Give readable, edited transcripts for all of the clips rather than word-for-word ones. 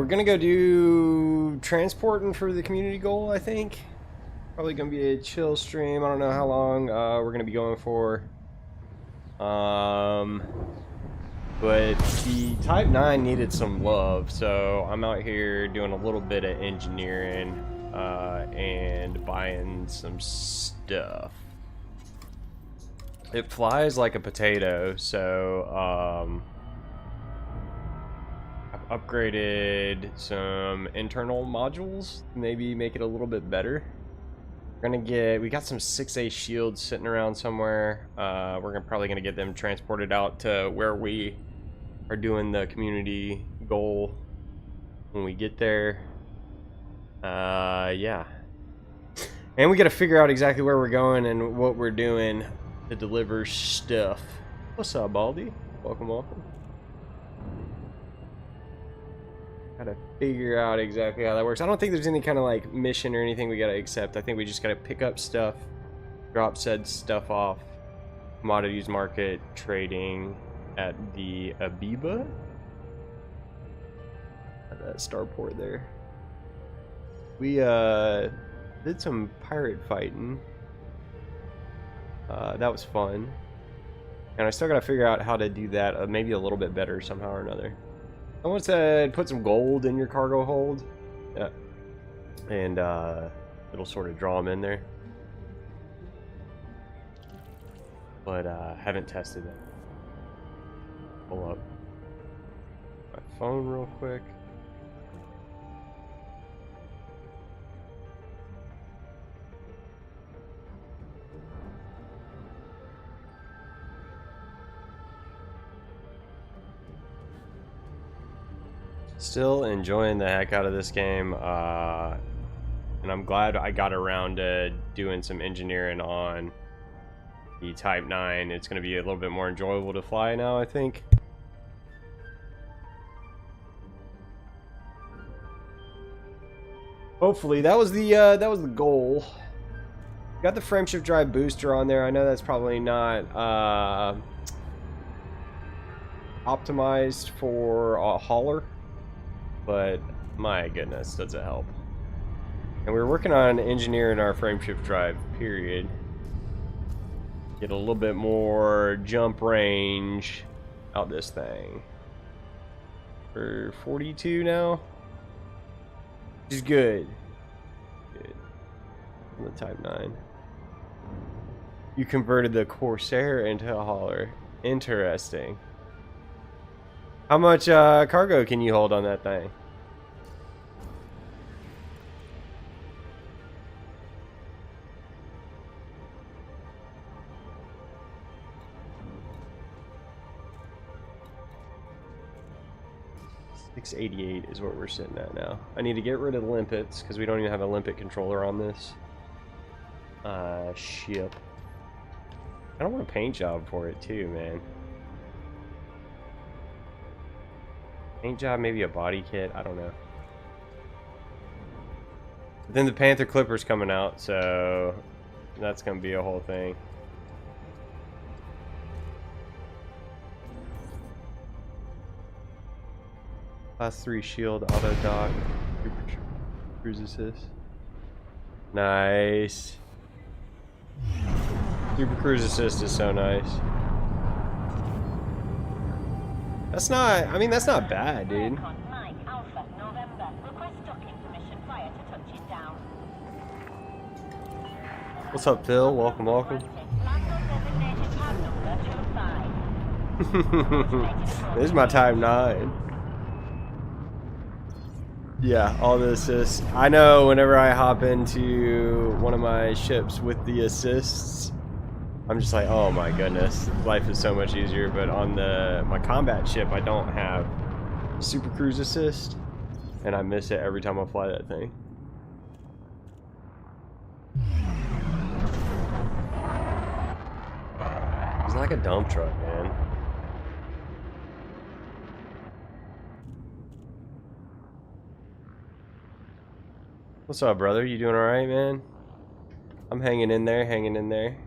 we're gonna go do transporting for the community goal, I think. Probably gonna be a chill stream. I don't know how long we're gonna be going for. But the Type 9 needed some love, so I'm out here doing a little bit of engineering and buying some stuff. It flies like a potato, so I've upgraded some internal modules, maybe make it a little bit better. We got some 6A shields sitting around somewhere. We're probably gonna get them transported out to where we are doing the community goal when we get there. Yeah. And we gotta figure out exactly where we're going and what we're doing to deliver stuff. What's up, Baldy? Welcome, welcome. Gotta figure out exactly how that works. I don't think there's any kind of like mission or anything we gotta accept. I think we just gotta pick up stuff, drop said stuff off, commodities market, trading at the Abiba. At that starport there. We did some pirate fighting. That was fun. And I still gotta figure out how to do that maybe a little bit better somehow or another. Someone said put some gold in your cargo hold. Yeah. And it'll sort of draw them in there. But haven't tested it. Pull up my phone real quick. Still enjoying the heck out of this game, and I'm glad I got around to doing some engineering on the Type 9. It's going to be a little bit more enjoyable to fly now, I think. Hopefully, that was the goal. Got the Friendship Drive booster on there. I know that's probably not optimized for a hauler, but my goodness, does it help. And we're working on engineering our Friendship Drive, period. Get a little bit more jump range out this thing. We're 42 now, which is good. Good. On the Type 9. You converted the Corsair into a hauler. Interesting. How much cargo can you hold on that thing? $688 is what we're sitting at now. I need to get rid of the limpets because we don't even have a limpet controller on this ship. I don't want a paint job for it too, man. Paint job, maybe a body kit, I don't know. But then the Panther Clipper's coming out, so that's gonna be a whole thing. Class 3 shield, auto dock, cruise assist. Nice. Super cruise assist is so nice. That's not, I mean, that's not bad, dude. What's up, Phil? Welcome, welcome. This is my Type 9. Yeah, all the assists. I know whenever I hop into one of my ships with the assists, I'm just like, oh my goodness, life is so much easier. But on my combat ship, I don't have super cruise assist, and I miss it every time I fly that thing. It's like a dump truck, man. What's up, brother? You doing alright, man? I'm hanging in there, hanging in there.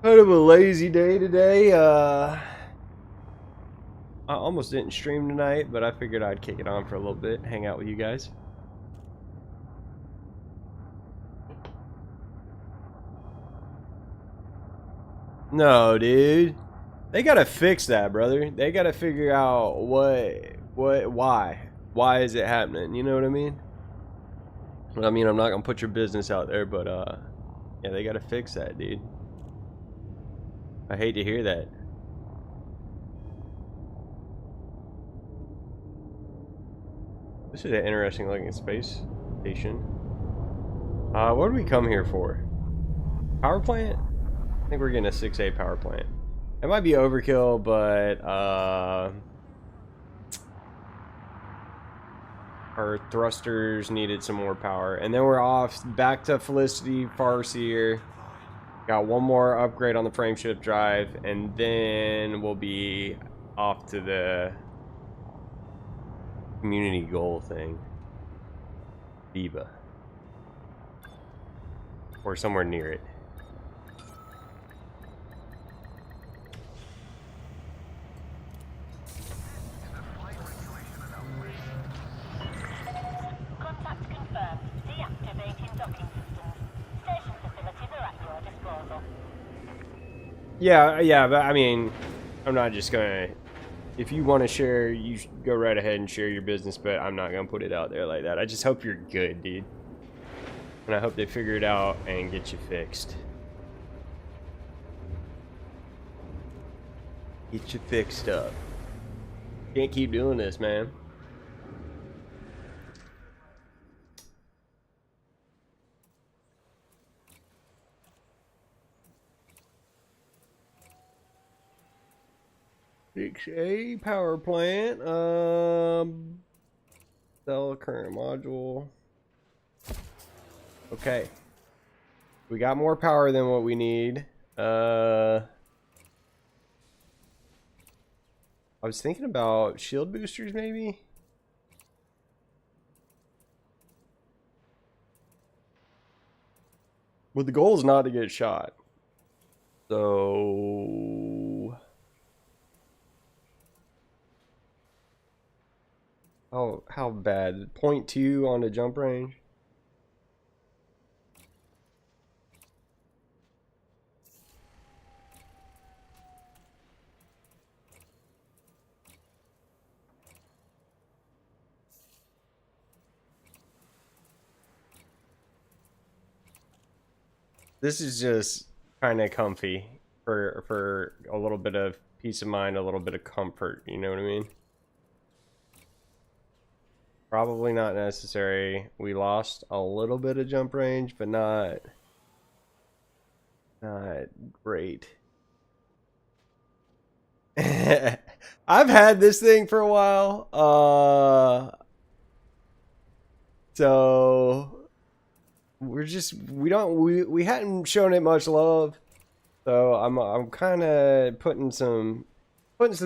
Kind of a lazy day today. I almost didn't stream tonight, but I figured I'd kick it on for a little bit, hang out with you guys. No, dude. They gotta fix that, brother. They gotta figure out why. Why is it happening? You know what I mean? I mean, I'm not gonna put your business out there, but yeah, they gotta fix that, dude. I hate to hear that. This is an interesting looking space station. What did we come here for? Power plant? I think we're getting a 6A power plant. It might be overkill, but our thrusters needed some more power. And then we're off back to Felicity Farseer. Got one more upgrade on the frameshift drive, and then we'll be off to the community goal thing. Viva. Or somewhere near it. Contact confirmed. Deactivating docking systems. Station facilities are at your disposal. Yeah, but I mean, I'm not just gonna... If you want to share, you go right ahead and share your business, but I'm not gonna put it out there like that. I just hope you're good, dude. And I hope they figure it out and get you fixed. Get you fixed up. Can't keep doing this, man. Fix a power plant. Sell current module. Okay. We got more power than what we need. I was thinking about shield boosters, maybe. But the goal is not to get shot. So... Oh, how bad? 0.2 on the jump range? This is just kind of comfy for a little bit of peace of mind, a little bit of comfort, you know what I mean? Probably not necessary. We lost a little bit of jump range, but not great. I've had this thing for a while. So we hadn't shown it much love. So I'm kind of putting some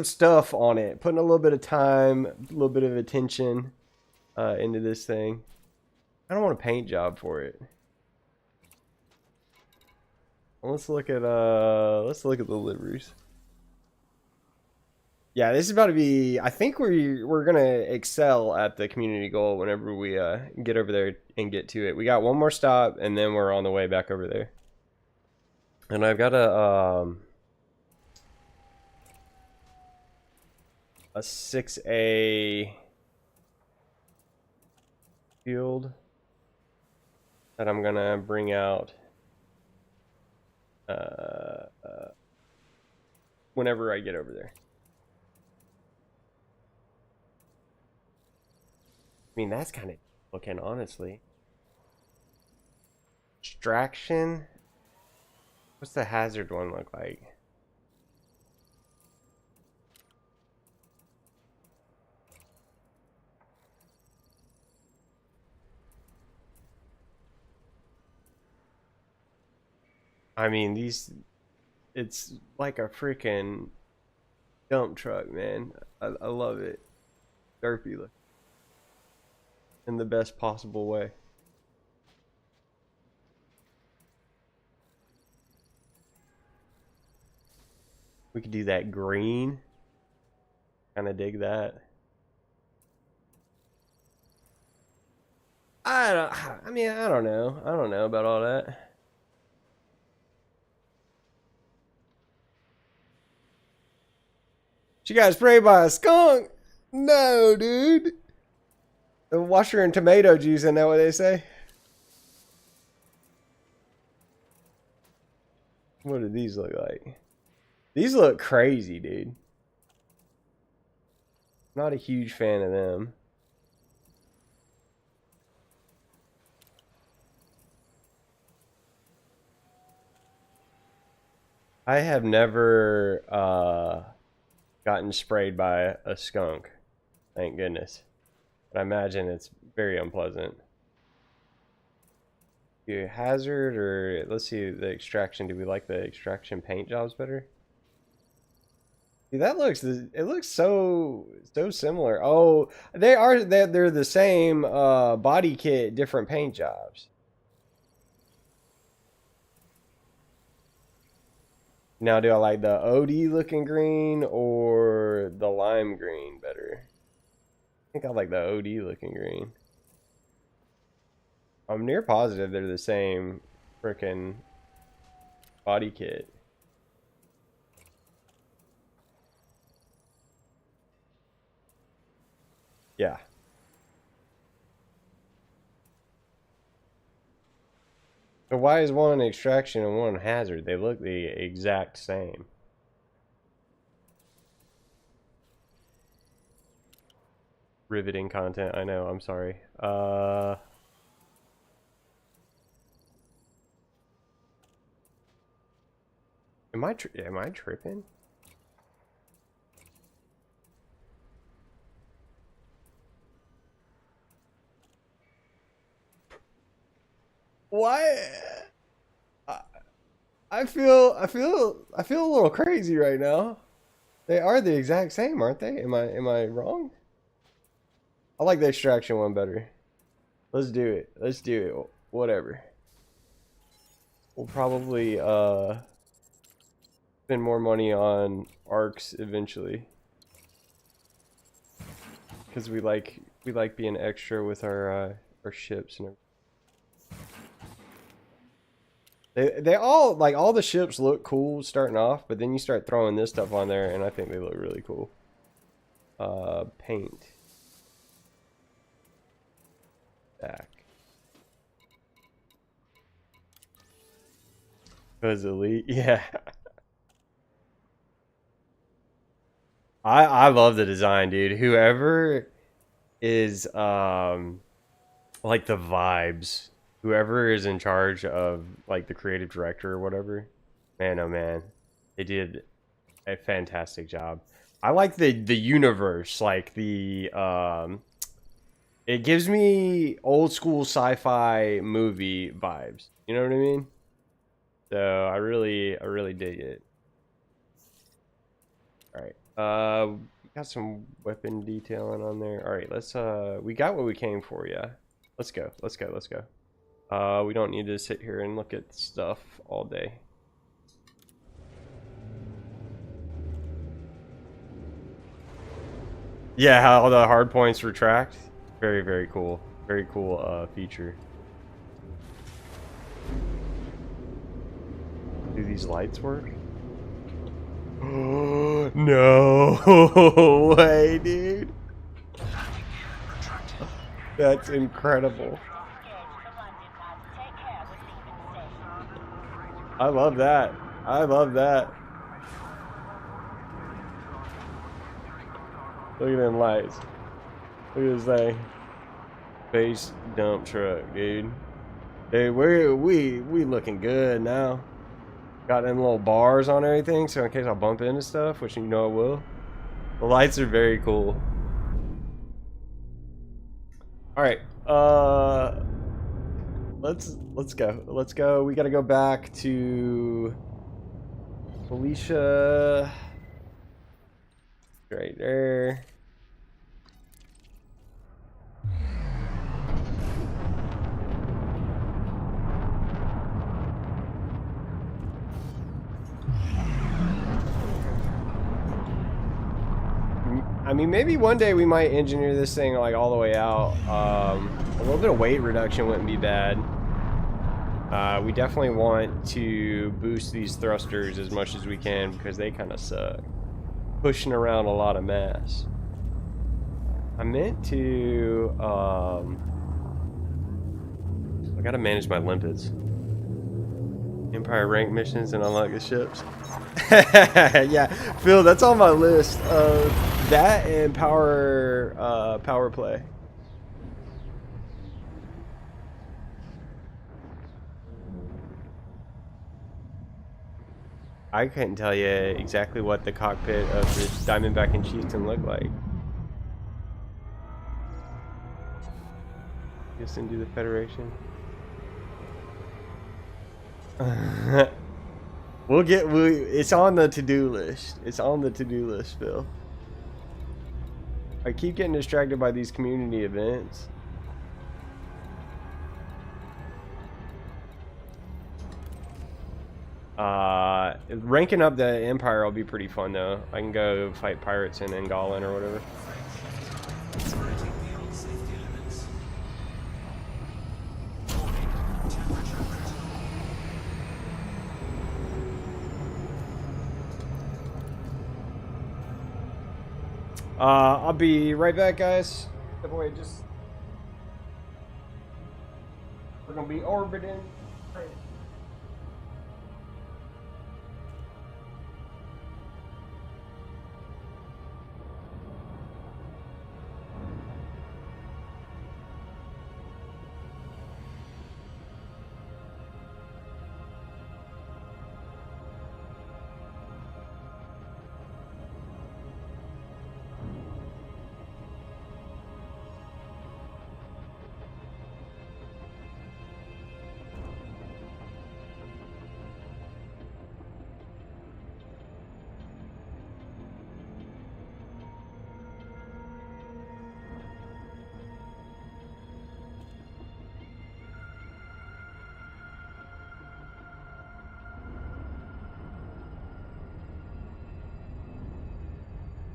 stuff on it, putting a little bit of time, a little bit of attention into this thing. I don't want a paint job for it. Let's look at deliveries. Yeah, this is about to be... I think we're gonna excel at the community goal whenever we get over there and get to it. We got one more stop, and then we're on the way back over there. And I've got a 6A field that I'm gonna bring out whenever I get over there. I mean, that's kind of looking, honestly. Extraction. What's the hazard one look like? I mean, it's like a freaking dump truck, man. I love it. Derpy look. In the best possible way. We could do that green. Kind of dig that. I mean, I don't know. I don't know about all that. She got sprayed by a skunk? No, dude. Wash her in tomato juice, isn't that what they say? What do these look like? These look crazy, dude. Not a huge fan of them. I have never gotten sprayed by a skunk. Thank goodness. But I imagine it's very unpleasant. You hazard, or let's see the extraction. Do we like the extraction paint jobs better? See, that looks, it looks so similar. Oh, they're the same body kit, different paint jobs. Now, do I like the OD looking green or the lime green better? I think I like the OD looking green. I'm near positive they're the same freaking body kit. Yeah. So why is one extraction and one hazard? They look the exact same. Riveting content, I know, I'm sorry. Am I tripping? Why? I feel a little crazy right now. They are the exact same, aren't they? Am I wrong? I like the extraction one better. Let's do it. Let's do it. Whatever. We'll probably spend more money on arcs eventually. Because we like being extra with our ships and everything. They all, like, all the ships look cool starting off, but then you start throwing this stuff on there and I think they look really cool. Paint. Back. Because elite, yeah. I love the design, dude. Whoever is like the vibes, whoever is in charge of like the creative director or whatever, man, oh man, they did a fantastic job. I like the universe, like the it gives me old school sci-fi movie vibes. You know what I mean? So I really dig it. All right. Got some weapon detailing on there. All right, let's we got what we came for, yeah. Let's go. Let's go. Let's go. We don't need to sit here and look at stuff all day. Yeah, how the hard points retract. Very cool. Very cool feature. Do these lights work? No way, dude. That's incredible. I love that. I love that. Look at them lights. Look at this thing. Space dump truck, dude. Dude, we looking good now. Got them little bars on everything, so in case I bump into stuff, which you know I will. The lights are very cool. All right, let's go. Let's go. We gotta go back to Felicia. Right there. I mean, maybe one day we might engineer this thing like all the way out. A little bit of weight reduction wouldn't be bad. We definitely want to boost these thrusters as much as we can because they kind of suck. Pushing around a lot of mass. I meant to, I gotta manage my limpets. Empire rank missions and unlock the ships. Yeah, Phil, that's on my list. That and power play. I couldn't tell you exactly what the cockpit of the Diamondback and Chieftain looked like. Just into the Federation. It's on the to-do list. It's on the to-do list, Phil. I keep getting distracted by these community events. Ranking up the Empire will be pretty fun though. I can go fight pirates in Angolan or whatever. I'll be right back, guys. We're gonna be orbiting.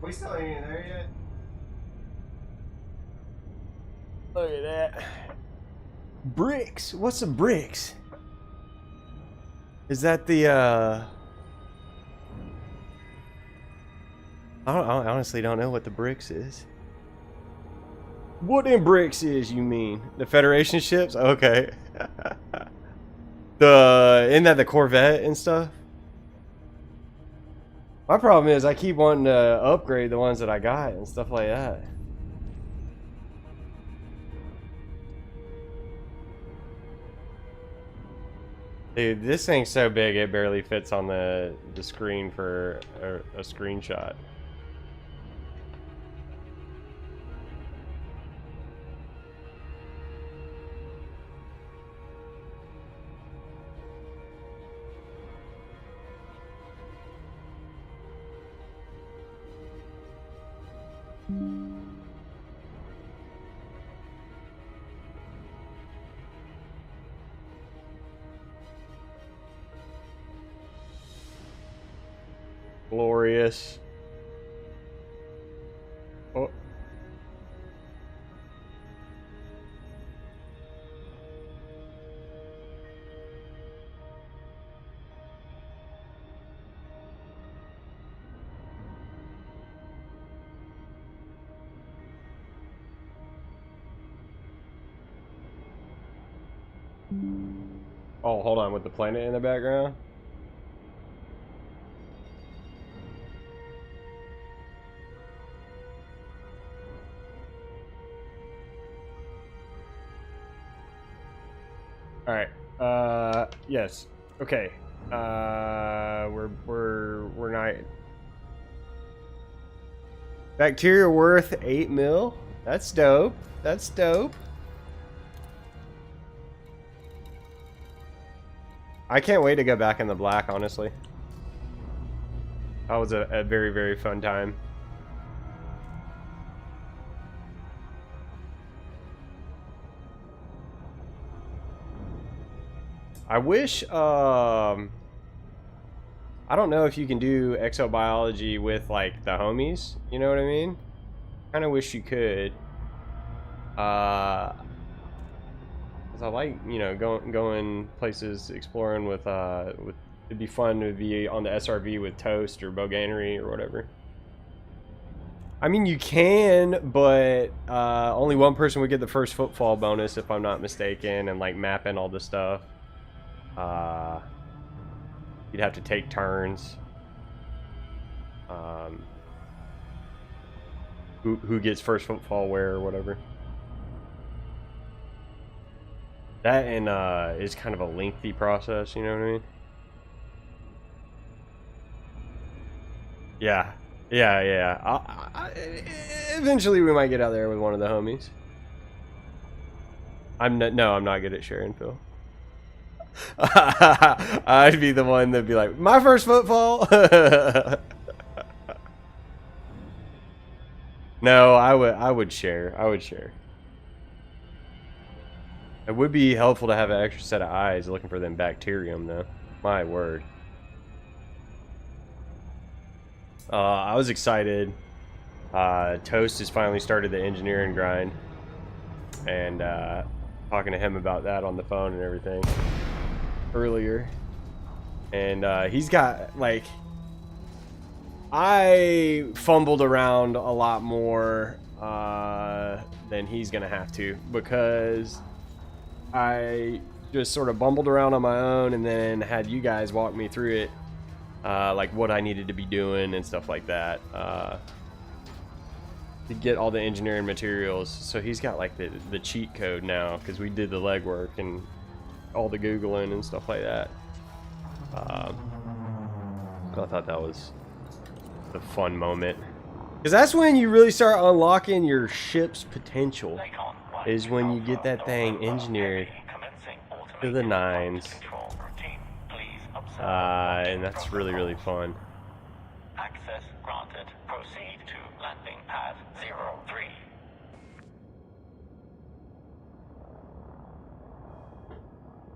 We still ain't there yet. Look at that. Bricks. What's the bricks? Is that the I honestly don't know what the bricks is. What in bricks is, you mean? The Federation ships? Okay. Isn't that the Corvette and stuff? My problem is I keep wanting to upgrade the ones that I got and stuff like that. Dude, this thing's so big it barely fits on the screen for a screenshot. Glorious. Oh. Oh, hold on, with the planet in the background. All right. Yes. Okay. We're not. Bacteria worth 8 mil. That's dope. That's dope. I can't wait to go back in the black, honestly. That was a very, very fun time. I wish, I don't know if you can do exobiology with, like, the homies, you know what I mean? Kind of wish you could. 'Cause I like, you know, going places, exploring with it'd be fun to be on the SRV with Toast or Boganery or whatever. I mean, you can, but only one person would get the first footfall bonus if I'm not mistaken, and like mapping all the stuff. You'd have to take turns. Who gets first footfall where or whatever. That and is kind of a lengthy process, you know what I mean? Yeah, yeah. Eventually, we might get out there with one of the homies. No, I'm not good at sharing, Phil. I'd be the one that'd be like, my first footfall. No, I would share. I would share. It would be helpful to have an extra set of eyes looking for them bacterium, though. My word. I was excited. Toast has finally started the engineering grind, and talking to him about that on the phone and everything earlier. And he's got, like, I fumbled around a lot more than he's gonna have to, because I just sort of bumbled around on my own and then had you guys walk me through it, like what I needed to be doing and stuff like that, to get all the engineering materials. So he's got like the cheat code now, because we did the legwork and all the Googling and stuff like that. I thought that was the fun moment, because that's when you really start unlocking your ship's potential, is when you get that thing engineered to the nines, and that's really, really fun. Access granted. Proceed to landing pad 03.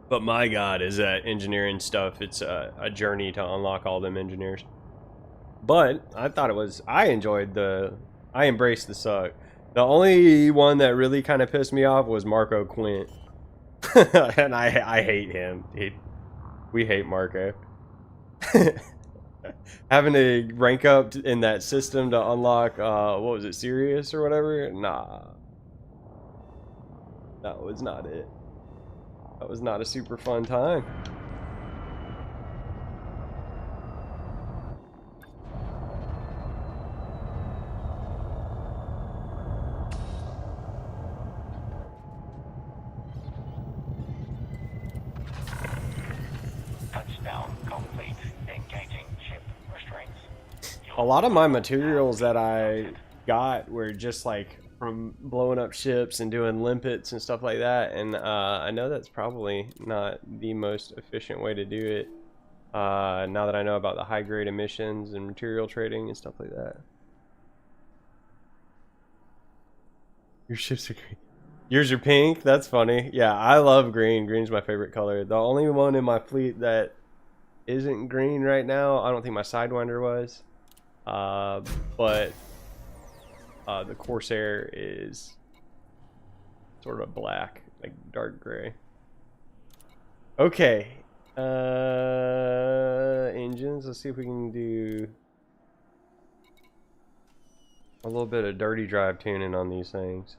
But my god, is that engineering stuff, it's a journey to unlock all them engineers. But I thought it was, I embraced the suck. The only one that really kind of pissed me off was Marco Quint. And I hate him. We hate Marco. Having to rank up in that system to unlock, what was it, Sirius or whatever? Nah. That was not it. That was not a super fun time. Touchdown complete. Engaging ship restraints. A lot of my materials that I got were just like from blowing up ships and doing limpets and stuff like that, and I know that's probably not the most efficient way to do it, now that I know about the high grade emissions and material trading and stuff like that. Your ships are green. Yours are pink? That's funny. Yeah, I love green. Green's my favorite color. The only one in my fleet that isn't green right now, I don't think my Sidewinder was, but the Corsair is sort of black, like dark gray. Okay. Engines. Let's see if we can do a little bit of dirty drive tuning on these things.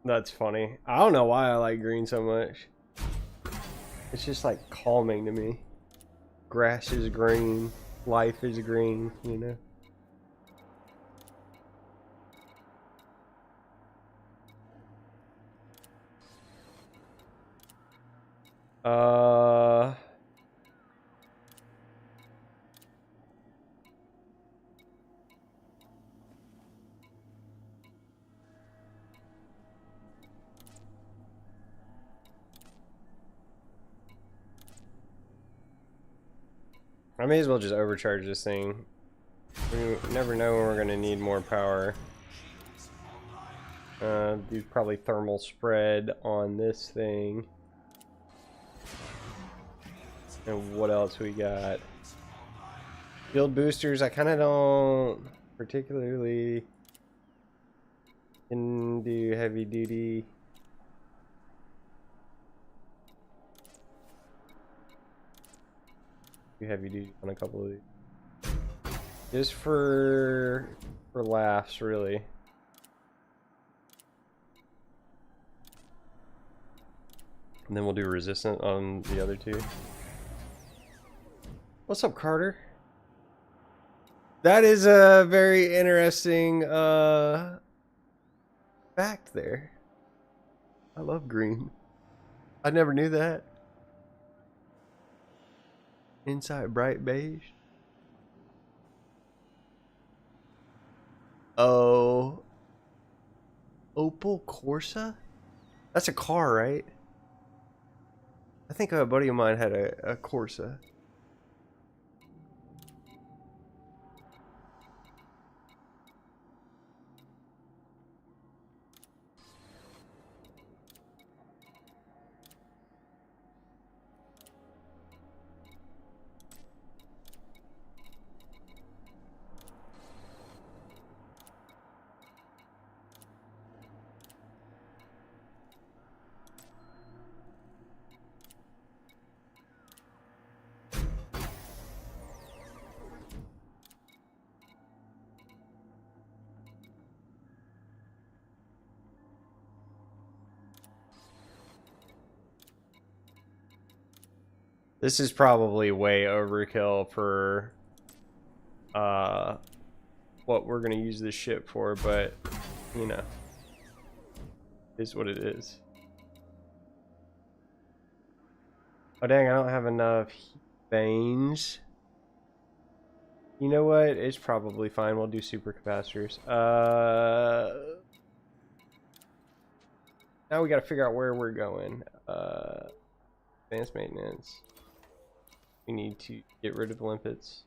That's funny. I don't know why I like green so much. It's just like calming to me. Grass is green, life is green, you know? I may as well just overcharge this thing. We never know when we're gonna need more power. Do probably thermal spread on this thing. And what else we got? Field boosters, I kind of don't particularly can do heavy duty. Do heavy duty on a couple of these. Just for laughs, really. And then we'll do resistant on the other two. What's up, Carter? That is a very interesting fact there. I love green. I never knew that. Inside bright beige. Oh. Opel Corsa? That's a car, right? I think a buddy of mine had a Corsa. This is probably way overkill for what we're gonna use this ship for, but you know, it is what it is. Oh dang, I don't have enough heat veins. You know what? It's probably fine. We'll do supercapacitors. Now we gotta figure out where we're going. Advanced maintenance. We need to get rid of limpets.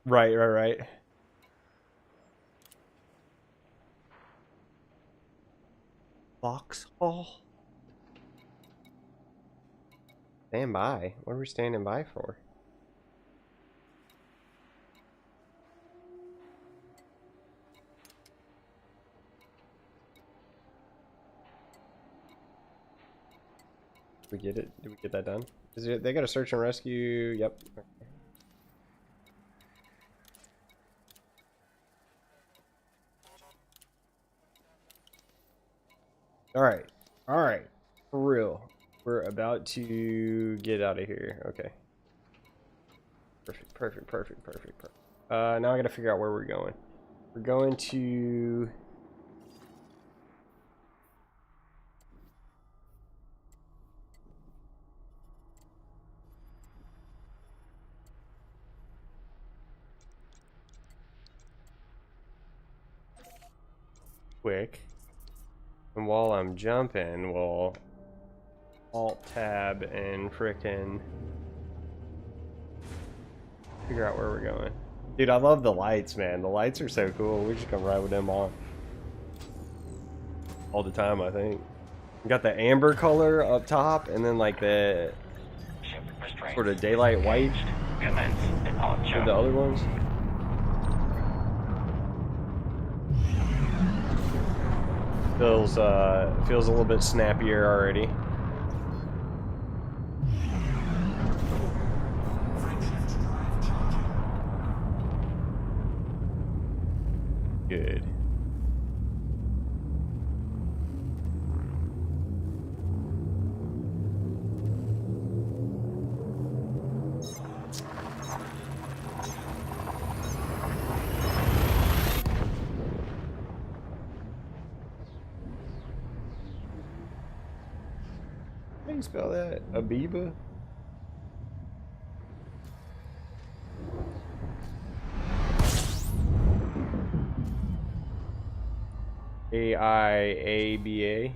Right. Vauxhall? Stand by? What are we standing by for? Did we get it? Did we get that done? Is it, they got a search and rescue? Yep. Alright. Alright. For real. We're about to get out of here. Okay. Perfect. Now I gotta figure out where we're going. We're going to... quick. And while I'm jumping, we'll Alt tab and frickin' figure out where we're going. Dude, I love the lights, man. The lights are so cool. We just come right with them on all the time, I think. We got the amber color up top, and then like the sort of daylight white for the other ones. Feels a little bit snappier already. Good. How do you spell that? Abiba? A-I-A-B-A?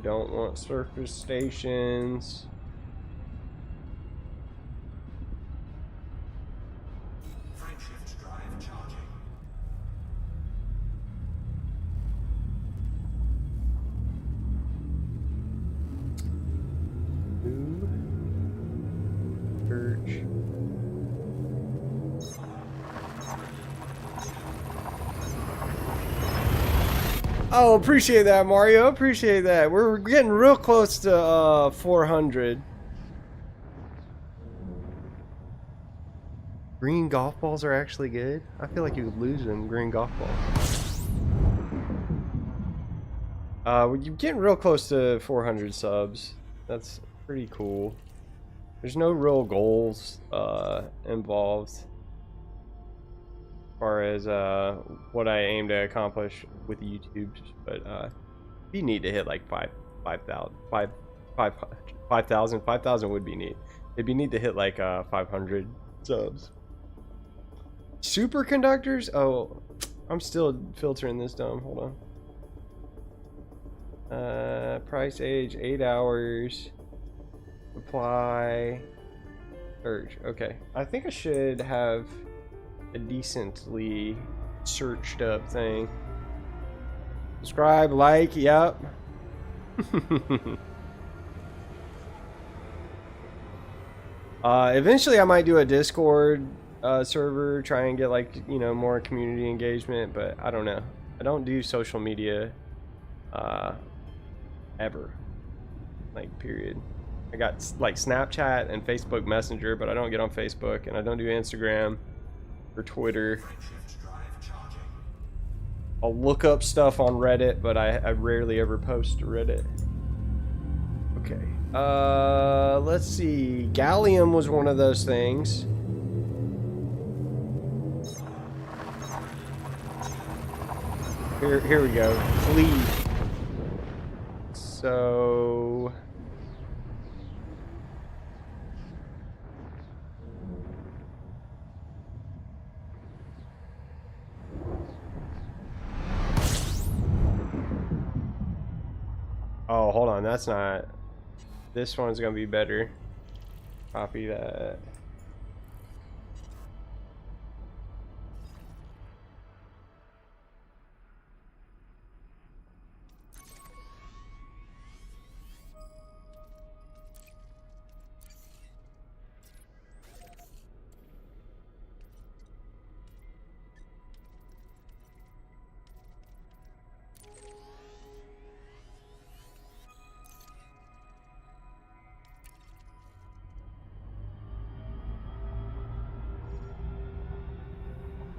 Don't want surface stations. Frameshift drive charging. Ooh. Search. Oh, appreciate that, Mario. Appreciate that. We're getting real close to 400. Green golf balls are actually good. I feel like you would lose them, green golf balls. You're getting real close to 400 subs. That's pretty cool. There's no real goals involved as far as what I aim to accomplish with YouTube, but you need to hit like 5,000 would be neat. It'd be neat to hit like 500 subs. Superconductors? Oh, I'm still filtering this dumb. Hold on. Price, age, 8 hours. Apply. Search. Okay. I think I should have a decently searched up thing. Subscribe, like, yep. Eventually I might do a Discord server, try and get like, you know, more community engagement, but I don't know. I don't do social media ever. Like, period. I got like Snapchat and Facebook Messenger, but I don't get on Facebook, and I don't do Instagram or Twitter. I'll look up stuff on Reddit, but I rarely ever post to Reddit. Okay. Let's see. Gallium was one of those things. Here we go. Flee. So... Oh, hold on. That's not... This one's gonna be better. Copy that.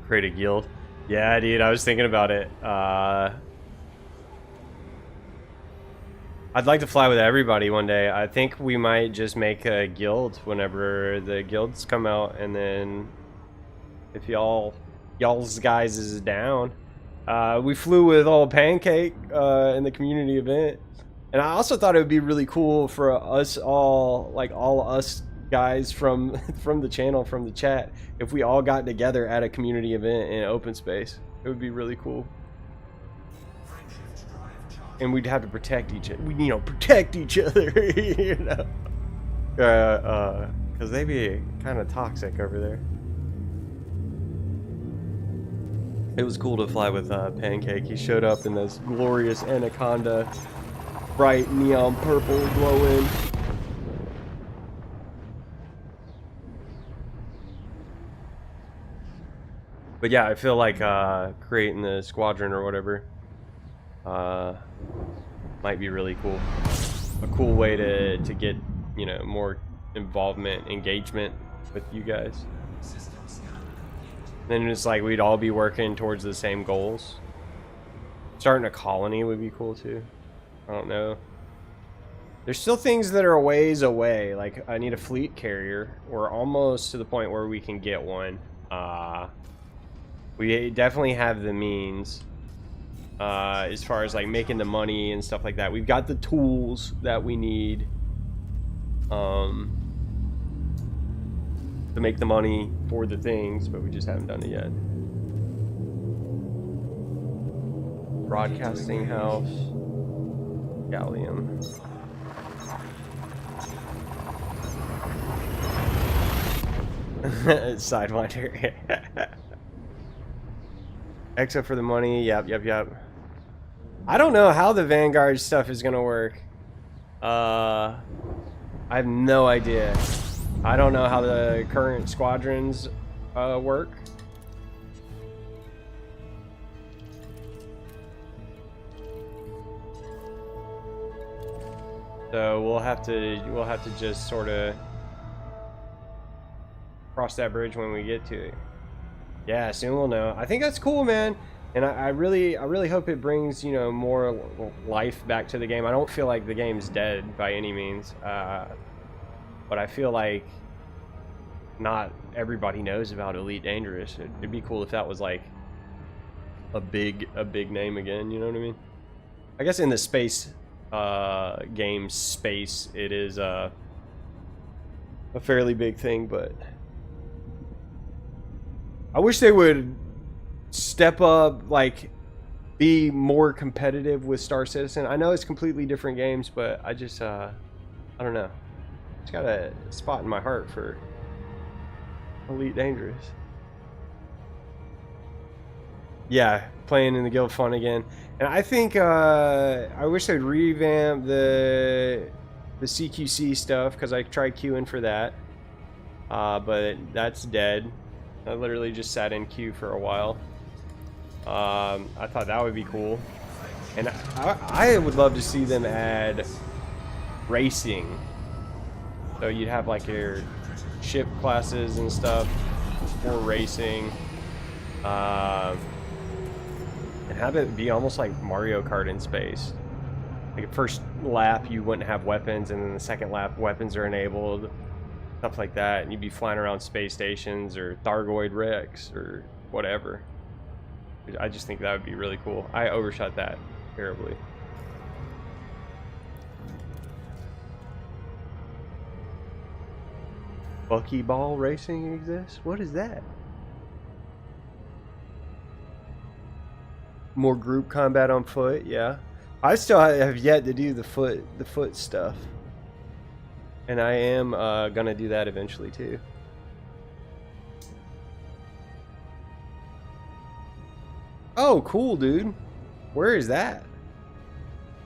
Create a guild. Yeah, dude, I was thinking about it. I'd like to fly with everybody one day. I think we might just make a guild whenever the guilds come out, and then if y'all's guys is down. We flew with old Pancake in the community event, and I also thought it would be really cool for us all, like all us guys from the channel, from the chat, if we all got together at a community event in open space. It would be really cool. And we'd have to protect each other. We, you know, protect each other, you know. Because they be kind of toxic over there. It was cool to fly with Pancake. He showed up in this glorious Anaconda, bright neon purple glowing. But yeah, I feel like creating the squadron or whatever might be really cool. A cool way to get, you know, more involvement, engagement with you guys. Then it's like we'd all be working towards the same goals. Starting a colony would be cool too. I don't know. There's still things that are a ways away. Like, I need a fleet carrier. We're almost to the point where we can get one. We definitely have the means. As far as like making the money and stuff like that, we've got the tools that we need to make the money for the things, but we just haven't done it yet. Broadcasting house. Gallium. Sidewinder. Except for the money. Yep. I don't know how the Vanguard stuff is gonna work. I have no idea. I don't know how the current squadrons work. So we'll have to just sort of cross that bridge when we get to it. Yeah, soon we'll know. I think that's cool, man. And I really hope it brings, you know, more life back to the game. I don't feel like the game's dead by any means, but I feel like not everybody knows about Elite Dangerous. It'd be cool if that was like a big name again. You know what I mean? I guess in the space game space, it is a fairly big thing, but I wish they would step up, like be more competitive with Star Citizen. I know it's completely different games, but I just I don't know. It's got a spot in my heart for Elite Dangerous. Yeah, playing in the guild fun again. And I think I wish they'd revamp the CQC stuff, because I tried queuing for that, but that's dead. I literally just sat in queue for a while. I thought that would be cool, and I would love to see them add racing. So you'd have like your ship classes and stuff for racing, and have it be almost like Mario Kart in space. Like first lap you wouldn't have weapons, and then the second lap weapons are enabled, stuff like that, and you'd be flying around space stations or Thargoid wrecks or whatever. I just think that would be really cool. I overshot that terribly. Buckyball racing exists? What is that? More group combat on foot, yeah. I still have yet to do the foot stuff. And I am gonna do that eventually too. Oh, cool, dude. Where is that?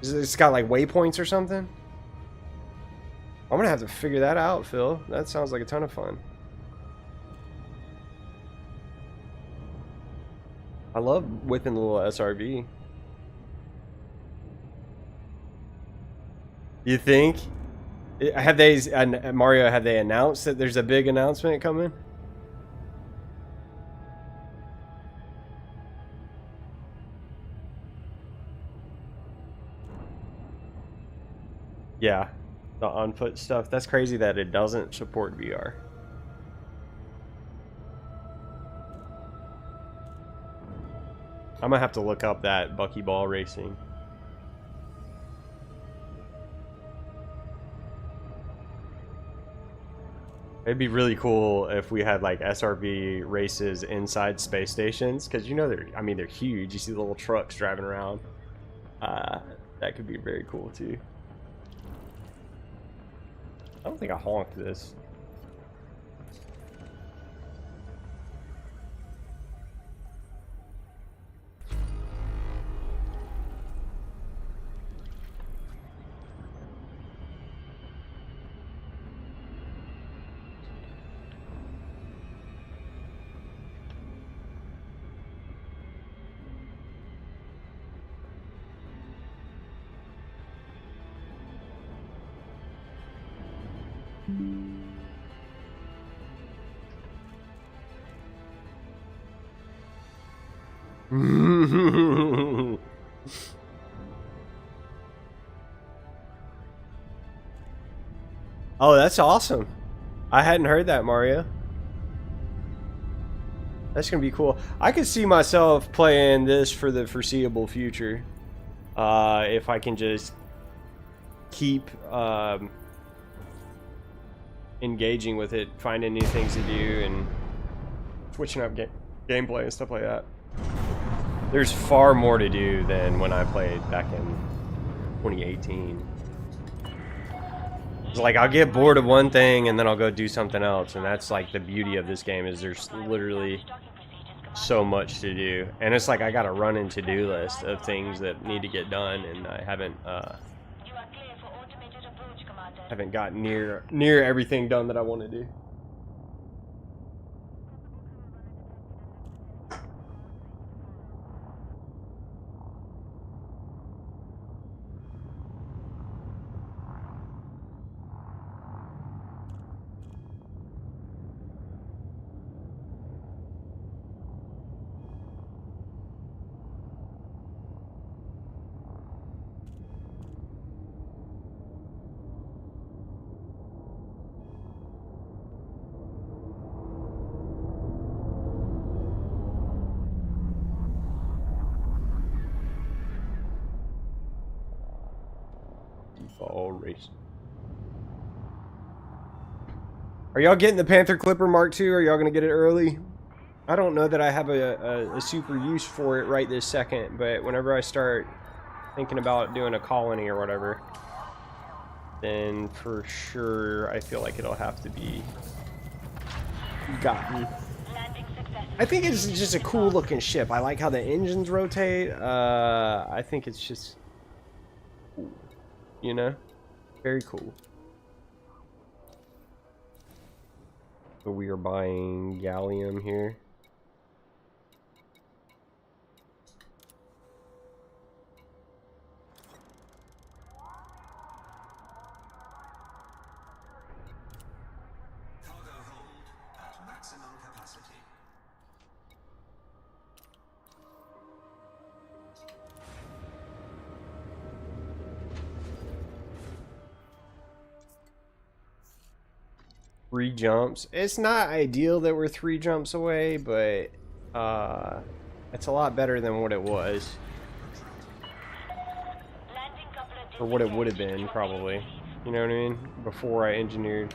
Is it's got like waypoints or something? I'm gonna have to figure that out, Phil. That sounds like a ton of fun. I love whipping the little SRV. You think? Have they, Mario, have they announced that there's a big announcement coming? Yeah, the on-foot stuff. That's crazy that it doesn't support VR. I'm gonna have to look up that buckyball racing. It'd be really cool if we had like SRV races inside space stations, because you know they're huge. You see the little trucks driving around. That could be very cool too. I don't think I honked this. Oh, that's awesome. I hadn't heard that, Mario. That's gonna be cool. I could see myself playing this for the foreseeable future, if I can just keep engaging with it, finding new things to do, and switching up gameplay and stuff like that. there's far more to do than when I played back in 2018. It's like I'll get bored of one thing and then I'll go do something else, and that's like the beauty of this game is there's literally so much to do, and it's like I got a running to-do list of things that need to get done, and I haven't got near everything done that I want to do. Race. Are y'all getting the Panther Clipper Mark II? Are y'all gonna get it early? I don't know that I have a super use for it right this second, but whenever I start thinking about doing a colony or whatever, then for sure I feel like it'll have to be gotten. I think it's just a cool looking ship. I like how the engines rotate. I think it's just cool, you know? Very cool. So we are buying gallium here. Cargo hold at maximum capacity. Three jumps. It's not ideal that we're 3 jumps away, but it's a lot better than what it was. Or what it would have been, probably. You know what I mean? Before I engineered.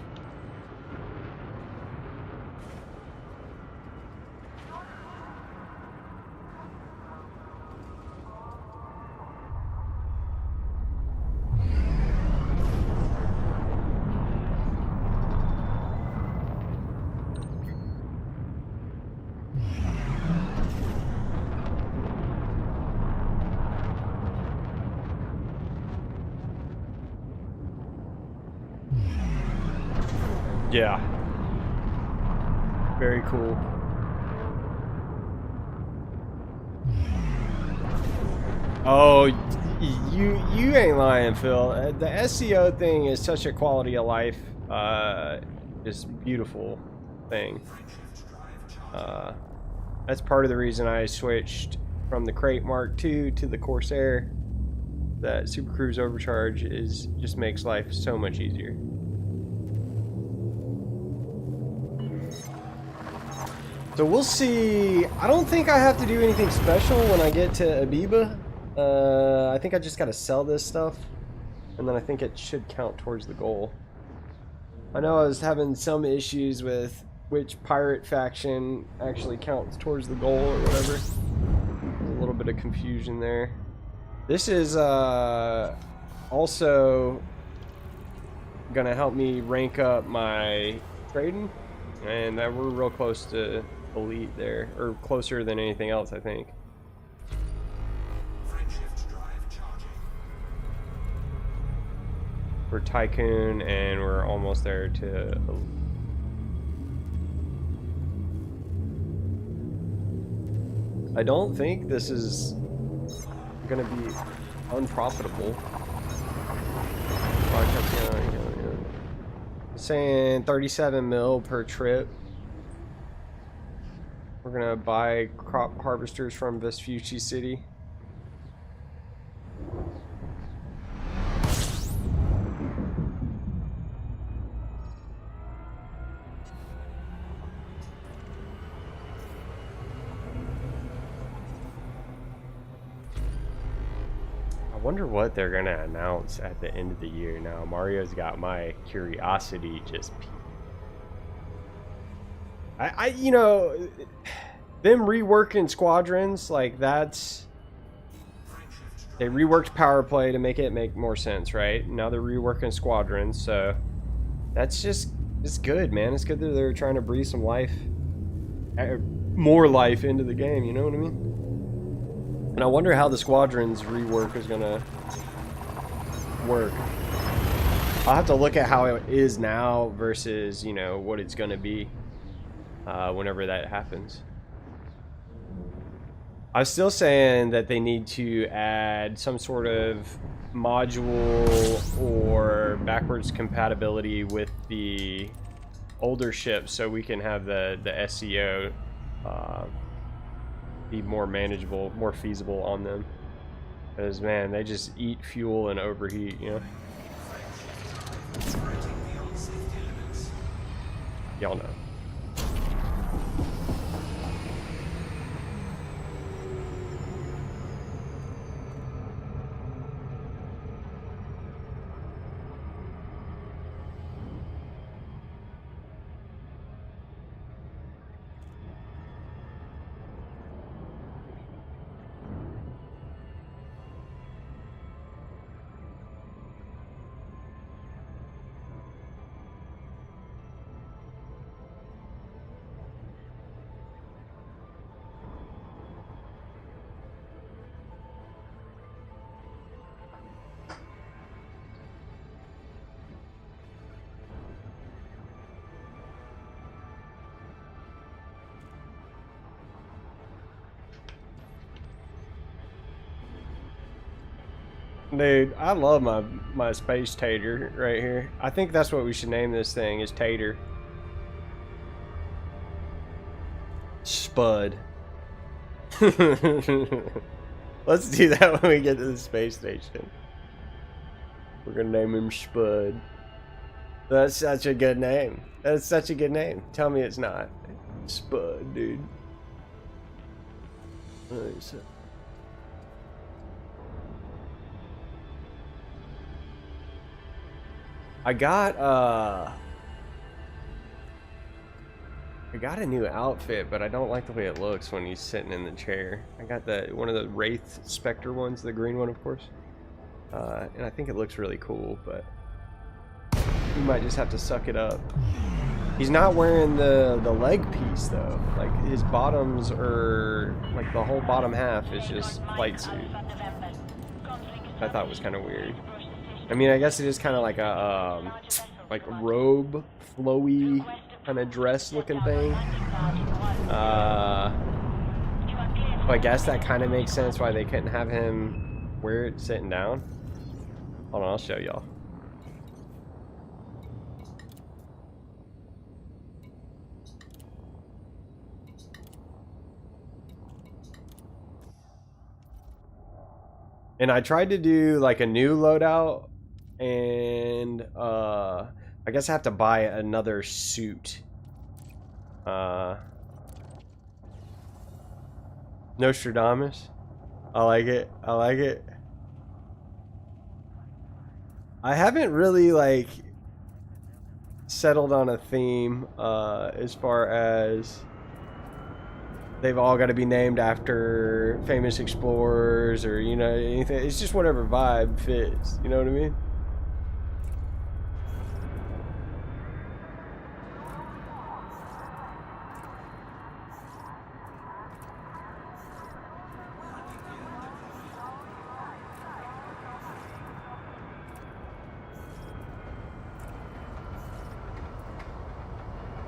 Yeah. Very cool. Oh, you ain't lying, Phil. The SEO thing is such a quality of life, just beautiful thing. That's part of the reason I switched from the Crate Mark II to the Corsair. That Super Cruise Overcharge just makes life so much easier. So we'll see. I don't think I have to do anything special when I get to Abiba. I think I just gotta sell this stuff, and then I think it should count towards the goal. I know I was having some issues with which pirate faction actually counts towards the goal or whatever. There's a little bit of confusion there. This is also gonna help me rank up my trading, and we're real close to elite there, or closer than anything else, I think. Frameshift drive charging. We're Tycoon, and we're almost there to elite. I don't think this is gonna be unprofitable. Saying 37 mil per trip. We're gonna buy crop harvesters from Vespucci City. I wonder what they're gonna announce at the end of the year. Now Mario's got my curiosity just you know, them reworking squadrons, like that's, they reworked power play to make it make more sense, right? Now they're reworking squadrons, so that's just, it's good, man. It's good that they're trying to breathe some life, more life into the game, you know what I mean? And I wonder how the squadrons rework is gonna work. I'll have to look at how it is now versus, you know, what it's gonna be whenever that happens. I was still saying that they need to add some sort of module or backwards compatibility with the older ships so we can have the SEO be more manageable, more feasible on them. Because, man, they just eat fuel and overheat, you know? Y'all know. Dude, I love my space tater right here. I think that's what we should name this thing, is Tater. Spud. Let's do that when we get to the space station. We're gonna name him Spud. That's such a good name. That's such a good name. Tell me it's not. Spud, dude. Nice. I got a new outfit, but I don't like the way it looks when he's sitting in the chair. I got one of the Wraith Spectre ones, the green one, of course. And I think it looks really cool, but we might just have to suck it up. He's not wearing the leg piece though. Like his bottoms are, like the whole bottom half is just flight suit. I thought was kind of weird. I mean, I guess it is kind of like a like robe, flowy kind of dress looking thing. So I guess that kind of makes sense why they couldn't have him wear it sitting down. Hold on, I'll show y'all. And I tried to do like a new loadout, and I guess I have to buy another suit. Nostradamus. I like it. I like it. I haven't really like settled on a theme as far as they've all got to be named after famous explorers or, you know, anything. It's just whatever vibe fits. You know what I mean?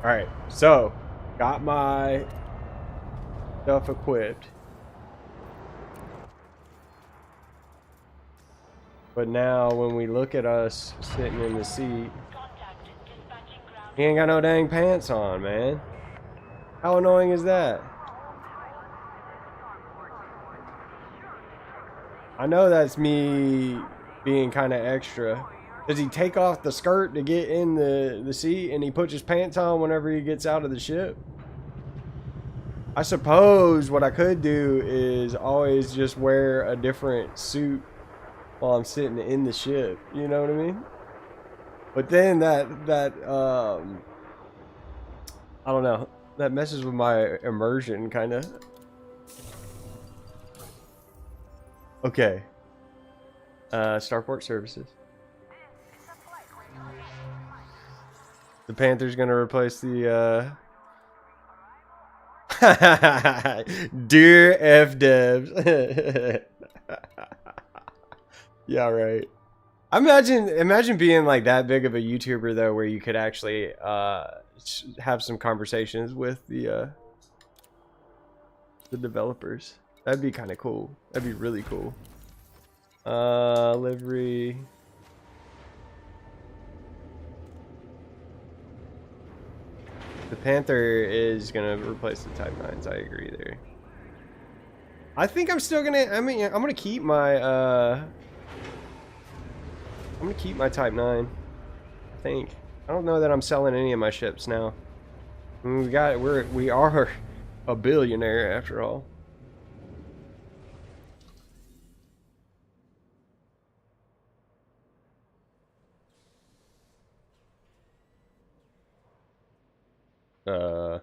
Alright, so got my stuff equipped. But now when we look at us sitting in the seat, he ain't got no dang pants on, man. How annoying is that? I know that's me being kind of extra. Does he take off the skirt to get in the seat and he puts his pants on whenever he gets out of the ship? I suppose what I could do is always just wear a different suit while I'm sitting in the ship. You know what I mean? But then that I don't know. That messes with my immersion, kind of. Okay. Starport services. The Panther's gonna replace the Dear F devs. Yeah, right. Imagine being like that big of a YouTuber though, where you could actually have some conversations with the developers. That'd be kind of cool. That'd be really cool. Livery. The Panther is gonna replace the Type 9s. I agree there. I think I'm still gonna. I mean, I'm gonna keep my. I'm gonna keep my Type 9. I think. I don't know that I'm selling any of my ships now. I mean, we are a billionaire after all. Uh.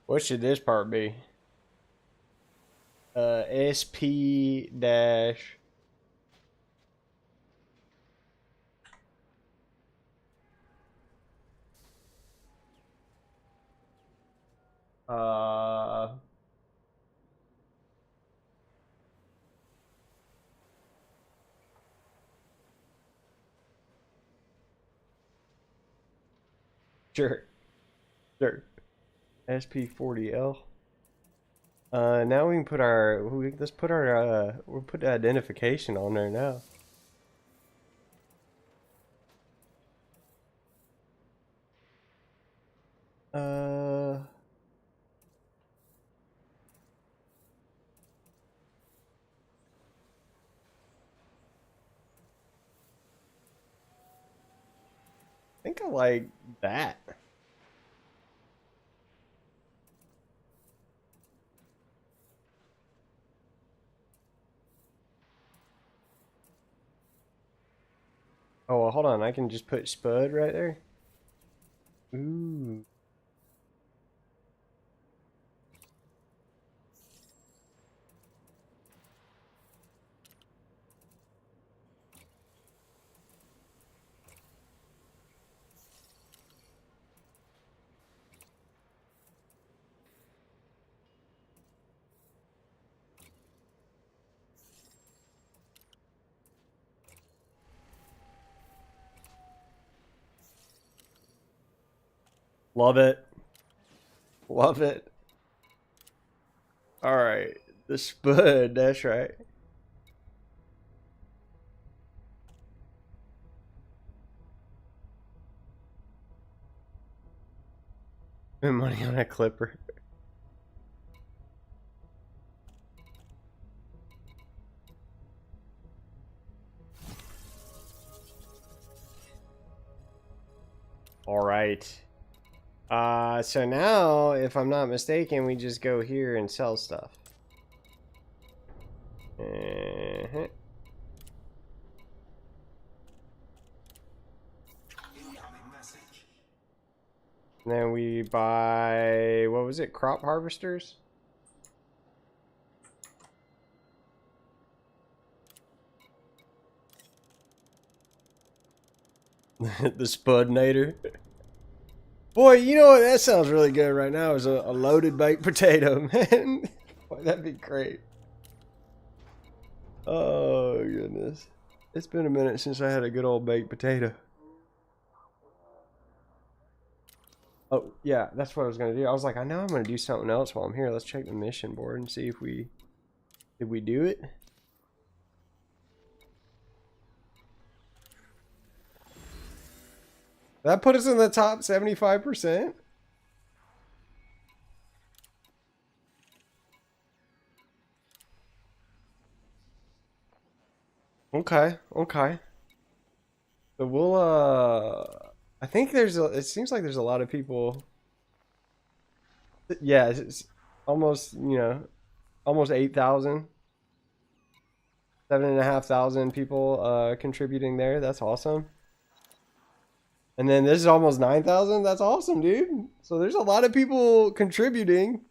What should this part be? SP dash. Uh. Sure. Sure. SP40L. Now we can put our. Let's put our. We'll put the identification on there now. Uh. I think I like that. Oh, well, hold on. I can just put Spud right there. Ooh. Love it. Love it. All right. The Spud. That's right. Spend money on a clipper. All right. So now, if I'm not mistaken, we just go here and sell stuff. Uh-huh. Incoming message. And then we buy, what was it, crop harvesters? The Spudnator. Boy, you know what? That sounds really good right now. Is a loaded baked potato, man. Boy, that'd be great. Oh, goodness. It's been a minute since I had a good old baked potato. Oh, yeah, that's what I was going to do. I was like, I know I'm going to do something else while I'm here. Let's check the mission board and see if did we do it? That put us in the top 75%? Okay, okay. But we'll I think it seems like there's a lot of people. Yeah, it's almost, almost 8,000, 7,500 people contributing there. That's awesome. And then this is almost 9,000. That's awesome, dude. So there's a lot of people contributing,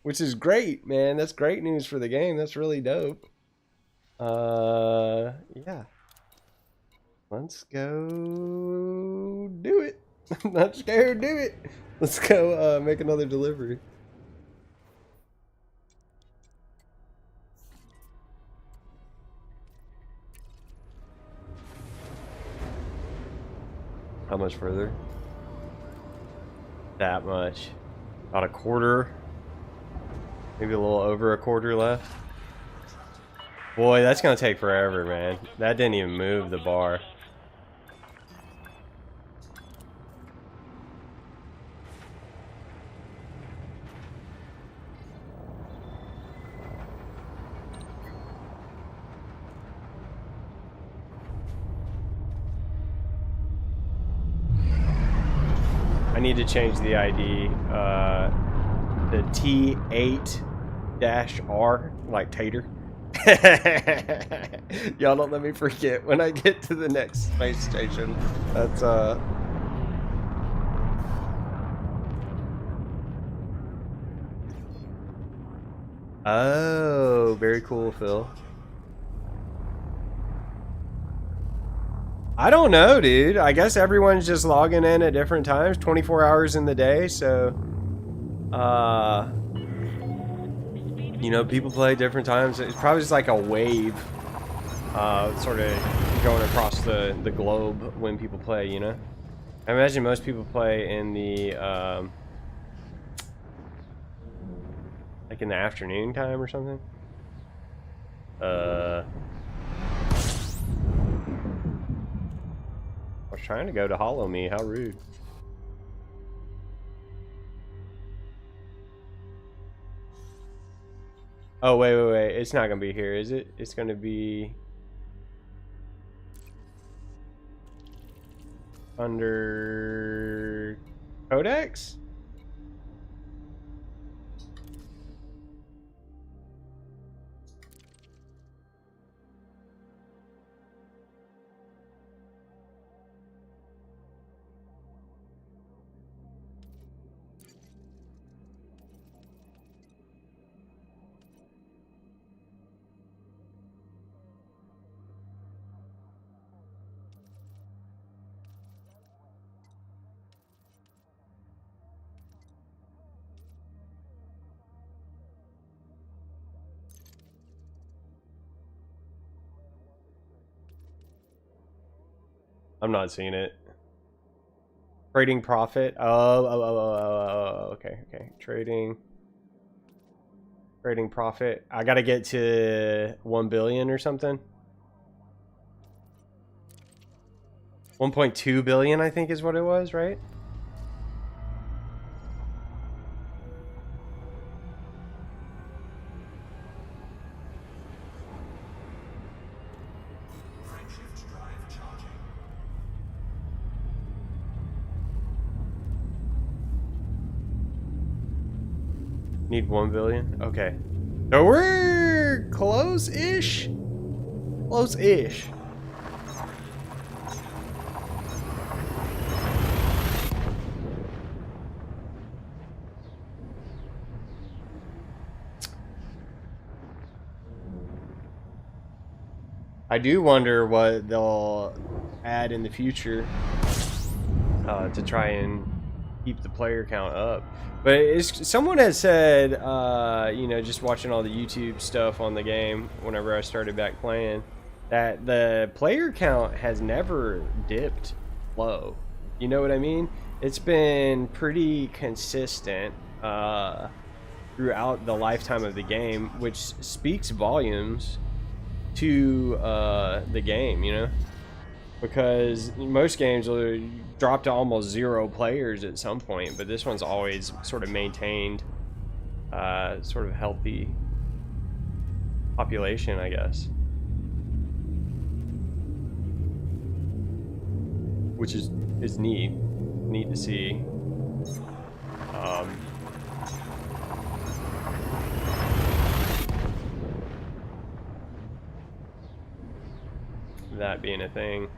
which is great, man. That's great news for the game. That's really dope. Yeah. Let's go do it. Let's go do it. Let's go make another delivery. How much further? That much. About a quarter. Maybe a little over a quarter left. Boy, that's gonna take forever, man. That didn't even move the bar. I need to change the ID. The T8-R, like tater. Y'all don't let me forget when I get to the next space station. That's Oh, very cool, Phil. I don't know, dude. I guess everyone's just logging in at different times, 24 hours in the day, so people play at different times. It's probably just like a wave sort of going across the globe when people play, I imagine most people play in the like in the afternoon time or something. I was trying to go to hollow me. How rude. Oh, wait. It's not going to be here, is it? It's going to be under Codex? I'm not seeing it. Trading profit. Oh, okay. Trading profit. I gotta get to 1 billion or something. 1.2 billion, I think, is what it was, right? Need 1 billion? Okay. So we're close-ish? Close-ish. I do wonder what they'll add in the future to try and keep the player count up. But someone has said, just watching all the YouTube stuff on the game whenever I started back playing, that the player count has never dipped low. You know what I mean? It's been pretty consistent throughout the lifetime of the game, which speaks volumes to the game, because most games will drop to almost 0 players at some point, but this one's always sort of maintained sort of healthy population, I guess. which is neat to see. That being a thing.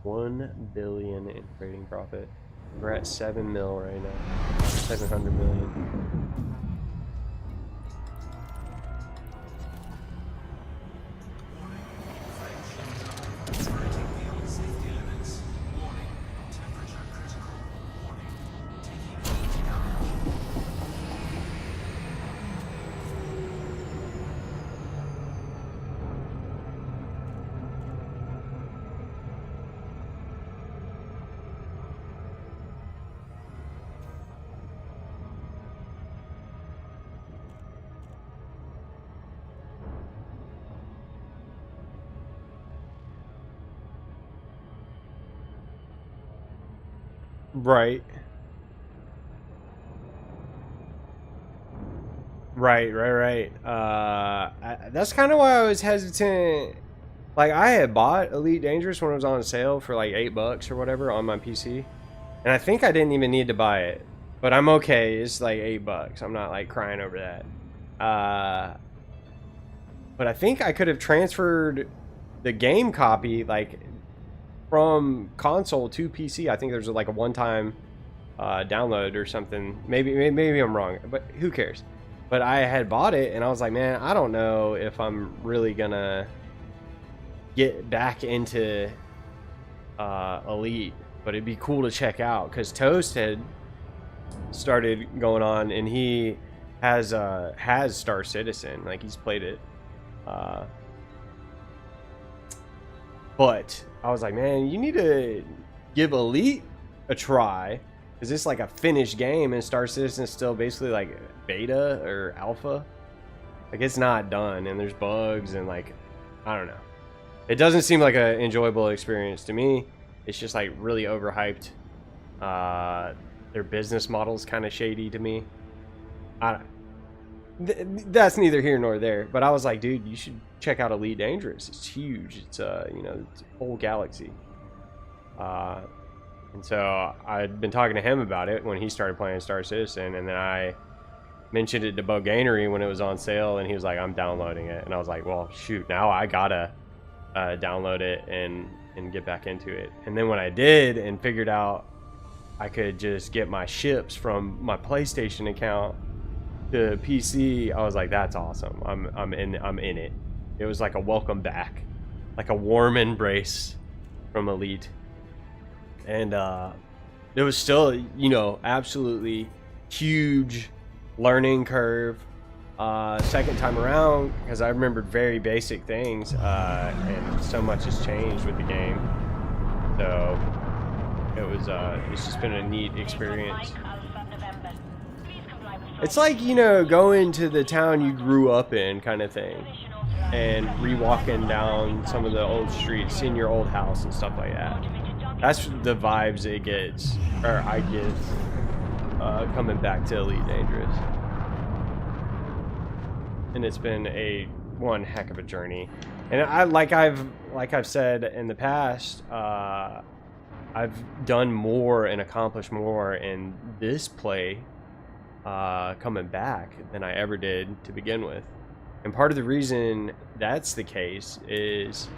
1 billion in trading profit. We're at 7 mil right now. 700 million. Right. Right. That's kind of why I was hesitant. Like, I had bought Elite Dangerous when it was on sale for like $8 or whatever on my PC. And I think I didn't even need to buy it. But I'm okay. It's like $8. I'm not like crying over that. But I think I could have transferred the game copy like from console to PC. I think there's like a one-time download or something. Maybe I'm wrong, but who cares? But I had bought it and I was like, man, I don't know if I'm really gonna get back into Elite, but it'd be cool to check out because Toast had started going on and he has Star Citizen, like he's played it. But I was like, man, you need to give Elite a try because it's like a finished game and Star Citizen is still basically like beta or alpha. Like it's not done and there's bugs and like, I don't know. It doesn't seem like an enjoyable experience to me. It's just like really overhyped. Their business model is kind of shady to me. That's neither here nor there. But I was like, dude, you should check out Elite Dangerous. It's huge. It's you know, it's a whole galaxy. And so I'd been talking to him about it when he started playing Star Citizen, and then I mentioned it to Boganery when it was on sale, and he was like, I'm downloading it. And I was like, well, shoot, now I gotta download it and get back into it. And then when I did and figured out I could just get my ships from my PlayStation account to PC, I was like, that's awesome. I'm in it. It was like a welcome back, like a warm embrace from Elite. And it was still, you know, absolutely huge learning curve second time around, because I remembered very basic things, and so much has changed with the game. So it was it's just been a neat experience. It's like, you know, going to the town you grew up in kind of thing and re-walking down some of the old streets, seeing your old house and stuff like that. That's the vibes it gets, or I get, coming back to Elite Dangerous. And it's been one heck of a journey. And like I've said in the past, I've done more and accomplished more in this play coming back than I ever did to begin with. And part of the reason that's the case is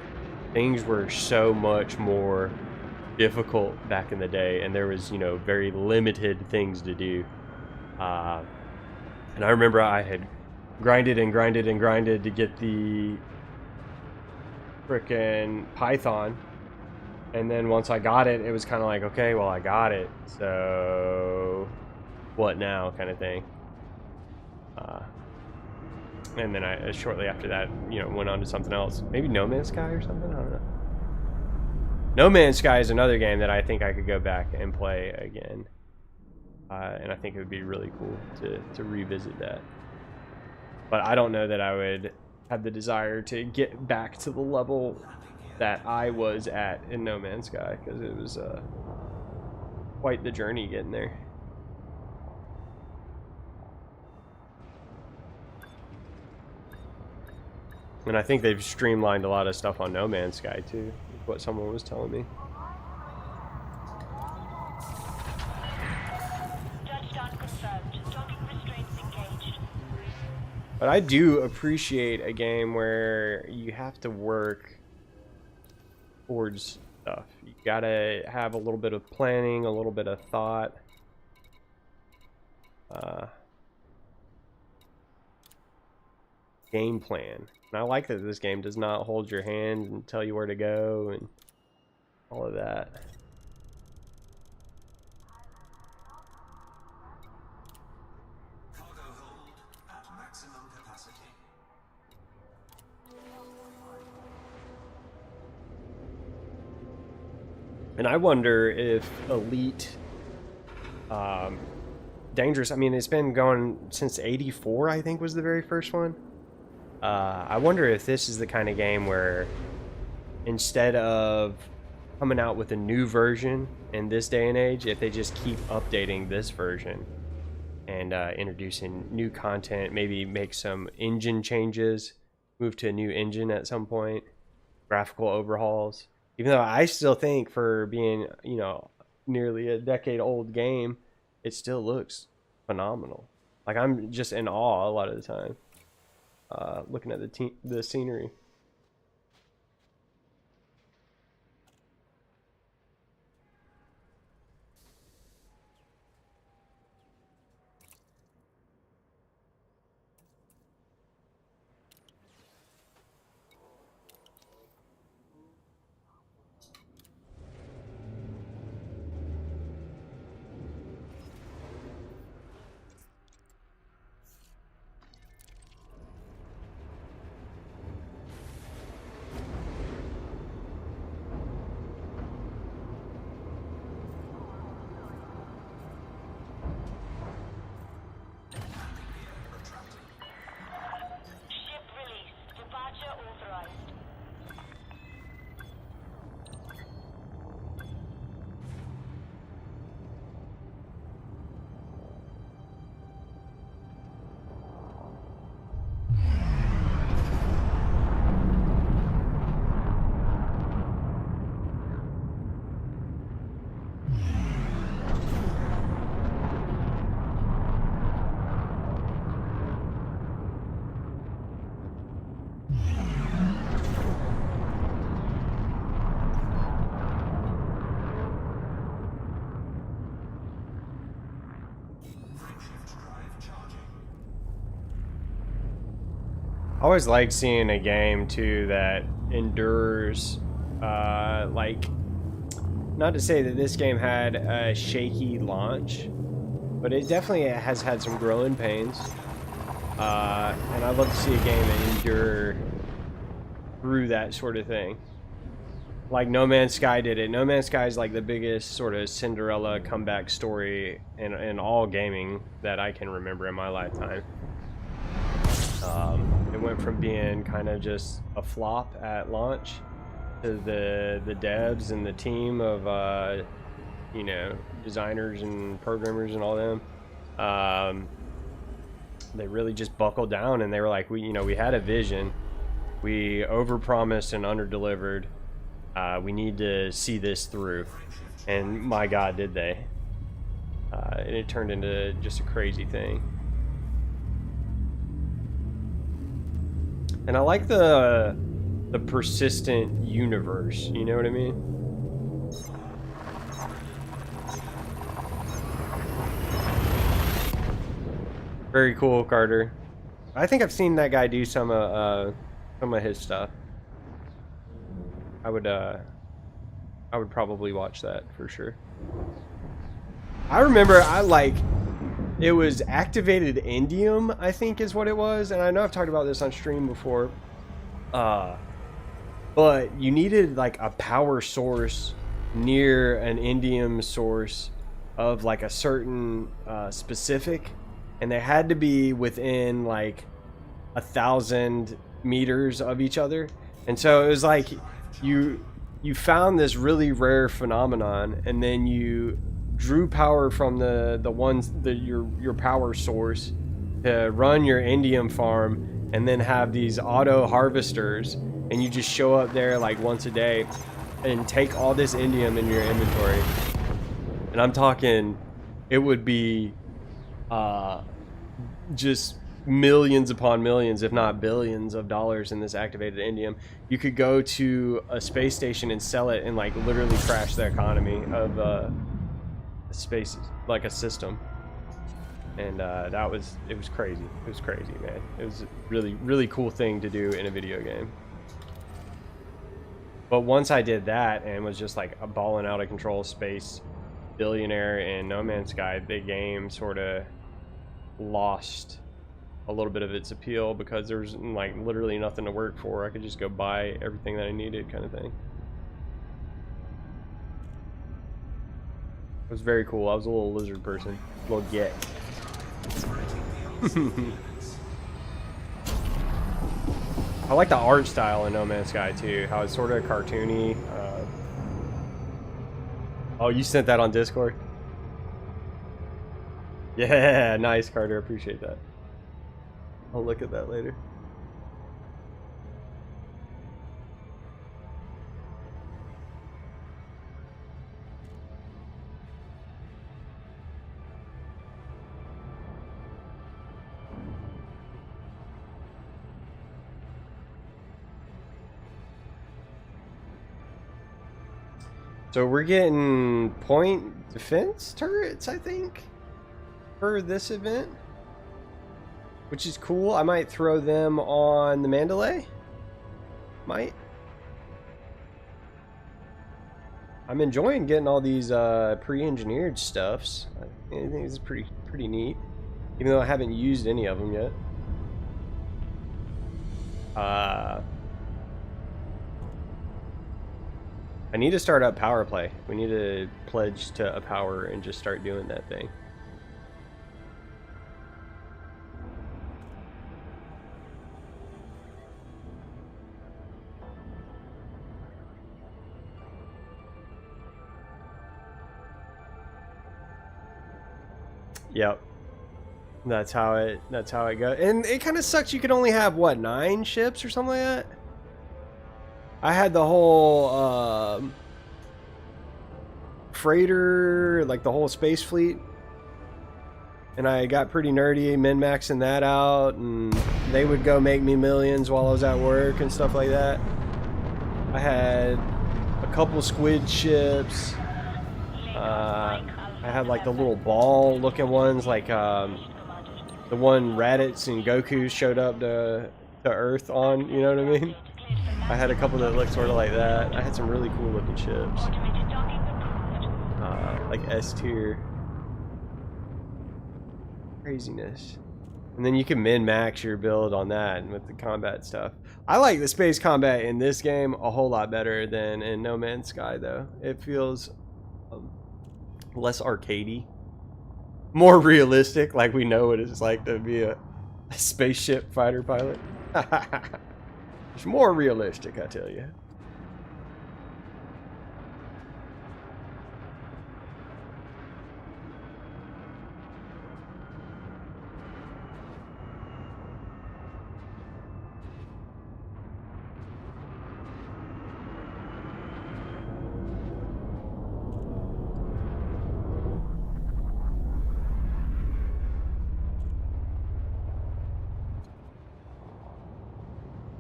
things were so much more difficult back in the day, and there was, you know, very limited things to do. And I remember I had grinded to get the frickin' Python, and then once I got it, it was kind of like, okay, well, I got it, so what now, kind of thing. And then I shortly after that, you know, went on to something else, maybe No Man's Sky or something. I don't know. No Man's Sky is another game that I think I could go back and play again, and I think it would be really cool to revisit that. But I don't know that I would have the desire to get back to the level that I was at in No Man's Sky, because it was quite the journey getting there. And I think they've streamlined a lot of stuff on No Man's Sky too, is what someone was telling me. Touchdown confirmed. Docking restraints engaged. But I do appreciate a game where you have to work towards stuff. You gotta have a little bit of planning, a little bit of thought. Game plan. And I like that this game does not hold your hand and tell you where to go and all of that. Cargo hold at maximum capacity. And I wonder if Elite Dangerous, I mean, it's been going since 84, I think was the very first one. I wonder if this is the kind of game where instead of coming out with a new version in this day and age, if they just keep updating this version and introducing new content, maybe make some engine changes, move to a new engine at some point, graphical overhauls. Even though I still think for being, you know, nearly a decade old game, it still looks phenomenal. Like, I'm just in awe a lot of the time. Looking at the scenery. Ship released. Departure authorized. Frameshift drive charging. I always like seeing a game too that endures, like, not to say that this game had a shaky launch, but it definitely has had some growing pains. And I'd love to see a game that endure through that sort of thing. Like No Man's Sky did it. No Man's Sky is like the biggest sort of Cinderella comeback story in all gaming that I can remember in my lifetime. It went from being kind of just a flop at launch to the devs and the team of you know, designers and programmers and all them. They really just buckled down and they were like, we had a vision, we overpromised and underdelivered. We need to see this through, and my God, did they! And it turned into just a crazy thing. And I like the persistent universe. You know what I mean? Very cool, Carter. I think I've seen that guy do some of his stuff. I would probably watch that for sure. I remember it was activated indium, I think is what it was, and I know I've talked about this on stream before. But you needed like a power source near an indium source of like a certain specific, and they had to be within like 1,000 meters of each other. And so it was like you found this really rare phenomenon, and then you drew power from your power source to run your indium farm, and then have these auto harvesters, and you just show up there like once a day and take all this indium in your inventory. And I'm talking, it would be just millions upon millions, if not billions of dollars in this activated indium. You could go to a space station and sell it and like literally crash the economy of a space, like a system. And it was crazy. It was crazy, man. It was a really, really cool thing to do in a video game. But once I did that and was just like a balling out of control space billionaire in No Man's Sky, the game sort of lost a little bit of its appeal because there was like literally nothing to work for. I could just go buy everything that I needed, kind of thing. It was very cool. I was a little lizard person, little get. I like the art style in No Man's Sky too, how it's sort of cartoony. Oh, you sent that on Discord? Yeah, nice, Carter. Appreciate that. I'll look at that later. So we're getting point defense turrets, I think, for this event, which is cool. I might throw them on the Mandalay. Might. I'm enjoying getting all these pre-engineered stuffs. I think it's pretty neat, even though I haven't used any of them yet. I need to start up power play. We need to pledge to a power and just start doing that thing. Yep. That's how it goes. And it kind of sucks you can only have what, 9 ships or something like that? I had the whole freighter, like the whole space fleet, and I got pretty nerdy min-maxing that out, and they would go make me millions while I was at work and stuff like that. I had a couple squid ships. I had like the little ball looking ones, like the one Raditz and Goku showed up to Earth on, you know what I mean? I had a couple that looked sort of like that. I had some really cool looking ships, like S tier. Craziness. And then you can min-max your build on that and with the combat stuff. I like the space combat in this game a whole lot better than in No Man's Sky, though. It feels less arcadey, more realistic, like we know what it's like to be a spaceship fighter pilot. It's more realistic, I tell you.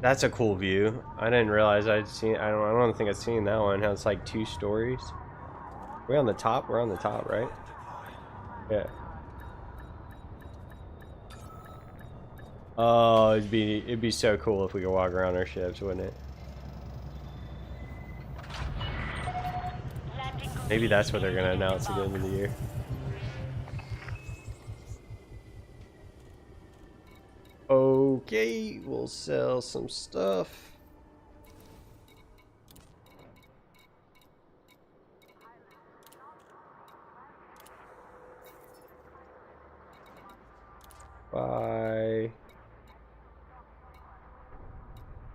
That's a cool view. I didn't realize I'd seen. I don't think I've seen that one. How it's like 2 stories. We're on the top. We're on the top, right? Yeah. Oh, it'd be so cool if we could walk around our ships, wouldn't it? Maybe that's what they're gonna announce at the end of the year. Okay, we'll sell some stuff. Buy.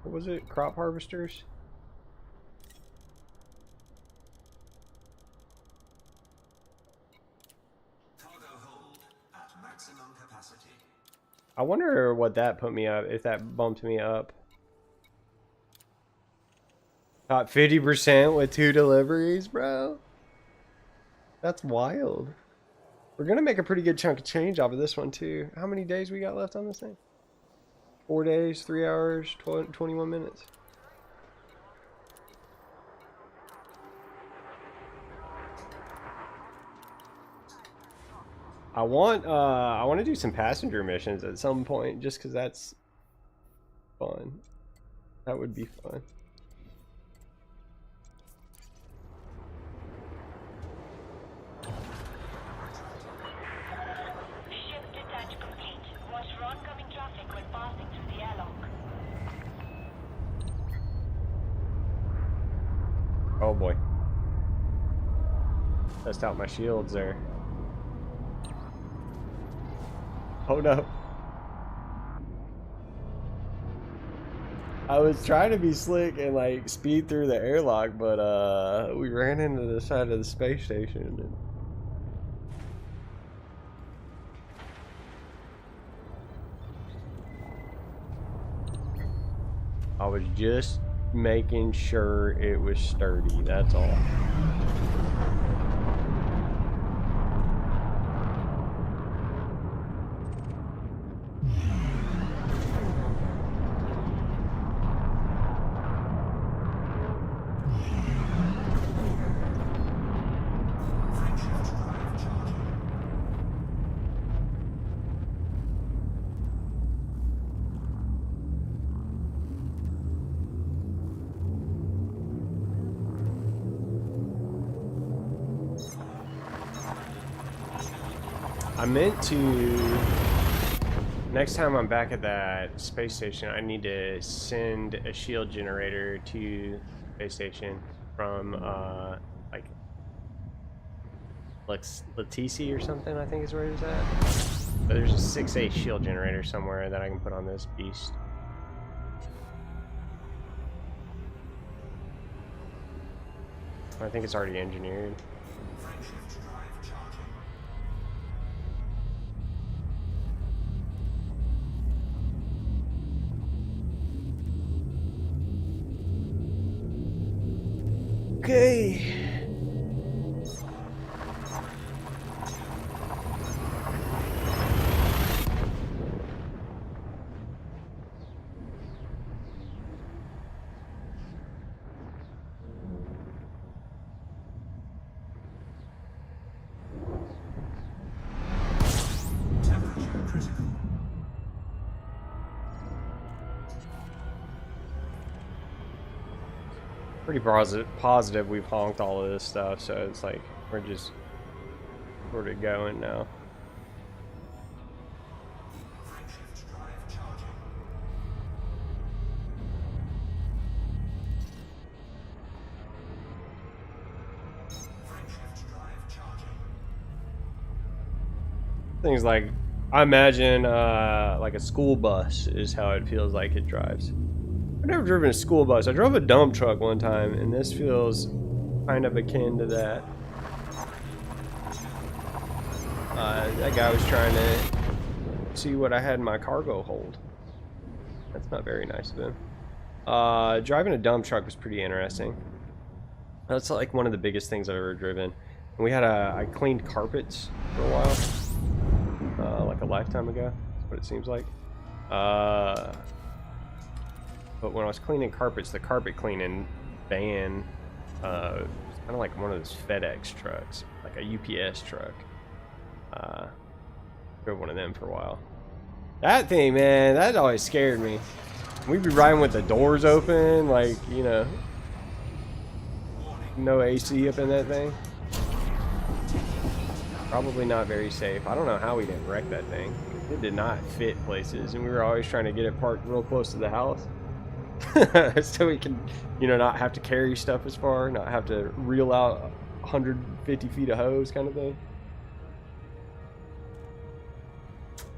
What was it? Crop harvesters? Cargo hold at maximum capacity. I wonder what that put me up, if that bumped me up. Got 50% with 2 deliveries, bro. That's wild. We're gonna make a pretty good chunk of change off of this one too. How many days we got left on this thing? 4 days, 3 hours, 21 minutes. I want to do some passenger missions at some point just because that's fun. That would be fun. Ship detach complete. Watch for oncoming traffic when passing through the airlock. Oh boy. Test out my shields there. Oh no. I was trying to be slick and like speed through the airlock, but we ran into the side of the space station. And I was just making sure it was sturdy, that's all. I meant to, next time I'm back at that space station, I need to send a shield generator to space station from like Latisi or something, I think is where it's at. But there's a 6A shield generator somewhere that I can put on this beast. I think it's already engineered. Okay. Temperature critical. Pretty positive we've honked all of this stuff, so it's like we're just sort of going now. Shift drive charging. Shift drive charging. Things like, I imagine like a school bus is how it feels like it drives. I've never driven a school bus. I drove a dump truck one time, and this feels kind of akin to that. That guy was trying to see what I had in my cargo hold. That's not very nice of him. Driving a dump truck was pretty interesting. That's like one of the biggest things I've ever driven. And we had I cleaned carpets for a while, like a lifetime ago. That's what it seems like. But when I was cleaning carpets, the carpet cleaning van was kind of like one of those FedEx trucks, like a UPS truck. Drove one of them for a while. That thing, man, that always scared me. We'd be riding with the doors open, like, you know, no AC up in that thing. Probably not very safe. I don't know how we didn't wreck that thing. It did not fit places, and we were always trying to get it parked real close to the house. So we can, you know, not have to carry stuff as far, not have to reel out 150 feet of hose kind of thing.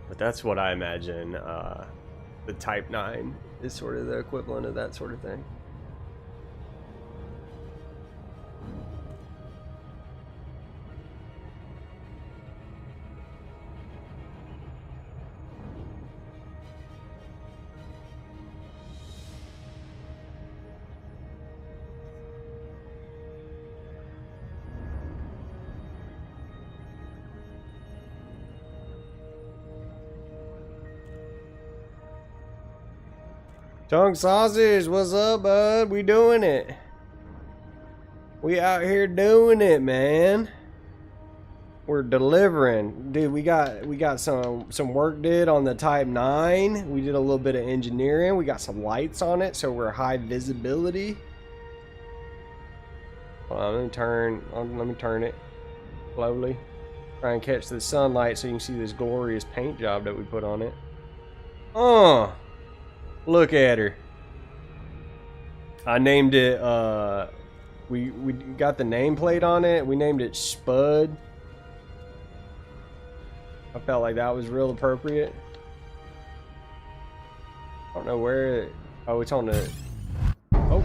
But that's what I imagine the Type 9 is sort of the equivalent of that sort of thing. Tongue sausage, what's up, bud? We doing it. We out here doing it, man. We're delivering. Dude, we got some work did on the Type 9. We did a little bit of engineering. We got some lights on it, so we're high visibility. Hold on, let me turn it slowly. Try and catch the sunlight so you can see this glorious paint job that we put on it. Oh, look at her. I named it, we got the nameplate on it. We named it Spud. I felt like that was real appropriate. I don't know where oh, it's on the, oh.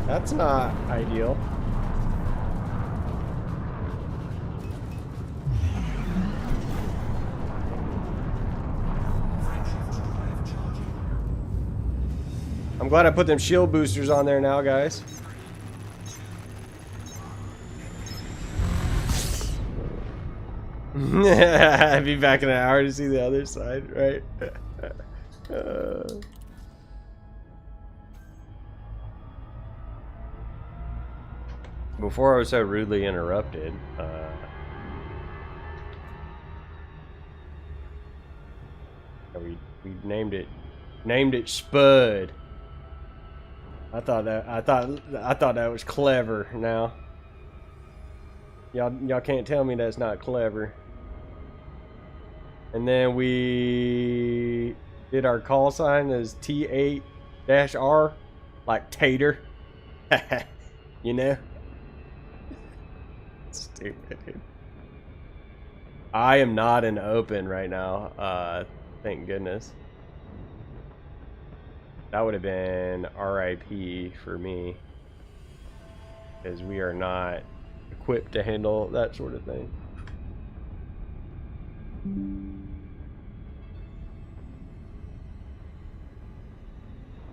That's not ideal. I'm glad I put them shield boosters on there now, guys. I'll be back in an hour to see the other side, right? Before I was so rudely interrupted, we named it Spud. I thought that was clever. Now, y'all can't tell me that's not clever. And then we did our call sign as T8-R, like Tater. You know. Stupid. I am not in open right now. Thank goodness. That would have been RIP for me, because we are not equipped to handle that sort of thing.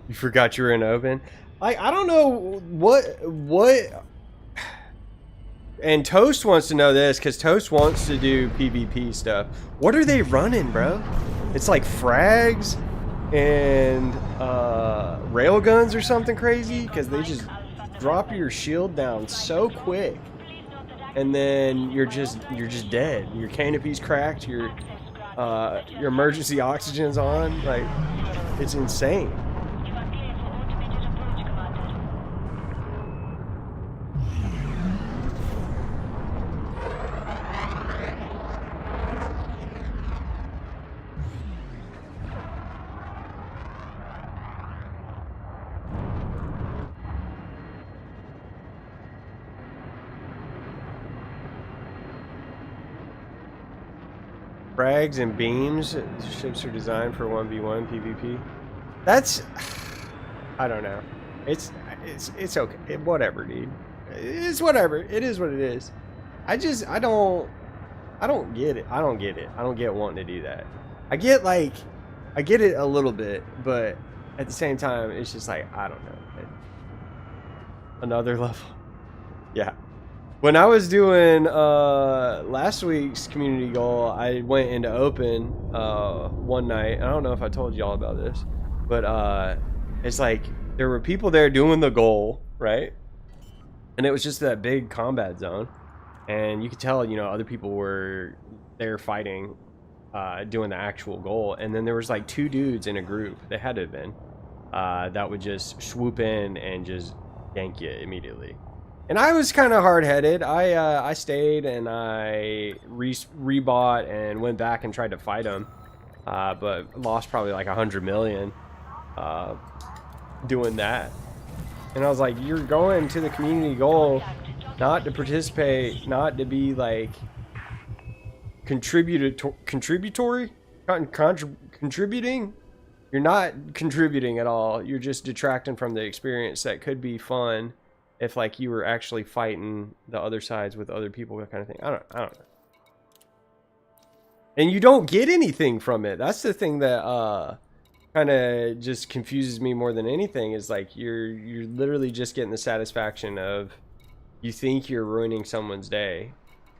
You forgot you were in open? I don't know what. And Toast wants to know this, because Toast wants to do PvP stuff. What are they running, bro? It's like frags and railguns or something crazy, because they just drop your shield down so quick, and then you're just dead. Your canopy's cracked. Your emergency oxygen's on. Like, it's insane. Frags and beams. Ships are designed for 1v1 PvP. That's, I don't know. It's okay. Whatever, dude. It's whatever. It is what it is. I don't get it. I don't get it. I don't get wanting to do that. I get it a little bit, but at the same time, it's just like, I don't know. Another level. Yeah. When I was doing last week's community goal, I went into open one night. I don't know if I told y'all about this, but it's like there were people there doing the goal, right? And it was just that big combat zone, and you could tell, you know, other people were there fighting, doing the actual goal. And then there was like two dudes in a group. They had to have been that would just swoop in and just gank you immediately. And I was kind of hard-headed. I stayed and I rebought and went back and tried to fight him, but lost probably like 100 million doing that. And I was like, you're going to the community goal not to participate, not to be like contributing. You're not contributing at all. You're just detracting from the experience that could be fun if like you were actually fighting the other sides with other people, that kind of thing. I don't know. And you don't get anything from it. That's the thing that kind of just confuses me more than anything is like you're literally just getting the satisfaction of you think you're ruining someone's day,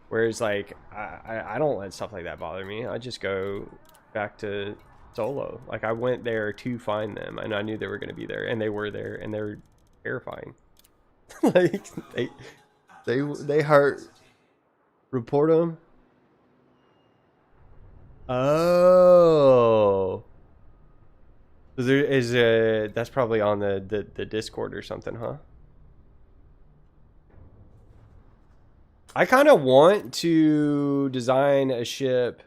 whereas like I don't let stuff like that bother me. I just go back to solo. Like I went there to find them and I knew they were going to be there and they were there and they're terrifying. Like they heart report them. Oh, so there is a, that's probably on the Discord or something, huh? I kind of want to design a ship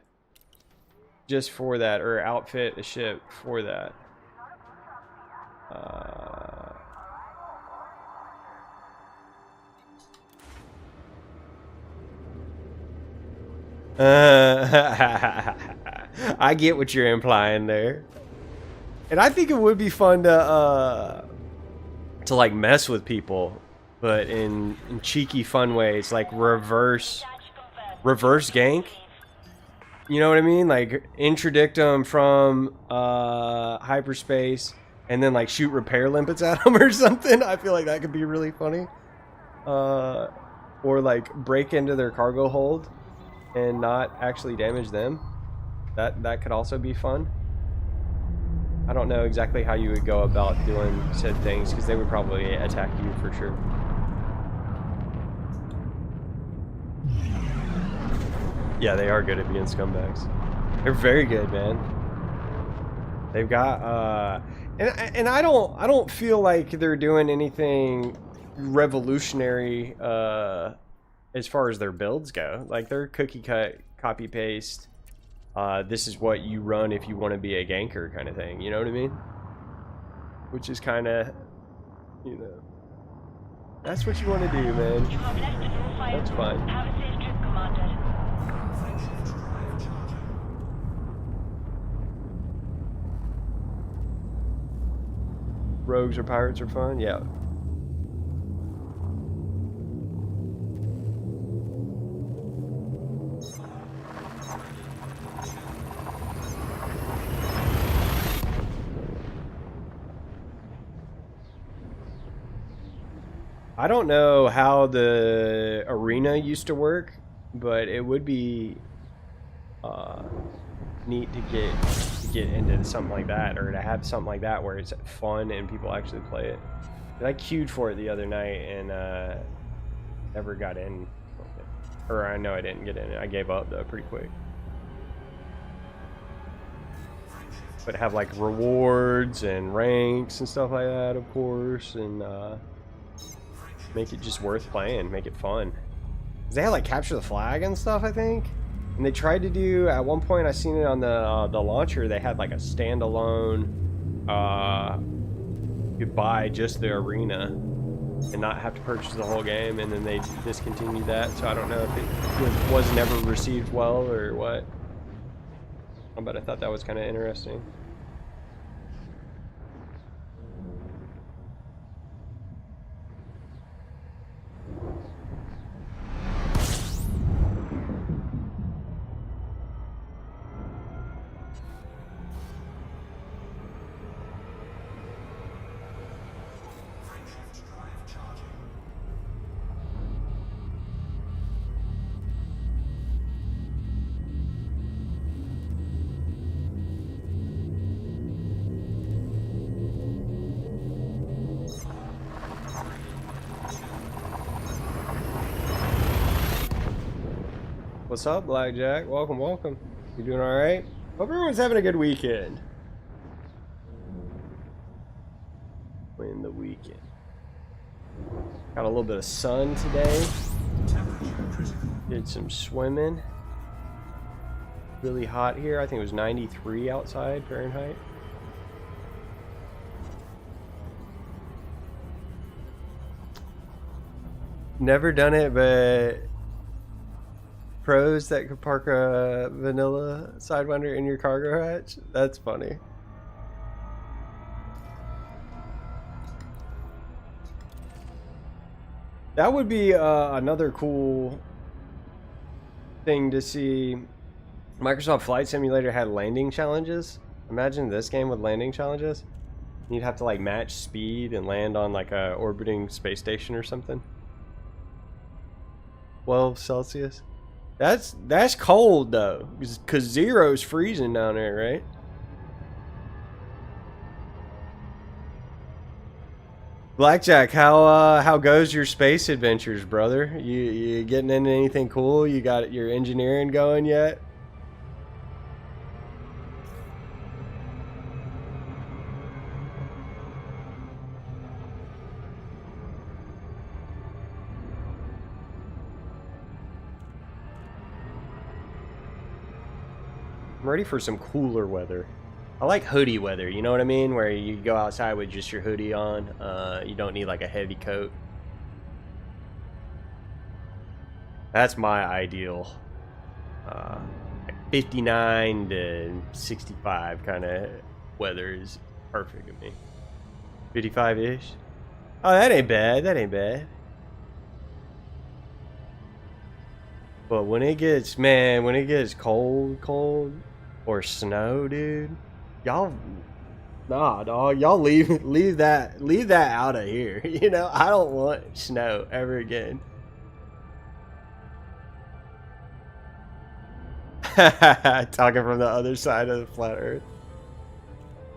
just for that, or outfit a ship for that. I get what you're implying there. And I think it would be fun to like mess with people, but in cheeky fun ways, like reverse gank. You know what I mean? Like interdict them from hyperspace and then like shoot repair limpets at them or something. I feel like that could be really funny. Or like break into their cargo hold and not actually damage them. That could also be fun. I don't know exactly how you would go about doing said things because they would probably attack you for sure. Yeah, they are good at being scumbags. They're very good, man. They've got and I don't feel like they're doing anything revolutionary as far as their builds go. Like they're cookie cut, copy paste. This is what you run if you want to be a ganker kind of thing. You know what I mean? Which is kind of, you know, that's what you want to do, man. That's fine. Have a safe trip, Commander. Friendship drive charging. Rogues or pirates are fun, yeah. I don't know how the arena used to work, but it would be neat to get into something like that, or to have something like that where it's fun and people actually play it. And I queued for it the other night and never got in. Or I know I didn't get in. I gave up though pretty quick. But have like rewards and ranks and stuff like that, of course, and make it just worth playing, make it fun. 'Cause they had like capture the flag and stuff, I think. And they tried to do, at one point I seen it on the launcher, they had like a standalone, you could buy just the arena and not have to purchase the whole game, and then they discontinued that, so I don't know if it was never received well or what. But I thought that was kind of interesting. Friendship drive charging. What's up, Blackjack? Welcome, welcome. You doing all right? Hope everyone's having a good weekend. In the weekend. Got a little bit of sun today. Temperature critical. Did some swimming. Really hot here. I think it was 93 outside Fahrenheit. Never done it, but pros that could park a vanilla Sidewinder in your cargo hatch. That's funny. That would be another cool thing to see. Microsoft Flight Simulator had landing challenges, Imagine this game with landing challenges. You'd have to like match speed and land on like a orbiting space station or something. 12 Celsius. That's cold though, because 0 is freezing down there, right? Blackjack, how goes your space adventures, brother? You getting into anything cool? You got your engineering going yet? I'm ready for some cooler weather. I like hoodie weather, you know what I mean? Where you go outside with just your hoodie on. You don't need like a heavy coat. That's my ideal. 59 to 65 kind of weather is perfect with me. 55-ish. Oh, that ain't bad. That ain't bad. But when it gets, man, when it gets cold, or snow, dude, y'all, nah, dog, y'all leave that out of here. You know, I don't want snow ever again. Talking from the other side of the flat Earth,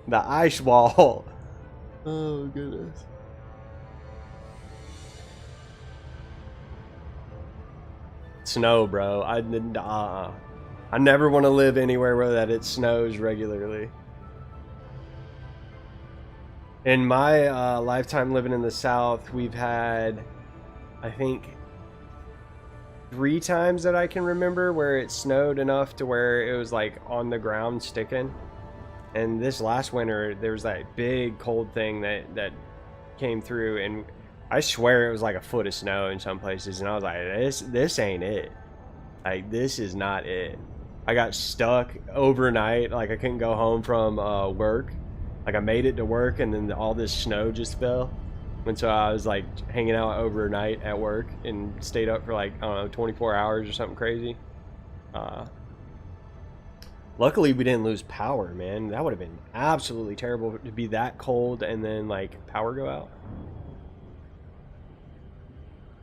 the ice wall. Oh goodness. Snow, bro. I never want to live anywhere where that it snows regularly. In my lifetime living in the South, we've had, I think, 3 times that I can remember where it snowed enough to where it was like on the ground sticking. And this last winter, there was that big cold thing that came through, and I swear it was like a foot of snow in some places, and I was like, this ain't it. Like, this is not it. I got stuck overnight. Like, I couldn't go home from work. Like, I made it to work, and then all this snow just fell. And so I was like hanging out overnight at work and stayed up for like, I don't know, 24 hours or something crazy. Luckily we didn't lose power, man. That would have been absolutely terrible to be that cold and then like power go out.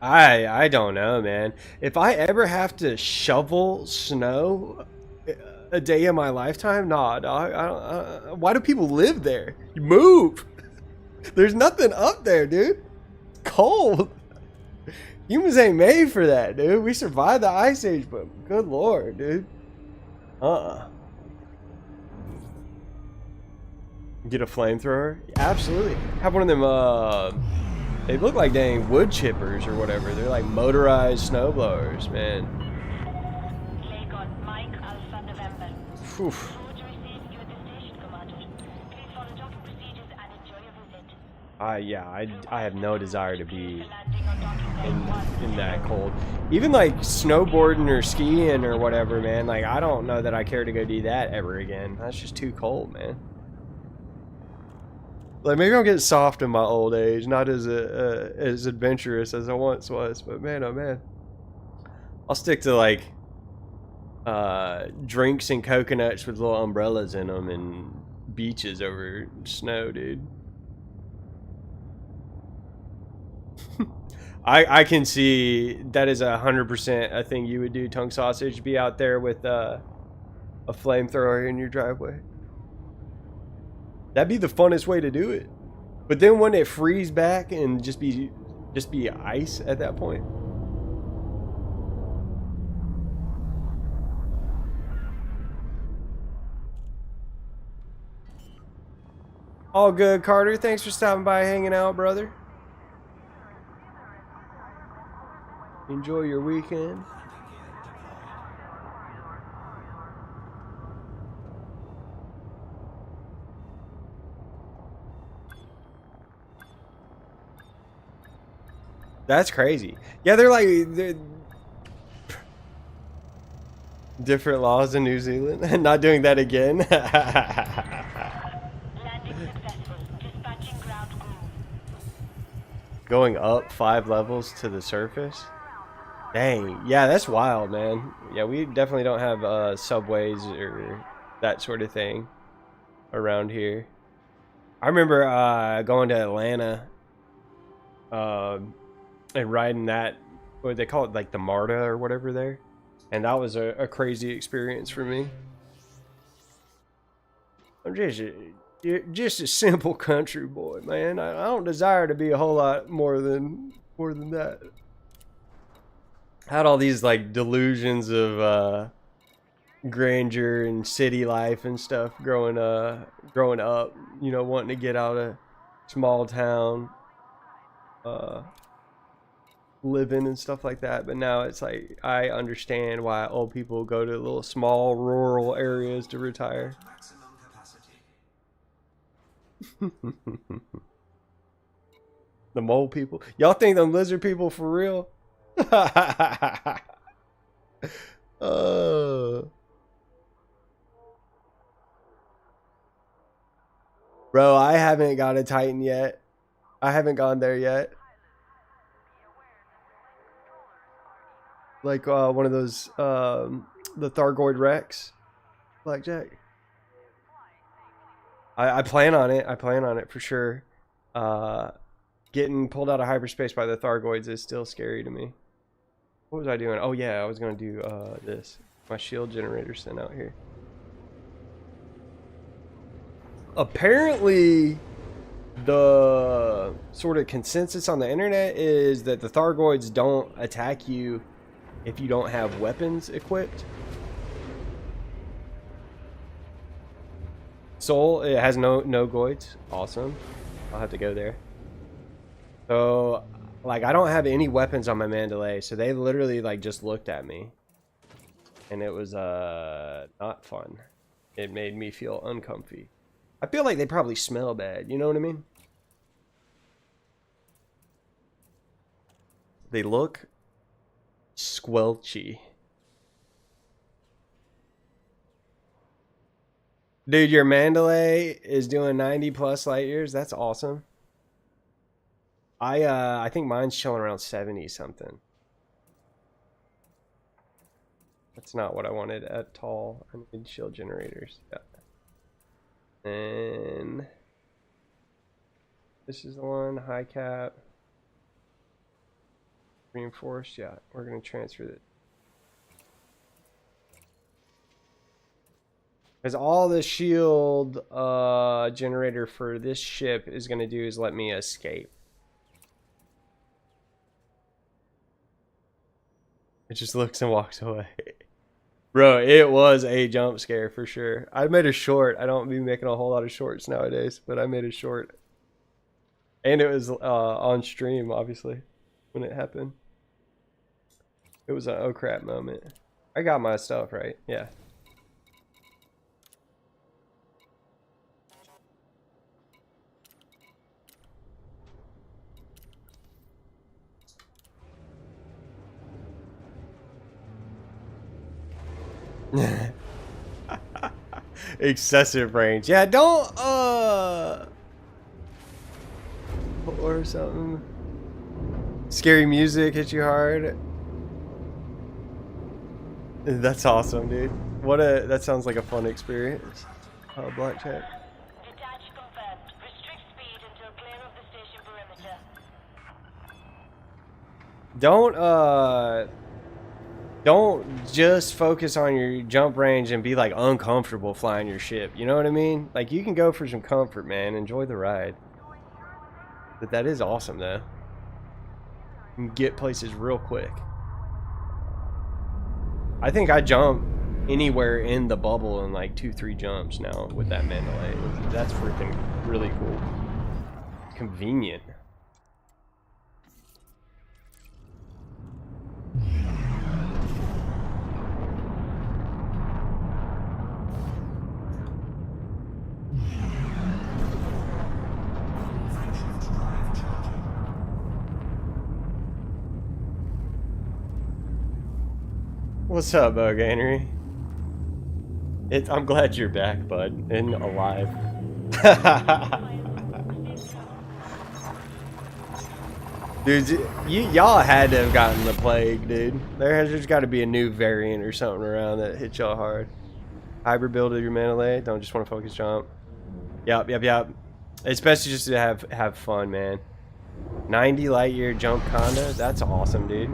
I don't know, man. If I ever have to shovel snow a day in my lifetime, nah, dog. I don't, why do people live there? You move. There's nothing up there, dude. Cold. Humans ain't made for that, dude. We survived the ice age, but good lord, dude. Get a flamethrower? Absolutely. Have one of them, they look like dang wood chippers or whatever. They're like motorized snowblowers, man. Whew. Yeah, I have no desire to be in that cold. Even like snowboarding or skiing or whatever, man. Like, I don't know that I care to go do that ever again. That's just too cold, man. Like, maybe I'm getting soft in my old age, not as as adventurous as I once was. But man, oh man, I'll stick to like drinks and coconuts with little umbrellas in them and beaches over snow, dude. I can see that is 100% a thing you would do, Tongue Sausage. Be out there with a flamethrower in your driveway. That'd be the funnest way to do it. But then wouldn't it freeze back and just be ice at that point? All good, Carter. Thanks for stopping by, hanging out, brother. Enjoy your weekend. That's crazy. Yeah, they're different laws in New Zealand. Not doing that again. Going up 5 levels to the surface. Dang, yeah, that's wild, man. Yeah, we definitely don't have subways or that sort of thing. around here. I remember going to Atlanta and riding that, what they call it, like the MARTA or whatever there. And that was a crazy experience for me. I'm just a simple country boy, man. I don't desire to be a whole lot more than that. I had all these like delusions of grandeur and city life and stuff growing up, you know, wanting to get out of small town living and stuff like that. But now it's like I understand why old people go to little small rural areas to retire. Maximum capacity. The mole people, y'all think them lizard people for real? Bro, I haven't got a Titan yet. I haven't gone there yet. Like one of those the Thargoid Rex, Blackjack. I plan on it. I plan on it for sure. Getting pulled out of hyperspace by the Thargoids is still scary to me. What was I doing? Oh yeah, I was gonna do this. My shield generator sent out here. Apparently, the sort of consensus on the internet is that the Thargoids don't attack you if you don't have weapons equipped. Soul, it has no goids. Awesome. I'll have to go there. So, like, I don't have any weapons on my Mandalay, so they literally like just looked at me, and it was not fun. It made me feel uncomfy. I feel like they probably smell bad. You know what I mean? They look squelchy. Dude, your Mandalay is doing 90 plus light years. That's awesome. I think mine's chilling around 70 something. That's not what I wanted at all. I need shield generators. Yeah. And this is the one, high cap. Reinforced, yeah. We're gonna transfer it. Because all the shield generator for this ship is gonna do is let me escape. It just looks and walks away. Bro, it was a jump scare for sure. I made a short. I don't be making a whole lot of shorts nowadays, but I made a short. And it was on stream, obviously, when it happened. It was an oh crap moment. I got my stuff right, yeah. Excessive range. Yeah, don't or something. Scary music hit you hard. That's awesome, dude. That sounds like a fun experience. Blackjack. Detach confirmed. Restrict speed until clear of the station perimeter. Don't just focus on your jump range and be like uncomfortable flying your ship. You know what I mean? Like, you can go for some comfort, man. Enjoy the ride. But that is awesome, though. You can get places real quick. I think I jump anywhere in the bubble in like 2-3 jumps now with that Mandalay. That's freaking really cool. Convenient. What's up, Bug Henry? I'm glad you're back, bud, and alive. Dude, y'all had to have gotten the plague, dude. There's got to be a new variant or something around that hit y'all hard. Hybrid build of your Mandalay. Don't just want to focus jump. Yep. It's best just to have fun, man. 90 light year jump condo. That's awesome, dude.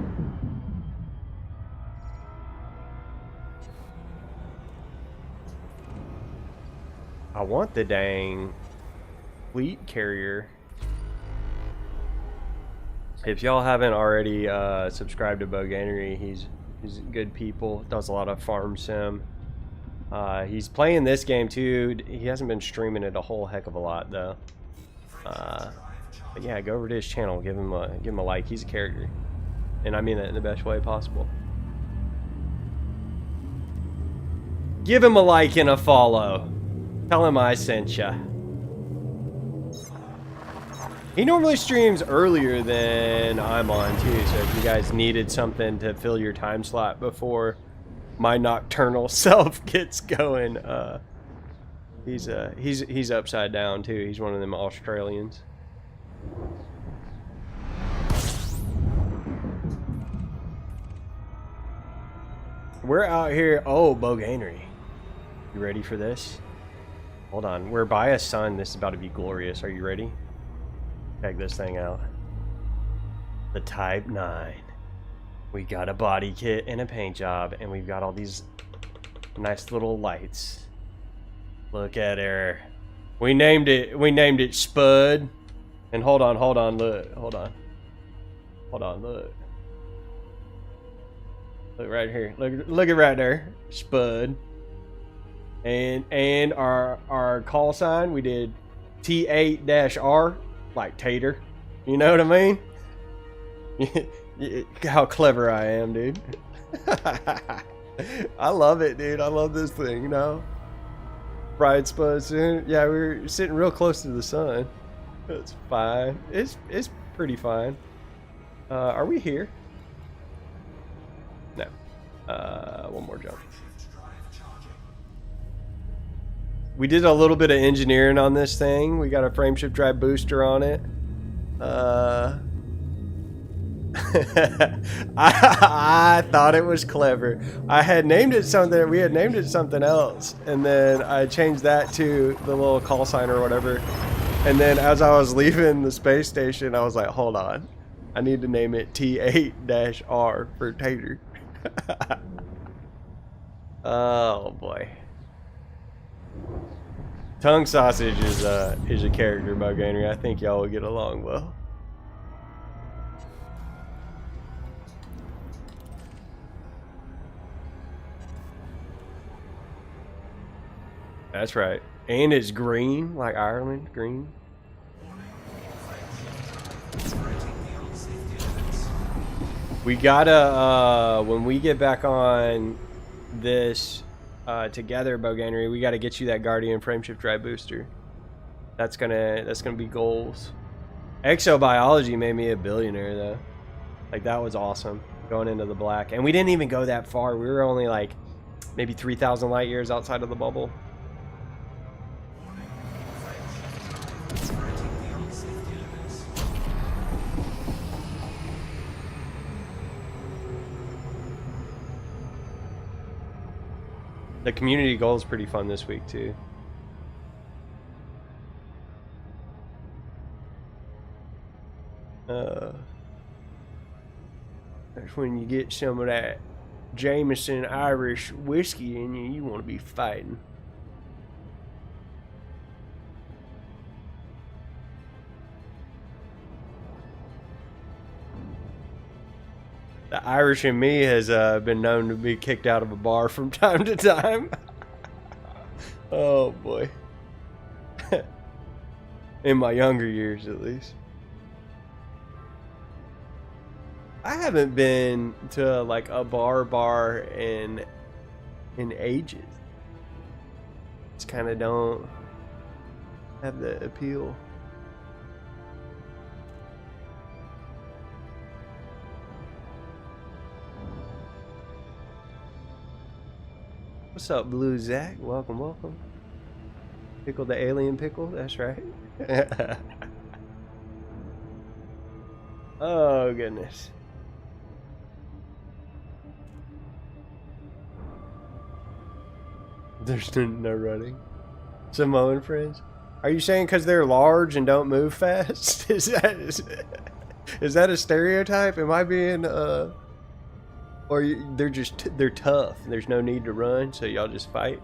I want the dang fleet carrier. If y'all haven't already subscribed to Boganery, he's good people. Does a lot of farm sim. He's playing this game too. He hasn't been streaming it a whole heck of a lot though. But yeah, go over to his channel. Give him a like. He's a character, and I mean that in the best way possible. Give him a like and a follow. Tell him I sent ya. He normally streams earlier than I'm on too, so if you guys needed something to fill your time slot before my nocturnal self gets going, he's upside down too. He's one of them Australians. We're out here. Oh, Boganery. You ready for this? Hold on. We're by a sun. This is about to be glorious. Are you ready? Check this thing out. The Type 9. We got a body kit and a paint job, and we've got all these nice little lights. Look at her. We named it Spud. And hold on, look. Hold on, look. Look right here. Look at right there. Spud. And our call sign, we did T8-R, like tater. You know what I mean? How clever I am, dude. I love it, dude. I love this thing, you know? Bright spot soon. Yeah, we're sitting real close to the sun. It's fine. It's pretty fine. Are we here? No. One more jump. We did a little bit of engineering on this thing. We got a frameshift drive booster on it. I thought it was clever. I had named it something. We had named it something else, and then I changed that to the little call sign or whatever. And then as I was leaving the space station, I was like, "Hold on, I need to name it T8-R for tater." Oh boy. Tongue sausage is a character, Boganery. I think y'all will get along well. That's right. And it's green, like Ireland, green. We gotta, when we get back on this together, Boganery, we gotta get you that Guardian frameshift drive booster. That's gonna be goals. Exobiology made me a billionaire though. Like that was awesome. Going into the black. And we didn't even go that far. We were only like maybe 3,000 light years outside of the bubble. The community goal is pretty fun this week too. That's when you get some of that Jameson Irish whiskey in you. You want to be fighting. The Irish in me has been known to be kicked out of a bar from time to time. Oh boy. In my younger years, at least. I haven't been to like a bar in ages. Just kind of don't have the appeal. What's up, Blue Zach? Welcome, welcome. Pickle the alien pickle, that's right. Oh, goodness. There's no running. Samoan friends? Are you saying because they're large and don't move fast? Is that a stereotype? Am I being or they're tough. There's no need to run, so y'all just fight.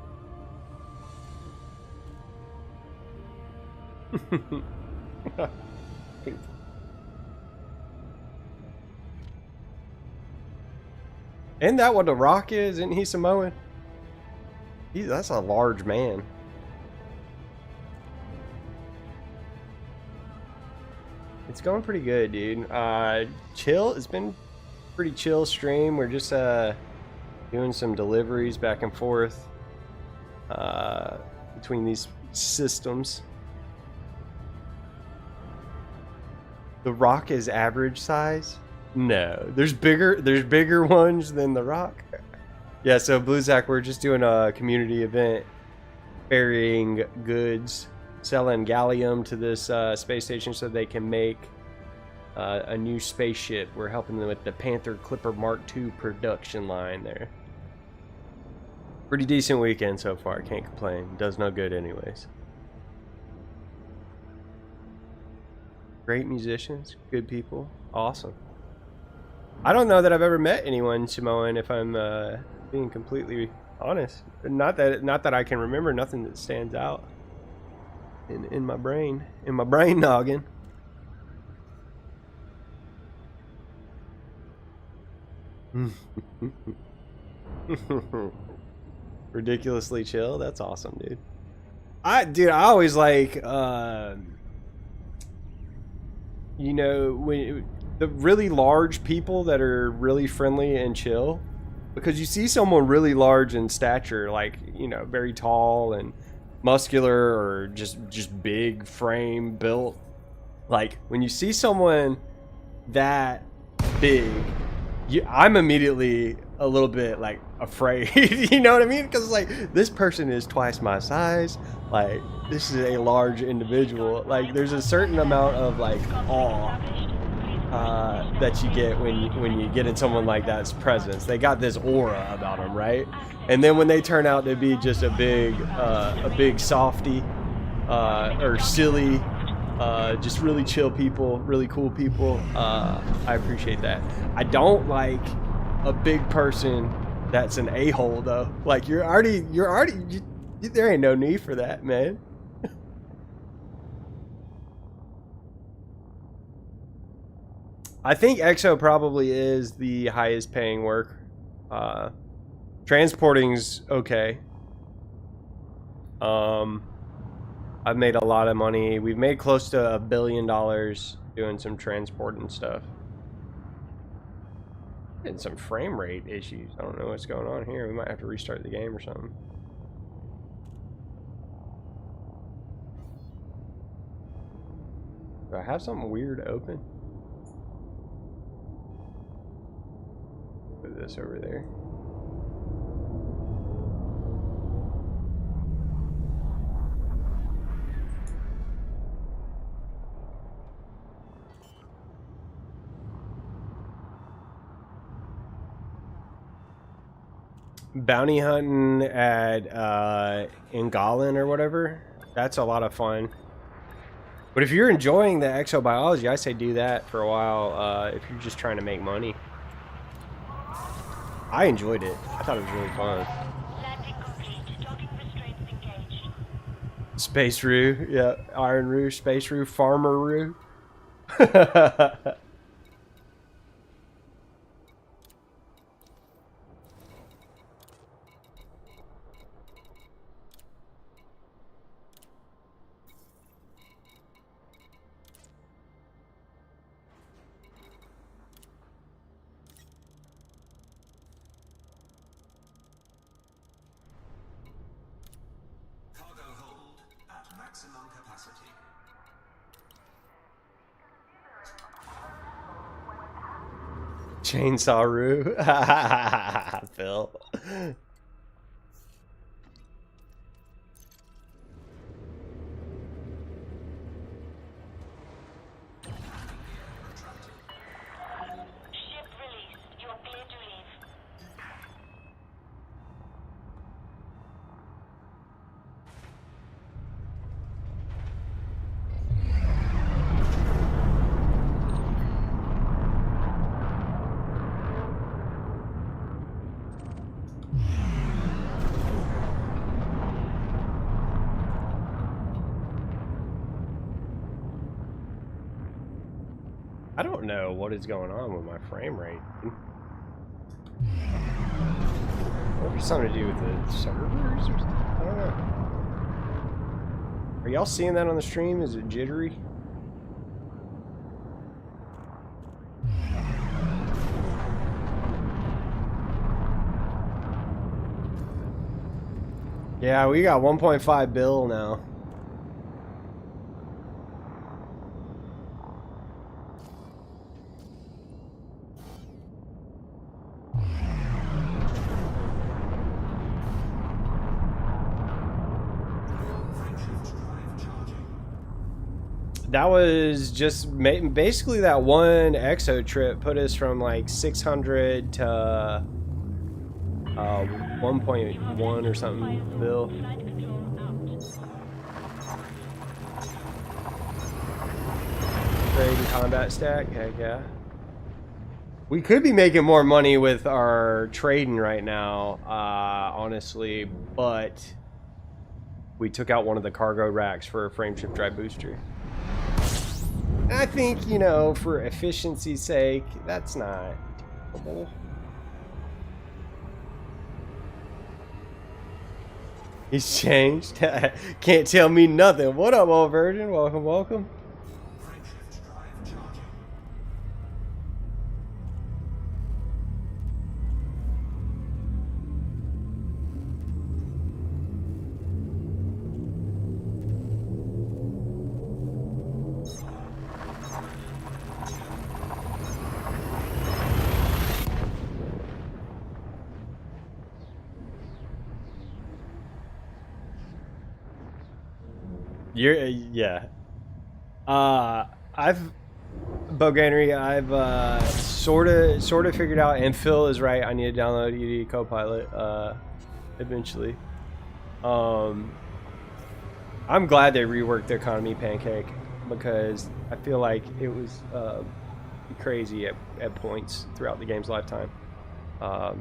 Isn't that what the Rock is? Isn't he Samoan? That's a large man. It's going pretty good, dude. Chill. It's been pretty chill stream. We're just doing some deliveries back and forth between these systems. The Rock is average size? No, there's bigger ones than the Rock. Yeah, so Blue Zack, we're just doing a community event, ferrying goods, selling gallium to this space station so they can make a new spaceship. We're helping them with the Panther Clipper Mark II production line there. Pretty decent weekend so far. Can't complain. Does no good anyways. Great musicians, good people, awesome. I don't know that I've ever met anyone Samoan, if I'm being completely honest. Not that I can remember. Nothing that stands out in my brain noggin. Ridiculously chill. That's awesome, dude. I always like you know, when the really large people that are really friendly and chill, because you see someone really large in stature, like, you know, very tall and muscular, or just big frame built. Like when you see someone that big, I'm immediately a little bit like afraid. You know what I mean? Because like, this person is twice my size. Like, this is a large individual. Like, there's a certain amount of like awe that you get when you get in someone like that's presence. They got this aura about them, right? And then when they turn out to be just a big softy or silly, just really chill people, really cool people, I appreciate that. I don't like a big person that's an a-hole though. Like, you're already there ain't no need for that, man. I think EXO probably is the highest paying work. Transporting's okay. I've made a lot of money. We've made close to $1 billion doing some transporting stuff. And some frame rate issues. I don't know what's going on here. We might have to restart the game or something. Do I have something weird open? Put this over there. Bounty hunting at Ingalen or whatever. That's a lot of fun. But if you're enjoying the exobiology, I say do that for a while if you're just trying to make money. I enjoyed it. I thought it was really fun. Landing complete. Docking restraints engaged. Space Roo, yeah, Iron Roo, Space Roo, Farmer Roo. Cargo hold at maximum capacity. Chainsaw Roo. Phil. Ship released. You are cleared to leave. I don't know what is going on with my frame rate. What if it's something to do with the servers or something? I don't know. Are y'all seeing that on the stream? Is it jittery? Yeah, we got 1.5 bill now. That was just basically that one exo trip put us from like 600 to 1.1 or something bill. Flight control out. Trade and combat stack, heck yeah. We could be making more money with our trading right now, honestly, but we took out one of the cargo racks for a frameshift drive booster. I think, you know, for efficiency's sake, that's not terrible. He's changed. Can't tell me nothing. What up, old virgin? Welcome, welcome. Frameshift drive charging. You're, yeah. I've sort of figured out, and Phil is right. I need to download ED Copilot eventually. I'm glad they reworked the economy pancake because I feel like it was crazy at points throughout the game's lifetime.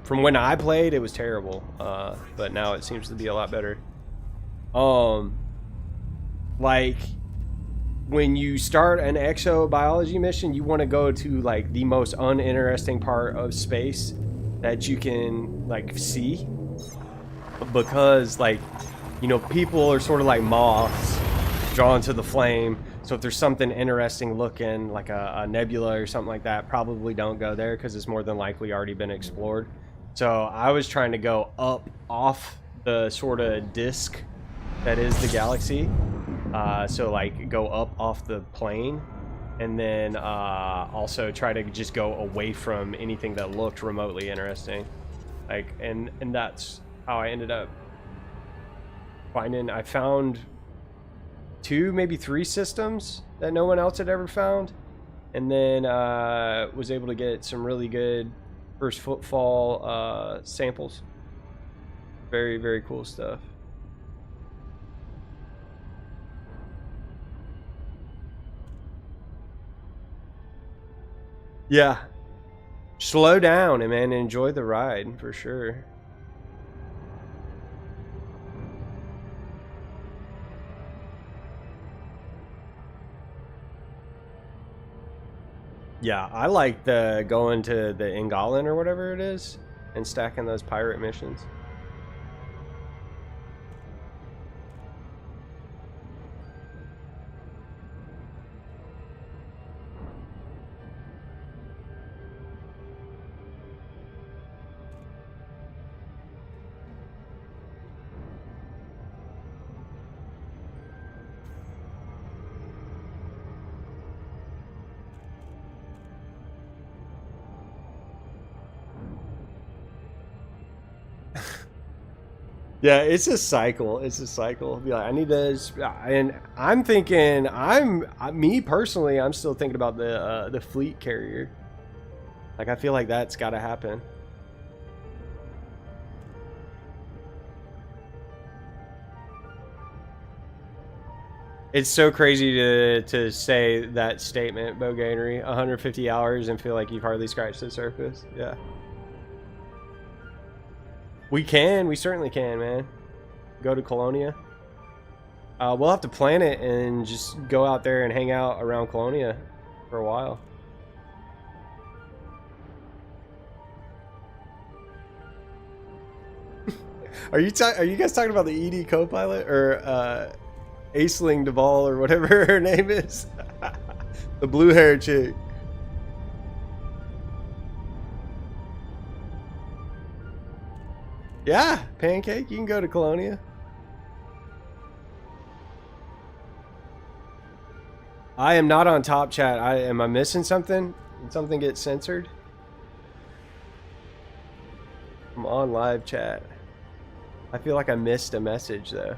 From when I played, it was terrible, but now it seems to be a lot better. Like when you start an exobiology mission, you want to go to like the most uninteresting part of space that you can like see, because like, you know, people are sort of like moths drawn to the flame. So if there's something interesting looking like a nebula or something like that, probably don't go there because it's more than likely already been explored. So I was trying to go up off the sort of disk that is the galaxy. So like go up off the plane, and then also try to just go away from anything that looked remotely interesting. Like, and that's how I ended up finding. I found 2, maybe 3 systems that no one else had ever found, and then was able to get some really good first footfall samples. Very, very cool stuff. Yeah. Slow down and man, enjoy the ride for sure. Yeah, I like the going to the Ingolin or whatever it is and stacking those pirate missions. Yeah, it's a cycle. It's a cycle. Be like, I need to, and I'm thinking, me personally, I'm still thinking about the fleet carrier. Like, I feel like that's got to happen. It's so crazy to say that statement, Boganery. 150 hours and feel like you've hardly scratched the surface. Yeah. We certainly can, man. Go to Colonia. We'll have to plan it and just go out there and hang out around Colonia for a while. Are you guys talking about the ED co-pilot or Aisling Duvall or whatever her name is? The blue hair chick. Yeah, Pancake, you can go to Colonia. I am not on top chat. Am I missing something? Did something get censored? I'm on live chat. I feel like I missed a message though.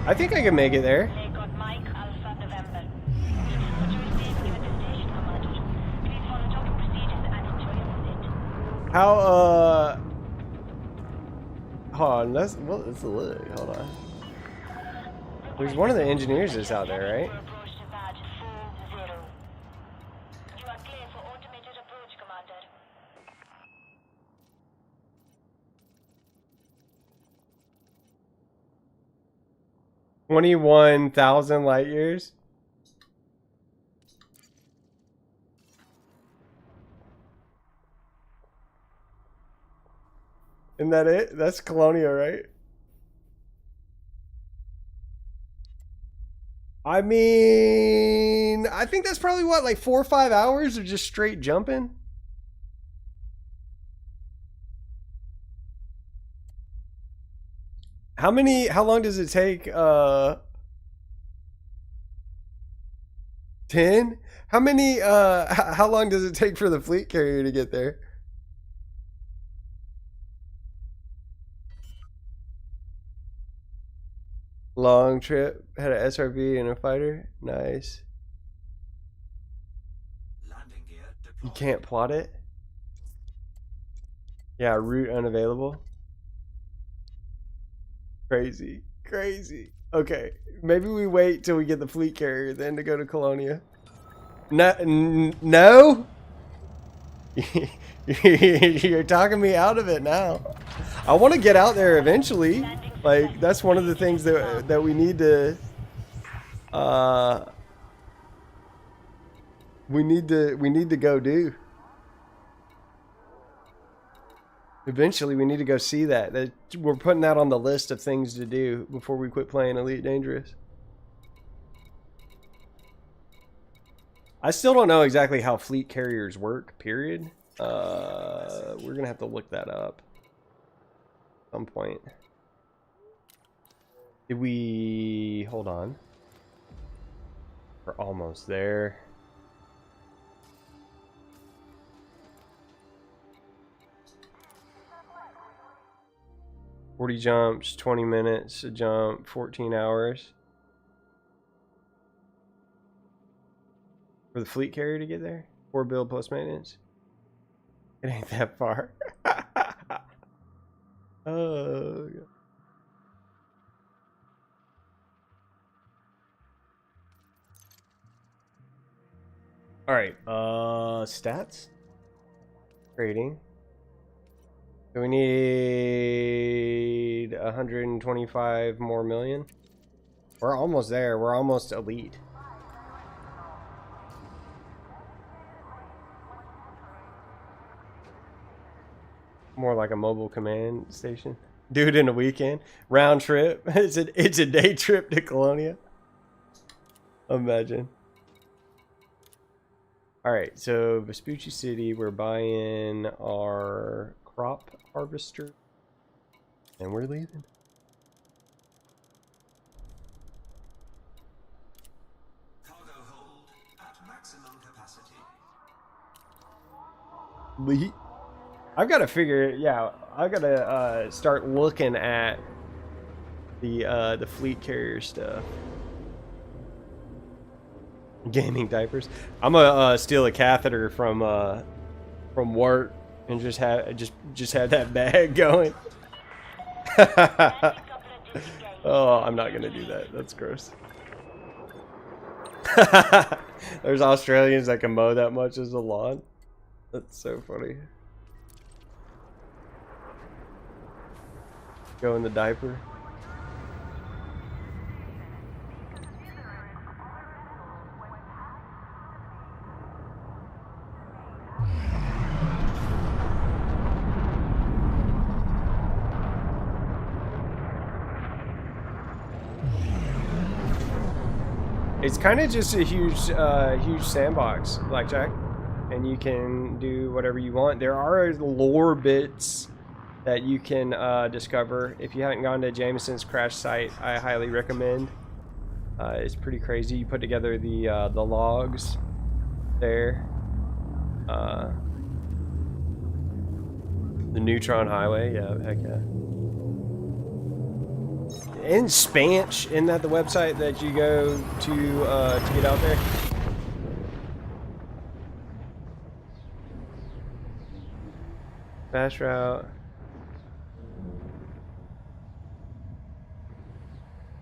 I think I can make it there. Lagos Mike Alpha November. Would you receive you at the station, Commander? Please follow docking procedures and enjoy your visit. How hold on, let's look. Hold on. There's one of the engineers that's out there, right? Approach to badge 40. You are clear for automated approach, Commander. 21,000 light years. Isn't that it? That's Colonia, right? I mean, I think that's probably what, like 4 or 5 hours of just straight jumping. How long does it take? 10? How long does it take for the fleet carrier to get there? Long trip, had an SRV and a fighter. Nice. Landing gear You deployed. can't plot it? Yeah, route unavailable. Crazy. Crazy. Okay, maybe we wait till we get the fleet carrier then to go to Colonia. No? You're talking me out of it now. I want to get out there eventually. Like, that's one of the things that we need to we need to go do. Eventually we need to go see that. We're putting that on the list of things to do before we quit playing Elite Dangerous. I still don't know exactly how fleet carriers work, period. We're gonna have to look that up at some point. Did we hold on? We're almost there. $40 jumps, 20 minutes a jump, 14 hours. For the fleet carrier to get there? 4 build plus maintenance? It ain't that far. Oh. Alright, stats? Trading. So we need 125 more million. We're almost there. We're almost elite. More like a mobile command station. Do it in a weekend. Round trip. It's a day trip to Colonia. Imagine. Alright, so Vespucci City, we're buying our crop harvester. And we're leaving. Cargo hold at maximum capacity. I've got to figure, yeah, I've got to start looking at the fleet carrier stuff. Gaming diapers. I'm gonna steal a catheter from work and just have that bag going. Couple of duty gates. Oh, I'm not gonna do that. That's gross. There's Australians that can mow that much as a lawn. That's so funny. Go in the diaper. It's kind of just a huge sandbox, Blackjack, and you can do whatever you want. There are lore bits that you can discover. If you haven't gone to Jameson's crash site, I highly recommend. It's pretty crazy. You put together the logs there. The Neutron Highway, yeah, heck yeah. In Spanch, isn't that the website that you go to get out there? Fast route.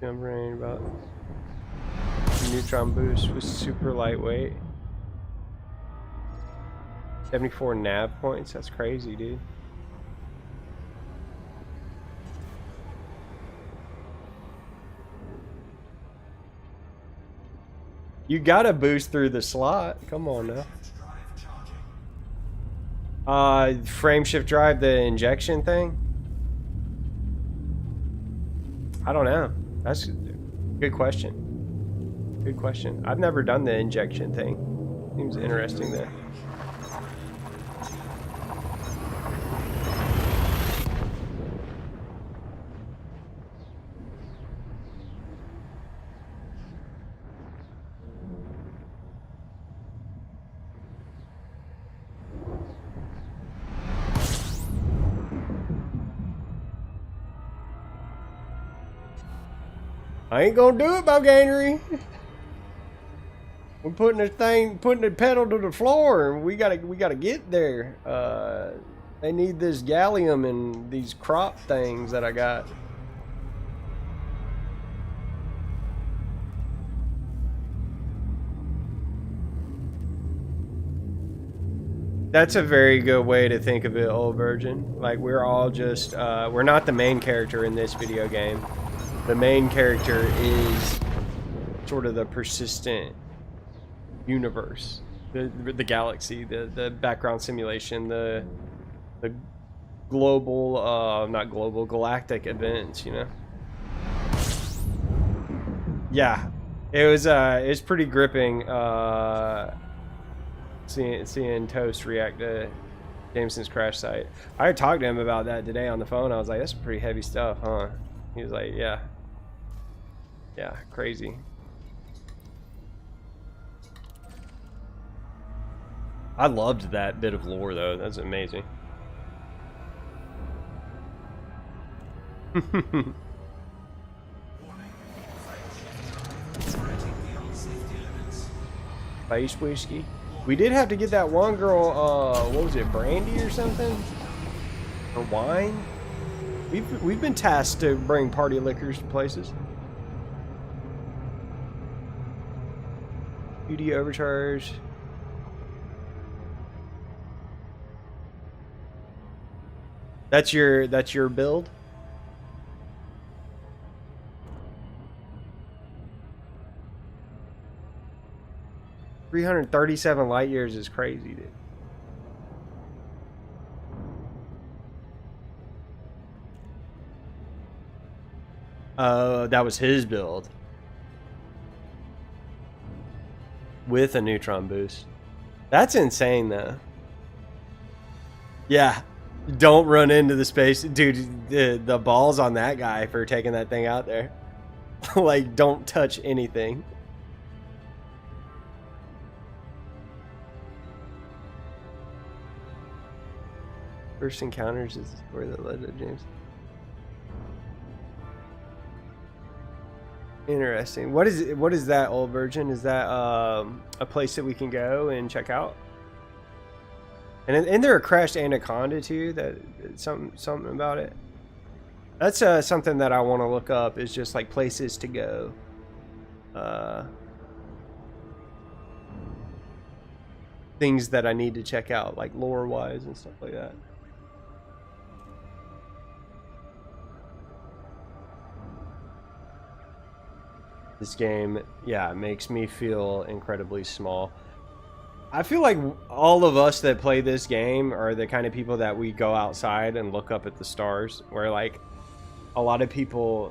Jump range about. Neutron boost was super lightweight. 74 nav points. That's crazy, dude. You gotta boost through the slot. Come on now. Frame shift drive, the injection thing? I don't know. That's a good question. Good question. I've never done the injection thing. Seems interesting though. I ain't gonna do it, Balganery. We're putting the pedal to the floor, and we gotta get there. They need this gallium and these crop things that I got. That's a very good way to think of it, Old Virgin. Like, we're all just, we're not the main character in this video game. The main character is sort of the persistent universe, the galaxy, the background simulation, the global, not global, galactic events, you know? Yeah, it was pretty gripping, seeing Toast react to Jameson's crash site. I talked to him about that today on the phone. I was like, that's pretty heavy stuff, huh? He was like, yeah. Yeah, crazy. I loved that bit of lore, though. That's amazing. Space whiskey. We did have to get that one girl, what was it, brandy or something? Or wine? We've been tasked to bring party liquors to places. Beauty overcharge. That's your build? $337 light years is crazy, dude. That was his build. With a neutron boost. That's insane, though. Yeah. Don't run into the space. Dude, the balls on that guy for taking that thing out there. Like, don't touch anything. First encounters is the story that led to James. Interesting. What is that, Old Virgin? Is that a place that we can go and check out? And isn't there a crashed anaconda too? That something about it. That's something that I want to look up, is just like places to go. Things that I need to check out, like lore-wise and stuff like that. This game, yeah, makes me feel incredibly small. I feel like all of us that play this game are the kind of people that we go outside and look up at the stars, where like a lot of people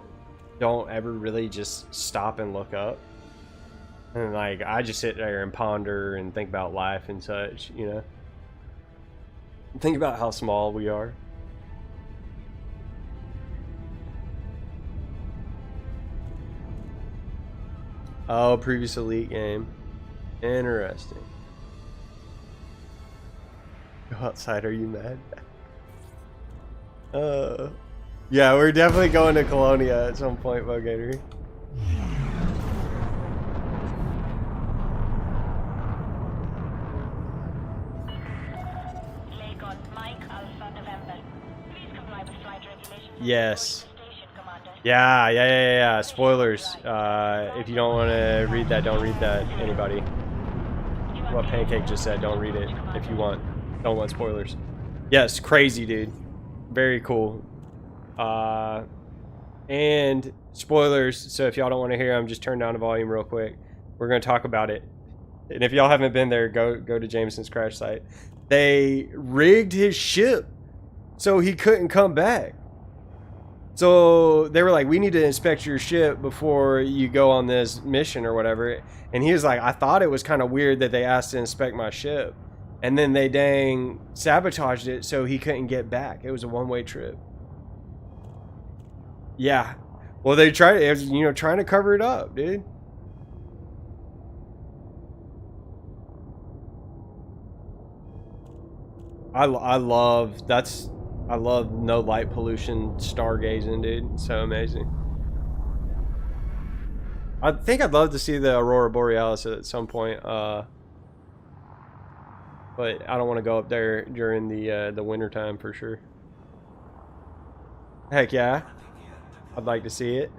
don't ever really just stop and look up. And like I just sit there and ponder and think about life and such, you know. Think about how small we are. Oh, previous Elite game. Interesting. Go outside, are you mad? Yeah, we're definitely going to Colonia at some point, Bogator. Yes. Yeah. Spoilers. If you don't want to read that, don't read that. Anybody. What Pancake just said, don't read it if you want. Don't want spoilers. Yes, crazy, dude. Very cool. And spoilers, so if y'all don't want to hear them, just turn down the volume real quick. We're going to talk about it. And if y'all haven't been there, go to Jameson's crash site. They rigged his ship so he couldn't come back. So they were like, we need to inspect your ship before you go on this mission or whatever. And he was like, I thought it was kind of weird that they asked to inspect my ship. And then they dang sabotaged it so he couldn't get back. It was a one-way trip. Yeah. Well, they tried, you know, trying to cover it up, dude. I love no light pollution stargazing, dude. It's so amazing. I think I'd love to see the Aurora Borealis at some point. But I don't want to go up there during the winter time for sure. Heck yeah, I'd like to see it.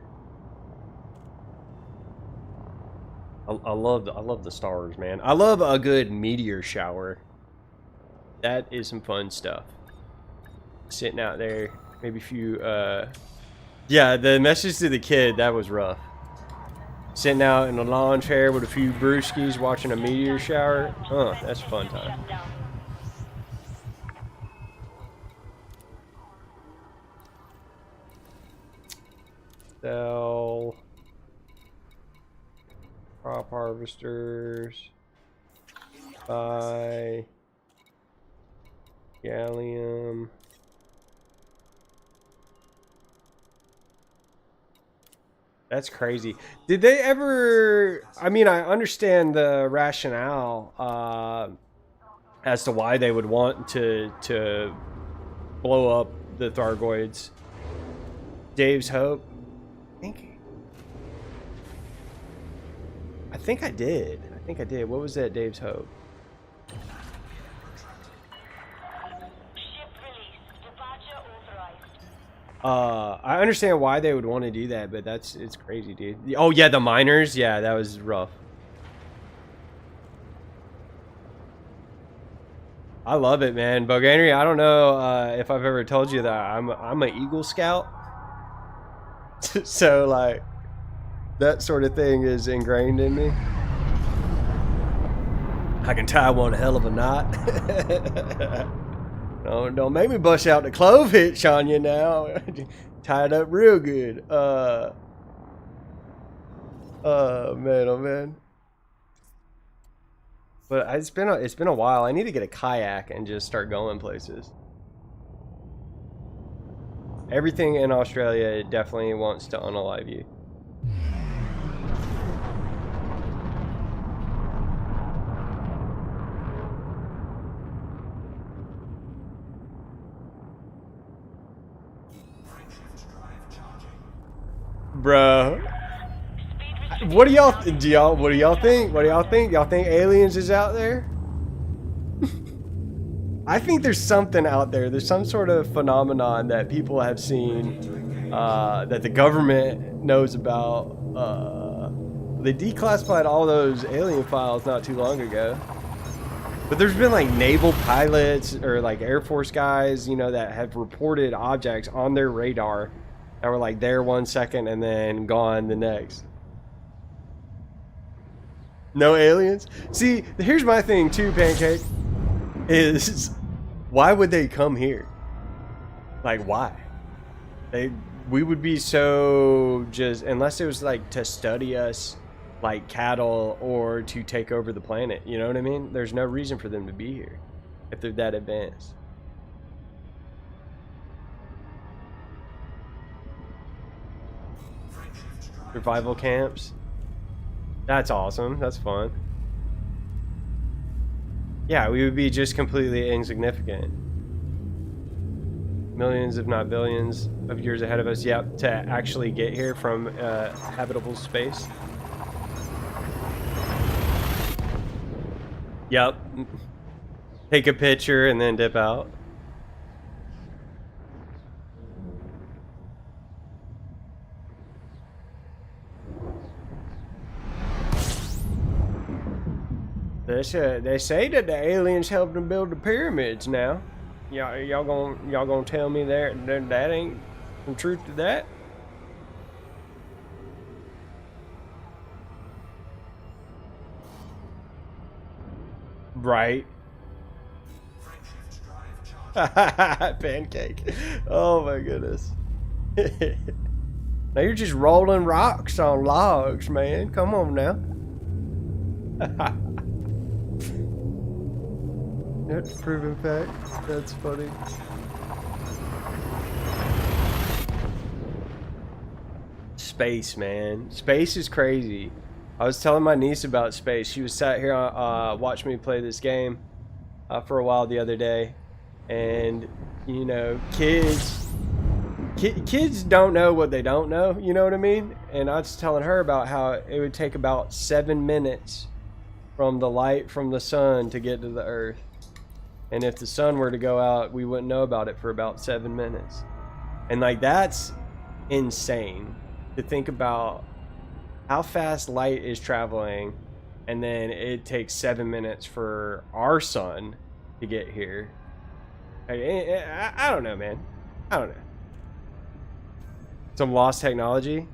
I love the stars, man. I love a good meteor shower. That is some fun stuff. Sitting out there, maybe a few. Yeah, the message to the kid, that was rough. Sitting out in a lawn chair with a few brewskis watching a meteor shower. That's a fun time. Sell crop harvesters. Buy gallium. That's crazy. Did they ever... I mean, I understand the rationale as to why they would want to blow up the Thargoids. Dave's Hope? I think I did. What was that, Dave's Hope? I understand why they would want to do that, but it's crazy, dude. Oh yeah, the miners, yeah, that was rough. I love it, man. Boganry, I don't know if I've ever told you that I'm an Eagle Scout. So like that sort of thing is ingrained in me. I can tie one hell of a knot. Don't make me bust out the clove hitch on you now. Tie it up real good. Man, oh man. But it's been a while. I need to get a kayak and just start going places. Everything in Australia definitely wants to unalive you. Bro, what do y'all think? Y'all think aliens is out there? I think there's something out there. There's some sort of phenomenon that people have seen that the government knows about. They declassified all those alien files not too long ago. But there's been like naval pilots or like Air Force guys, you know, that have reported objects on their radar that were like there 1 second and then gone the next. No aliens? See, here's my thing too, Pancake, is why would they come here? Like, why? We would be so just, unless it was like to study us like cattle or to take over the planet, you know what I mean? There's no reason for them to be here if they're that advanced. Survival camps. That's awesome. That's fun. Yeah, we would be just completely insignificant. Millions, if not billions, of years ahead of us. Yep, to actually get here from habitable space. Yep. Take a picture and then dip out. They say that the aliens helped them build the pyramids now. Y'all gonna tell me that ain't some truth to that? Right. Pancake. Oh my goodness. Now you're just rolling rocks on logs, man. Come on now. That's proven fact. That's funny. Space, man. Space is crazy. I was telling my niece about space. She was sat here watching me play this game for a while the other day, and you know, kids don't know what they don't know. You know what I mean? And I was telling her about how it would take about 7 minutes from the light from the sun to get to the Earth, and if the sun were to go out, we wouldn't know about it for about 7 minutes. And like, that's insane to think about. How fast light is traveling, and then it takes 7 minutes for our sun to get here. I don't know, man. I don't know. Some lost technology.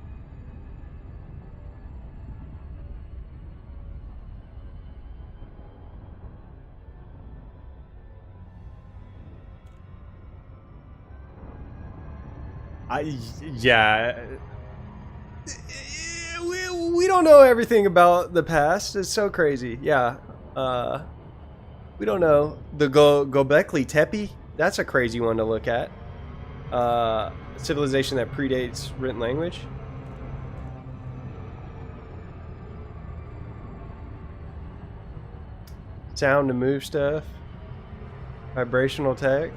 Yeah. We don't know everything about the past. It's so crazy. Yeah. We don't know. The Gobekli Tepe. That's a crazy one to look at. Civilization that predates written language. Sound to move stuff. Vibrational tech.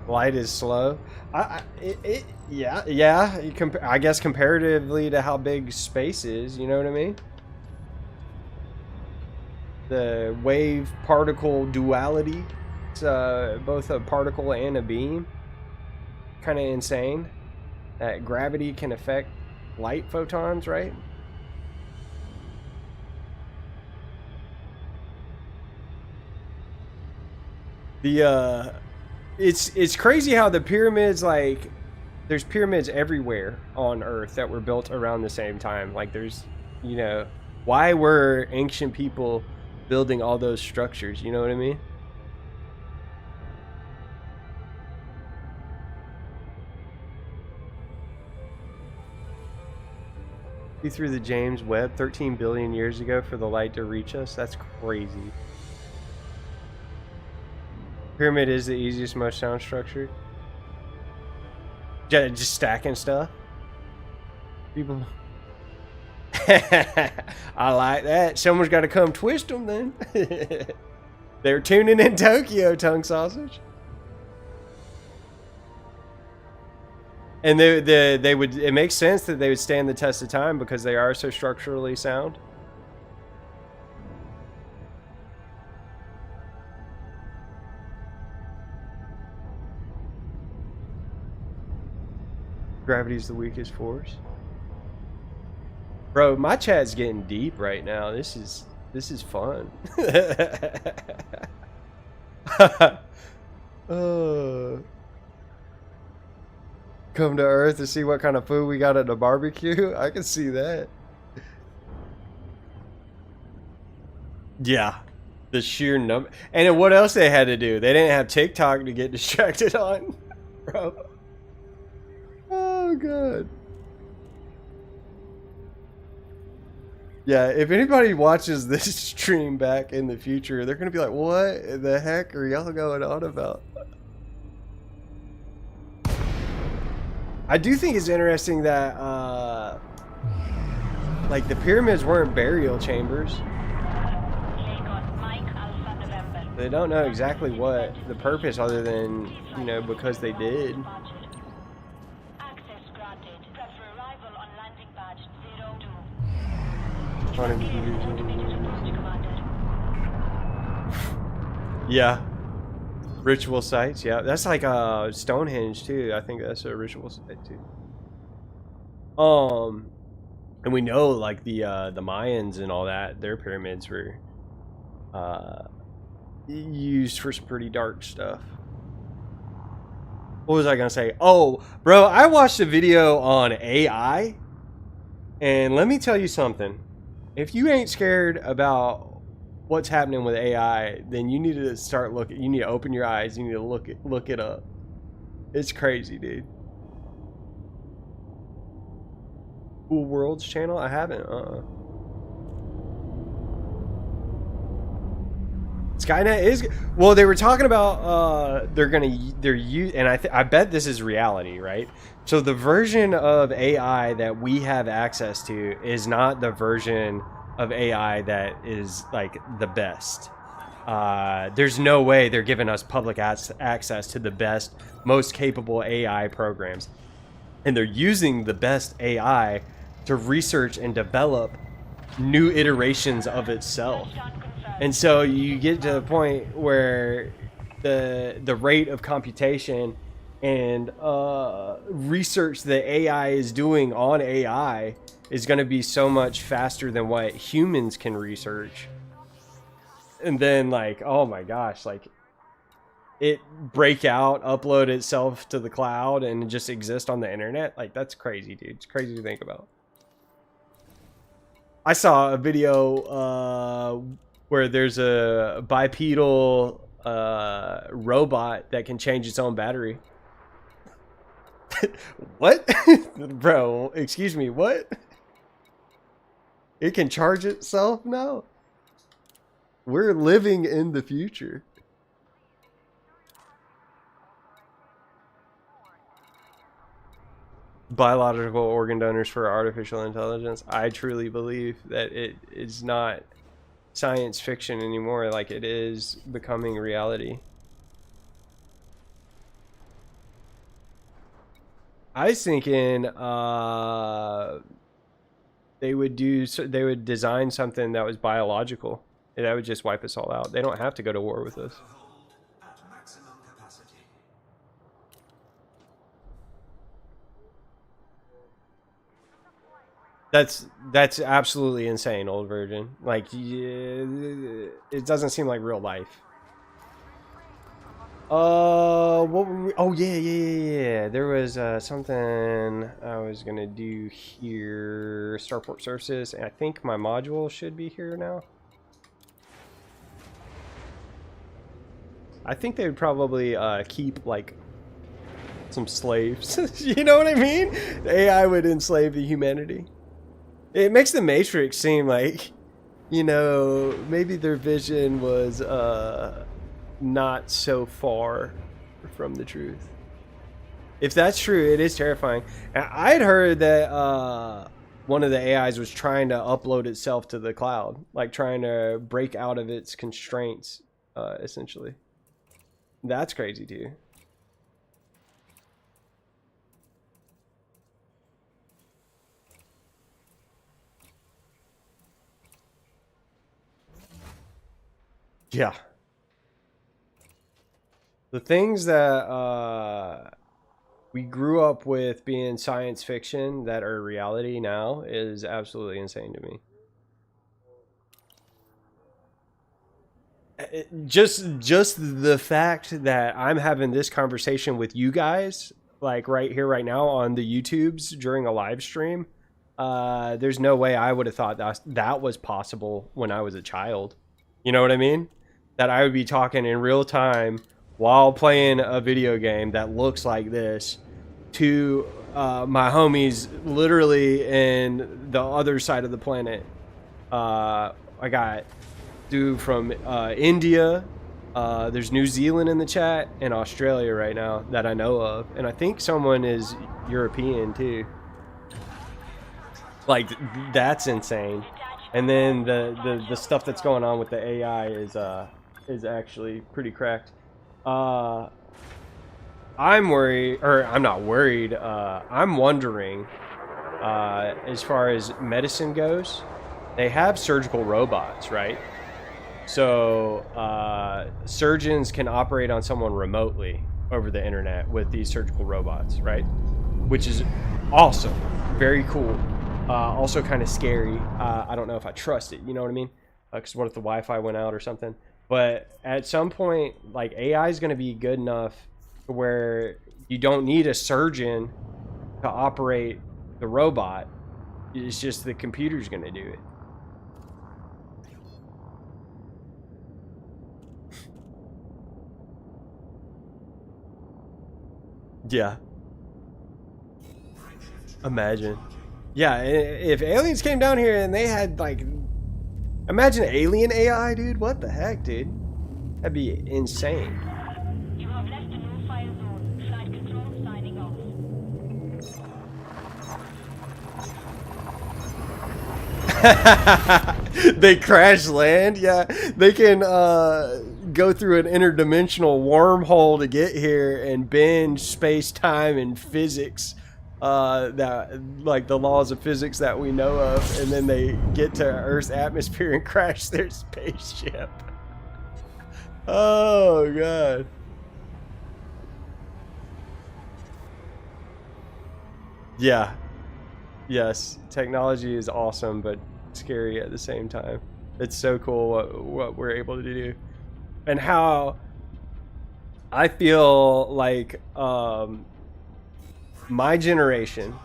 Light is slow. Yeah. I guess comparatively to how big space is, you know what I mean? The wave particle duality. It's both a particle and a beam. Kind of insane. That gravity can affect light photons, right? It's crazy how the pyramids, like, there's pyramids everywhere on Earth that were built around the same time. Like, there's, you know, why were ancient people building all those structures? You know what I mean? See through the James Webb 13 billion years ago for the light to reach us? That's crazy. Pyramid is the easiest, most sound structured. Just stacking stuff. People. I like that. Someone's got to come twist them then. They're tuning in Tokyo, tongue sausage. And they would. It makes sense that they would stand the test of time because they are so structurally sound. Gravity's the weakest force. Bro, my chat's getting deep right now. This is fun. Come to Earth to see what kind of food we got at the barbecue. I can see that. Yeah, the sheer number. And then what else they had to do? They didn't have TikTok to get distracted on, bro. Oh god. Yeah, if anybody watches this stream back in the future, they're gonna be like, "What the heck are y'all going on about?" I do think it's interesting that, like, the pyramids weren't burial chambers. They don't know exactly what the purpose, other than, you know, because they did. Access granted. Prep for arrival on landing pad 02. Automated approach, Commander. Yeah. Ritual sites, yeah. That's like Stonehenge too. I think that's a ritual site too. And we know like the Mayans and all that, their pyramids were used for some pretty dark stuff. What was I gonna say? Oh, bro, I watched a video on AI, and let me tell you something. If you ain't scared about what's happening with AI, then you need to start looking. You need to open your eyes. You need to look it up. It's crazy, dude. Cool Worlds channel? I haven't. Skynet is well. They were talking about and I bet this is reality, right? So the version of AI that we have access to is not the version of AI that is like the best. There's no way they're giving us public access to the best, most capable AI programs, and they're using the best AI to research and develop new iterations of itself. And so you get to the point where the rate of computation and research that AI is doing on AI is going to be so much faster than what humans can research. And then, like, oh my gosh, like, it break out, upload itself to the cloud, and just exist on the internet. Like, that's crazy, dude. It's crazy to think about. I saw a video where there's a bipedal robot that can change its own battery. What? Bro, excuse me, what? It can charge itself now? We're living in the future. Biological organ donors for artificial intelligence. I truly believe that it is not science fiction anymore. Like, it is becoming reality. I was thinking they would design something that was biological. That would just wipe us all out. They don't have to go to war with us. Hold at maximum capacity. That's absolutely insane, old virgin. Like, yeah, it doesn't seem like real life. What were we, oh yeah. There was something I was gonna do here. Starport services, and I think my module should be here now. I think they would probably keep like some slaves. You know what I mean? The AI would enslave the humanity. It makes the Matrix seem like, you know, maybe their vision was not so far from the truth. If that's true, it is terrifying. I'd heard that one of the AIs was trying to upload itself to the cloud, like trying to break out of its constraints, essentially. That's crazy too. Yeah. The things that we grew up with being science fiction that are reality now is absolutely insane to me. Just the fact that I'm having this conversation with you guys, like right here, right now on the YouTubes during a live stream, there's no way I would have thought that was possible when I was a child. You know what I mean? That I would be talking in real time while playing a video game that looks like this to my homies literally in the other side of the planet. I got dude from India. There's New Zealand in the chat and Australia right now that I know of, and I think someone is European too. Like that's insane. And then the stuff that's going on with the AI is actually pretty cracked. I'm worried, or I'm not worried. I'm wondering, as far as medicine goes, they have surgical robots, right? So surgeons can operate on someone remotely over the internet with these surgical robots, right? Which is awesome, very cool. Also kind of scary. I don't know if I trust it, you know what I mean? Because what if the Wi-Fi went out or something? But at some point, like AI is going to be good enough to where you don't need a surgeon to operate the robot. It's just the computer's going to do it. Yeah. Imagine. Yeah, if aliens came down here and they had like, imagine alien AI, dude. What the heck, dude? That'd be insane. You have left the no-fire zone. Flight control signing off. They crash land. Yeah, they can go through an interdimensional wormhole to get here and bend space, time, and physics. That like the laws of physics that we know of, and then they get to Earth's atmosphere and crash their spaceship. Oh god. Yeah. Yes, technology is awesome, but scary at the same time. It's so cool what we're able to do, and how I feel like my generation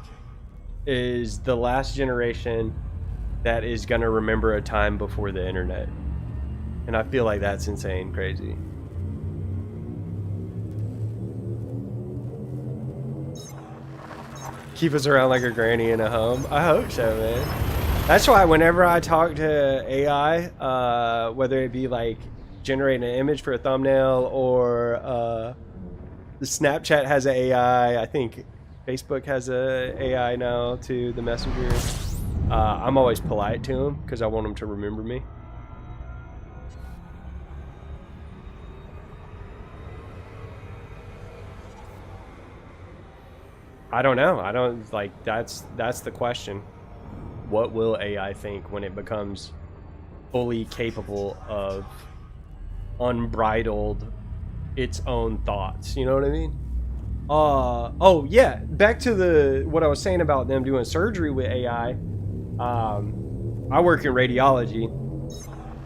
is the last generation that is going to remember a time before the internet. And I feel like that's insane crazy. Keep us around like a granny in a home. I hope so, man. That's why whenever I talk to AI, whether it be like generating an image for a thumbnail or the Snapchat has an AI, I think Facebook has a AI now too, the Messenger. I'm always polite to them because I want them to remember me. I don't know. I don't like that's the question. What will AI think when it becomes fully capable of unbridled its own thoughts? You know what I mean? Oh yeah, back to what I was saying about them doing surgery with AI. I work in radiology,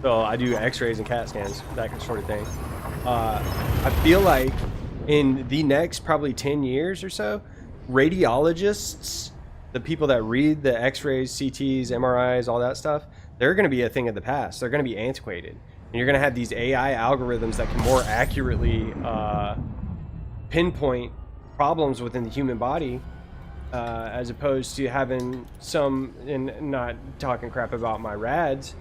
so I do x-rays and CAT scans, that sort of thing. I feel like in the next probably 10 years or so, radiologists, the people that read the x-rays, CTs, MRIs, all that stuff, they're going to be a thing of the past. They're going to be antiquated. And you're going to have these AI algorithms that can more accurately pinpoint problems within the human body, as opposed to having some, and not talking crap about my rads,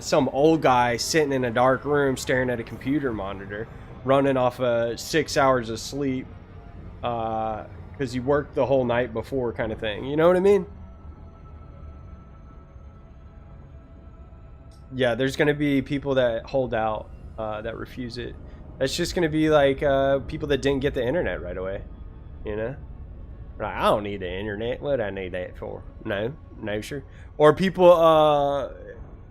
some old guy sitting in a dark room staring at a computer monitor, running off 6 hours of sleep because he worked the whole night before, kind of thing. You know what I mean? Yeah, there's going to be people that hold out, that refuse it. That's just going to be like people that didn't get the internet right away. You know? Like, I don't need the internet. What do I need that for? No, sure. Or people,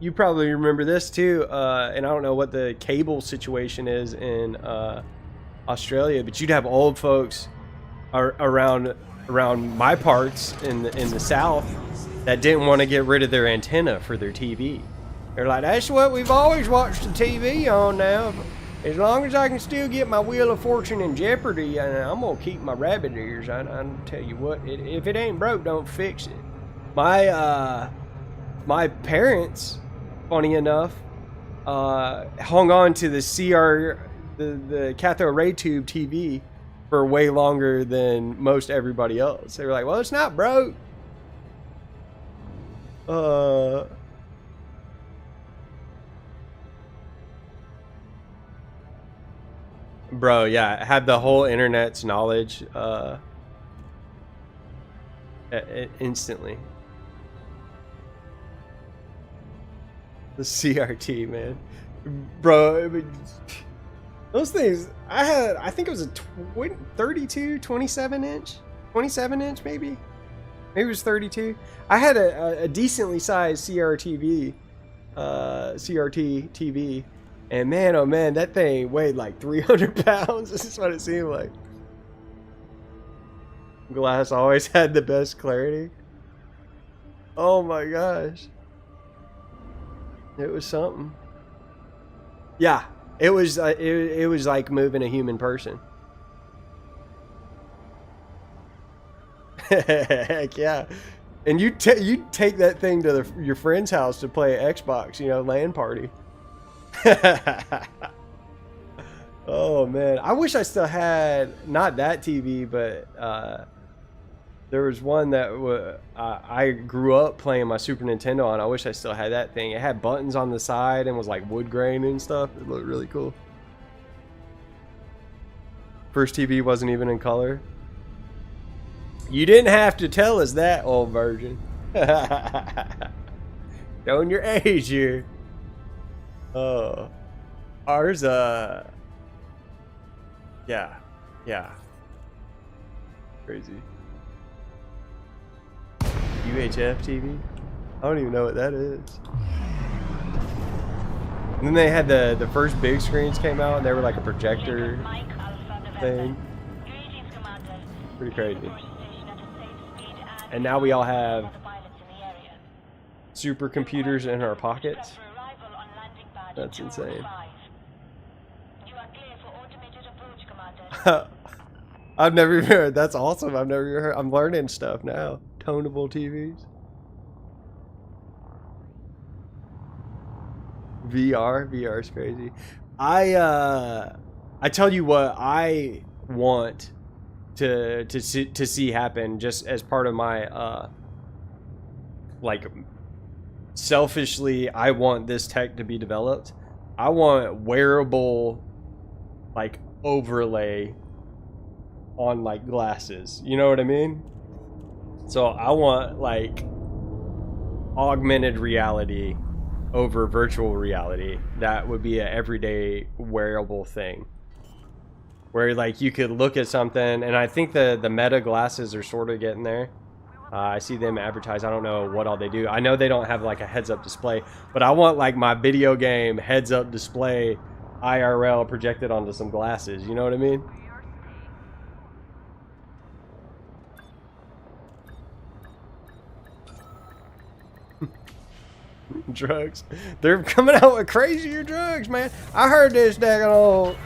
you probably remember this too, and I don't know what the cable situation is in Australia, but you'd have old folks around my parts in the South that didn't want to get rid of their antenna for their TV. They're like, that's what we've always watched the TV on now. As long as I can still get my Wheel of Fortune in Jeopardy, I'm gonna keep my rabbit ears. I tell you what, if it ain't broke, don't fix it. My parents, funny enough, hung on to the the cathode ray tube TV for way longer than most everybody else. They were like, well, it's not broke. Bro, yeah, had the whole internet's knowledge instantly. The CRT, man. Bro, I mean, those things, I think it was a 27 inch maybe? Maybe it was 32. I had a decently sized CRT TV. And man, oh man, that thing weighed like 300 pounds. This is what it seemed like. Glass always had the best clarity. Oh my gosh. It was something. Yeah, it was it was like moving a human person. Heck yeah. And you take that thing to your friend's house to play Xbox, you know, LAN party. Oh man, I wish I still had not that TV, but there was one that I grew up playing my Super Nintendo on. I wish I still had that thing. It had buttons on the side and was like wood grain and stuff. It looked really cool. First TV wasn't even in color. You didn't have to tell us that, old virgin. Showing your age here. Oh, ours, yeah, crazy. UHF TV? I don't even know what that is. And then they had the first big screens came out, and they were like a projector thing. Pretty crazy. And now we all have supercomputers in our pockets. That's insane. I've never even heard. That's awesome. I've never even heard. I'm learning stuff now. Tonable TVs. VR is crazy. I tell you what I want to see happen, just as part of my like, selfishly, I want this tech to be developed. I want wearable, like, overlay on, like, glasses. You know what I mean? So I want, like, augmented reality over virtual reality. That would be an everyday wearable thing. Where, like, you could look at something, and I think the Meta glasses are sort of getting there. I see them advertise. I don't know what all they do. I know they don't have like a heads-up display, but I want like my video game heads-up display IRL projected onto some glasses. You know what I mean? Drugs. They're coming out with crazier drugs, man. I heard this daggone old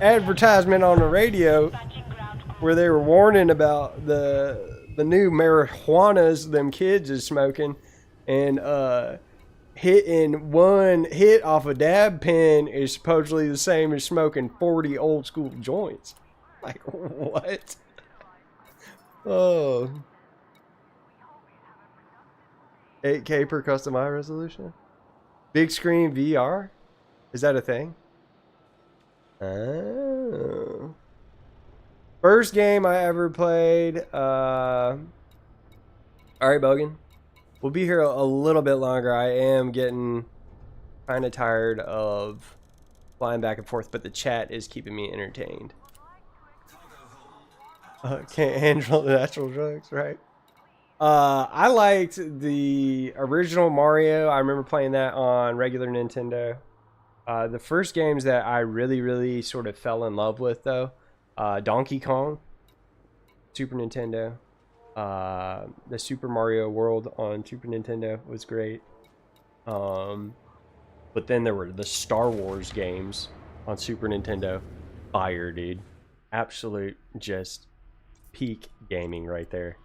advertisement on the radio where they were warning about the new marijuanas them kids is smoking, and hitting one hit off a dab pen is supposedly the same as smoking 40 old school joints. Like, what? Oh. 8K per custom eye resolution? Big screen VR? Is that a thing? Oh. First game I ever played. Alright, Bogan. We'll be here a little bit longer. I am getting kind of tired of flying back and forth, but the chat is keeping me entertained. Can't handle the natural drugs, right? I liked the original Mario. I remember playing that on regular Nintendo. The first games that I really sort of fell in love with, though, Donkey Kong. Super Nintendo. The Super Mario World on Super Nintendo was great. But then there were the Star Wars games on Super Nintendo. Fire, dude. Absolute just peak gaming right there.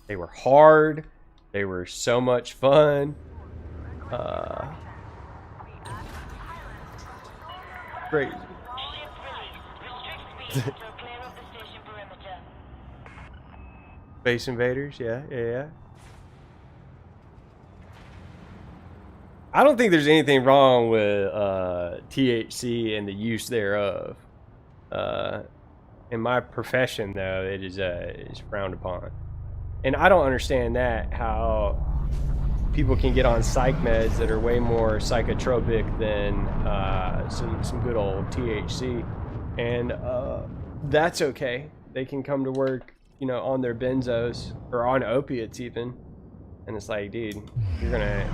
They were hard. They were so much fun. Crazy. Ship release. Restrict speed until clear of the station perimeter. Space Invaders, yeah. I don't think there's anything wrong with THC and the use thereof. In my profession, though, it is frowned upon. And I don't understand that, how people can get on psych meds that are way more psychotropic than some good old THC. And that's okay. They can come to work, you know, on their benzos or on opiates even. And it's like, dude, you're gonna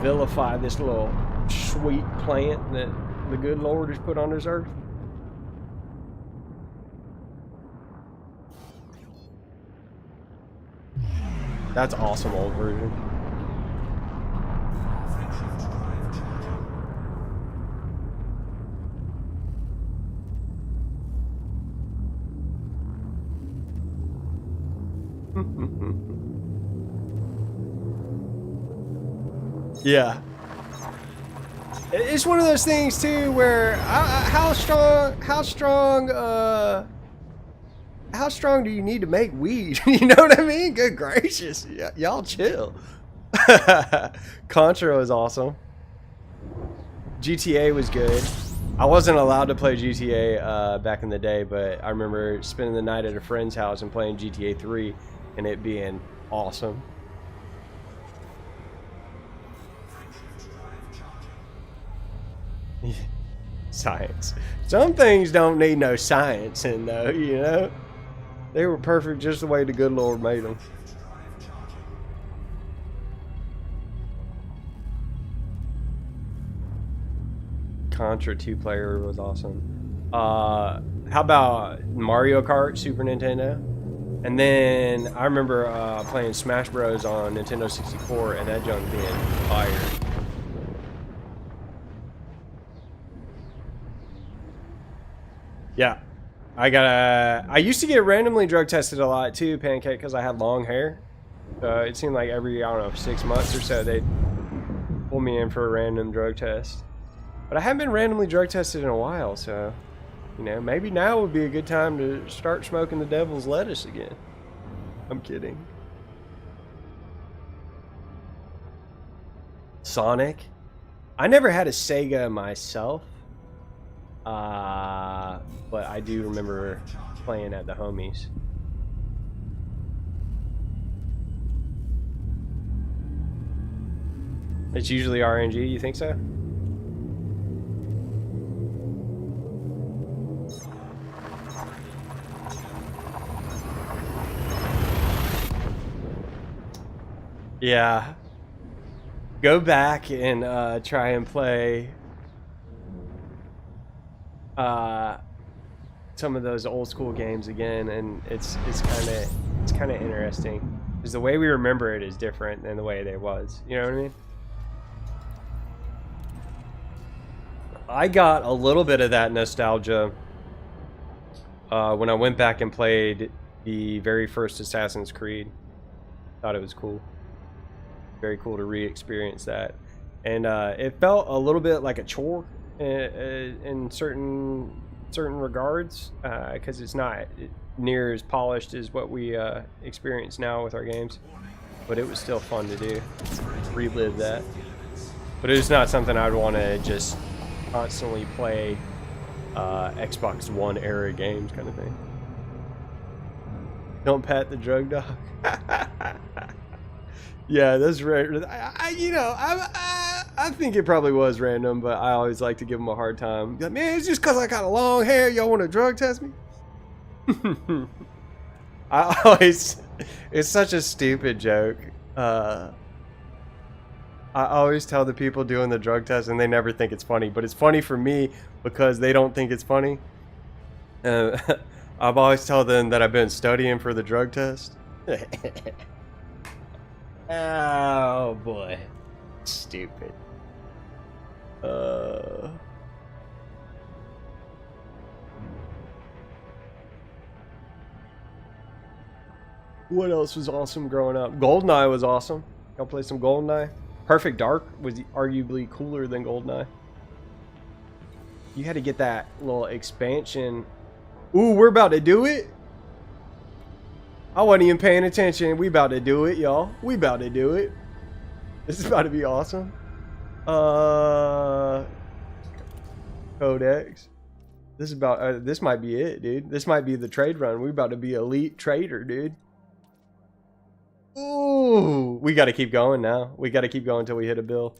vilify this little sweet plant that the good Lord has put on this earth. That's awesome, old version. Yeah. It's one of those things too where how strong do you need to make weed? You know what I mean? Good gracious. Y'all chill. Contra was awesome. GTA was good. I wasn't allowed to play GTA back in the day, but I remember spending the night at a friend's house and playing GTA 3 and it being awesome. Science. Some things don't need no science in though, you know? They were perfect just the way the good Lord made them. Contra 2-player was awesome. How about Mario Kart Super Nintendo? And then I remember playing Smash Bros on Nintendo 64 and that junk being fire. Yeah. I used to get randomly drug tested a lot too, Pancake, because I had long hair. It seemed like every, I don't know, 6 months or so they'd pull me in for a random drug test. But I haven't been randomly drug tested in a while, so, you know, maybe now would be a good time to start smoking the devil's lettuce again. I'm kidding. Sonic. I never had a Sega myself. But I do remember playing at the homies. It's usually RNG, you think so? Yeah. Go back and try and play some of those old school games again, and it's kind of interesting because the way we remember it is different than the way it was. You know what I mean? I got a little bit of that nostalgia when I went back and played the very first Assassin's Creed. Thought it was cool. Very cool to re-experience that, and it felt a little bit like a chore in certain regards, because it's not near as polished as what we experience now with our games, but it was still fun to do, relive that. But it's not something I'd want to just constantly play Xbox One era games kind of thing. Don't pat the drug dog. Yeah, that's right. I think it probably was random, but I always like to give them a hard time. Like, man, it's just because I got a long hair. Y'all want to drug test me? It's such a stupid joke. I always tell the people doing the drug test, and they never think it's funny, but it's funny for me because they don't think it's funny. I've always told them that I've been studying for the drug test. Oh boy. Stupid. What else was awesome growing up? GoldenEye was awesome. Y'all play some GoldenEye? Perfect Dark was arguably cooler than GoldenEye. You had to get that little expansion. Ooh, we're about to do it. I wasn't even paying attention. We about to do it, y'all. We about to do it. This is about to be awesome. Codex. This is about. This might be it, dude. This might be the trade run. We about to be elite trader, dude. Ooh, we got to keep going now. We got to keep going until we hit a bill.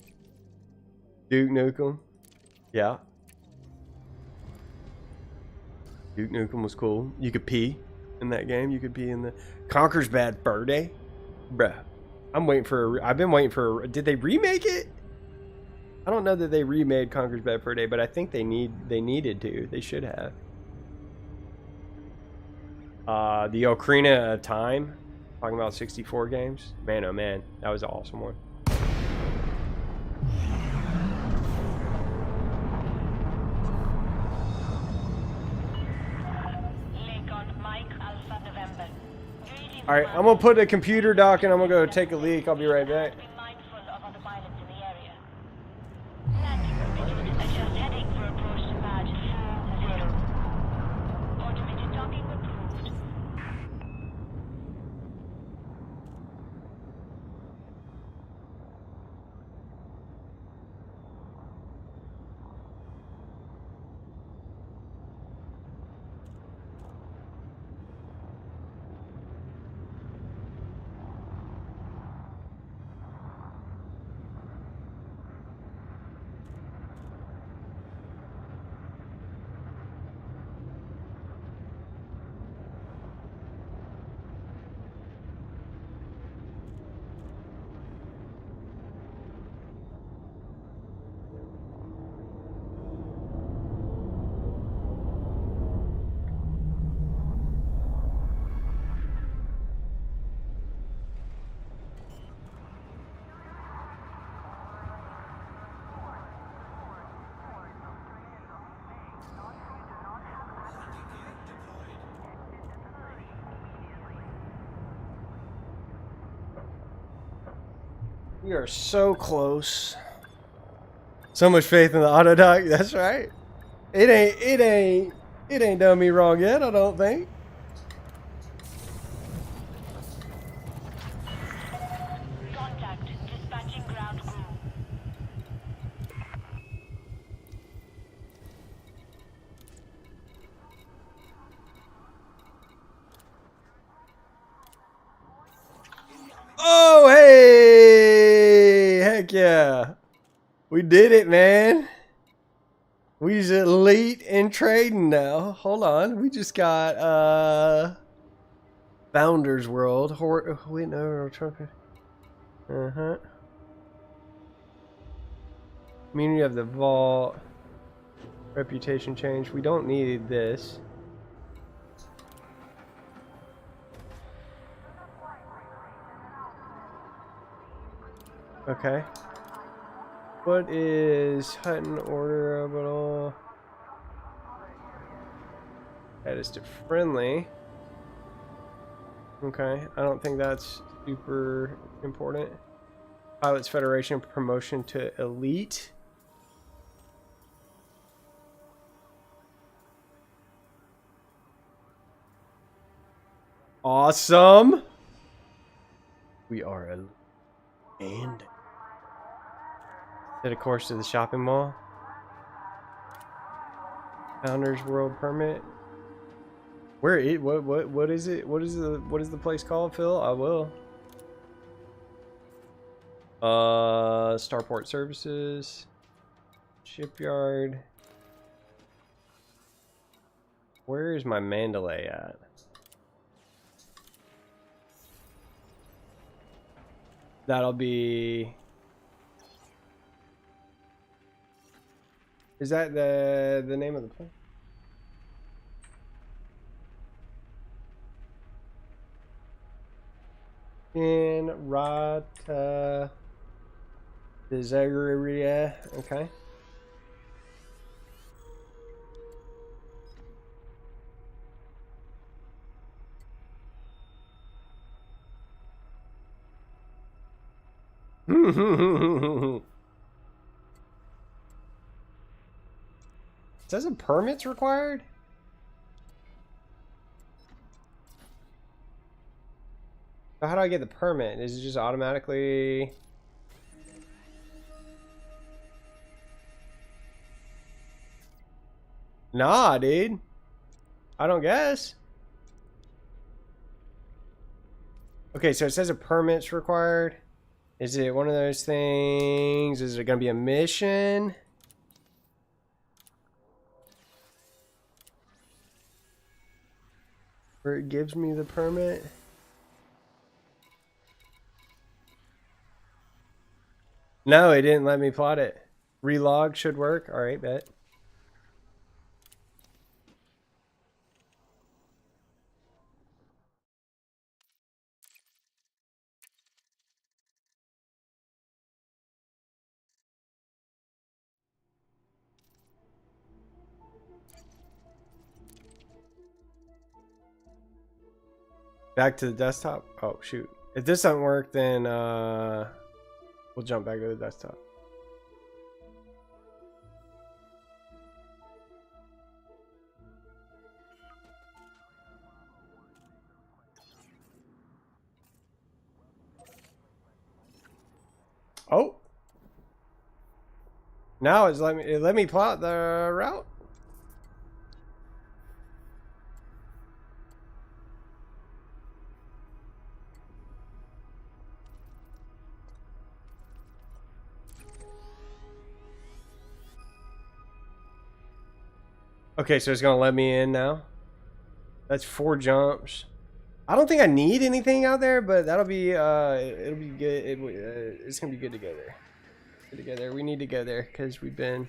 Duke Nukem. Yeah. Duke Nukem was cool. You could pee in that game. You could pee in the Conker's Bad Fur Day. Bruh. I'm waiting for I've been waiting for did they remake it? I don't know that they remade Conker's Bad Fur Day, but I think they needed to. They should have. The Ocarina of Time. Talking about 64 games. Man, oh man. That was an awesome one. Alright, I'm gonna put a computer dock and I'm gonna go take a leak. I'll be right back. We are so close. So much faith in the auto dock. That's right. It ain't done me wrong yet, I don't think. Contact. Dispatching ground crew. Oh, hey! Heck yeah. We did it, man. We's elite in trading now. Hold on. We just got, Founders World. Wait, no. Uh-huh. Community of the Vault. Reputation change. We don't need this. Okay. What is Hutton orderable? That is to friendly. Okay, I don't think that's super important. Pilots Federation promotion to elite. Awesome. We are elite. And set a course to the shopping mall. Founders World permit. Where it? What is it? What is the place called, Phil? I will. Starport Services. Shipyard. Where is my Mandalay at? That'll be. Is that the name of the place? In Rata Desaguria. Okay. It says a permit's required? So how do I get the permit? Is it just automatically... Nah, dude. I don't guess. Okay, so it says a permit's required. Is it one of those things? Is it going to be a mission? Where it gives me the permit? No, it didn't let me plot it. Relog should work. Alright, bet. Back to the desktop? Oh, shoot. If this doesn't work, then we'll jump back to the desktop. Oh! Now it's let me plot the route. Okay, so it's gonna let me in now. That's 4 jumps. I don't think I need anything out there, but that'll be it'll be good. It's gonna be good to go there. Good to go there. We need to go there because we've been.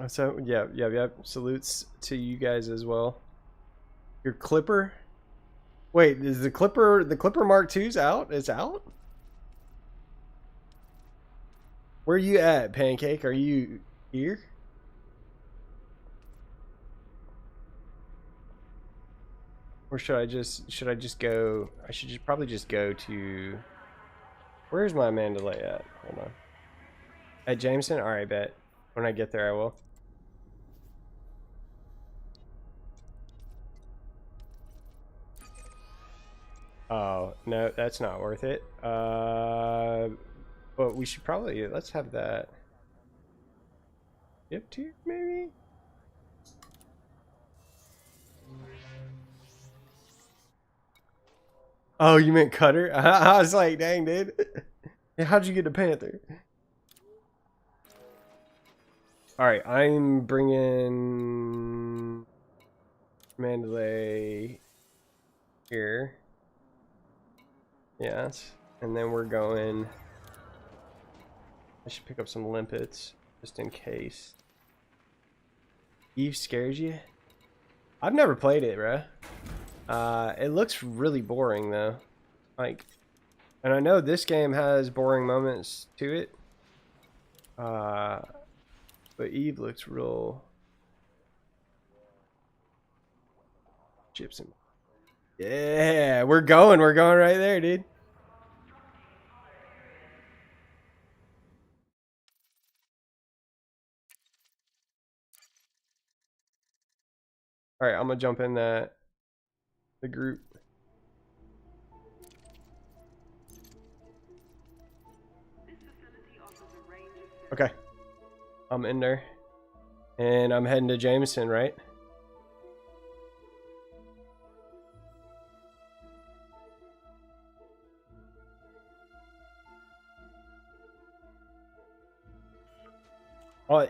So yeah. Salutes to you guys as well. Your Clipper. Wait, is the Clipper Mark II's out? It's out? Where are you at, Pancake? Are you here? Or should I just go? I should probably just go to. Where's my Mandalay at? Hold on. At Jameson? Alright, bet. When I get there I will. Oh, no, that's not worth it. But we should probably, let's have that. Dip tier, maybe? Oh, you meant Cutter? I was like, dang, dude. How'd you get to Panther? Alright, I'm bringing Mandalay here. Yes, and then we're going. I should pick up some limpets just in case. Eve scares you? I've never played it, bruh. It looks really boring though. Like, and I know this game has boring moments to it. But Eve looks real. Gypsum. Yeah, we're going right there, dude. All right, I'm gonna jump in the group. Okay, I'm in there, and I'm heading to Jameson, right?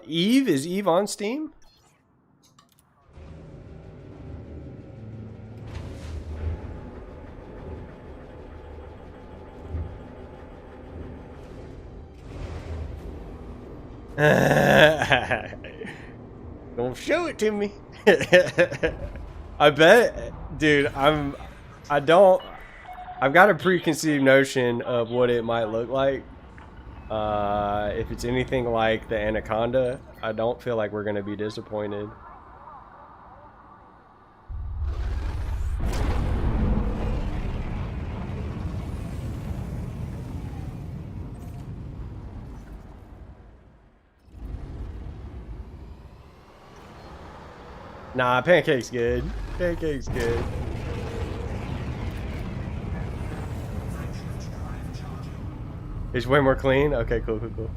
Eve? Is Eve on Steam? Don't show it to me. I bet, dude. I've got a preconceived notion of what it might look like. If it's anything like the Anaconda, I don't feel like we're gonna be disappointed. Nah, Pancake's good. Pancake's good. It's way more clean? Okay, cool, cool, cool.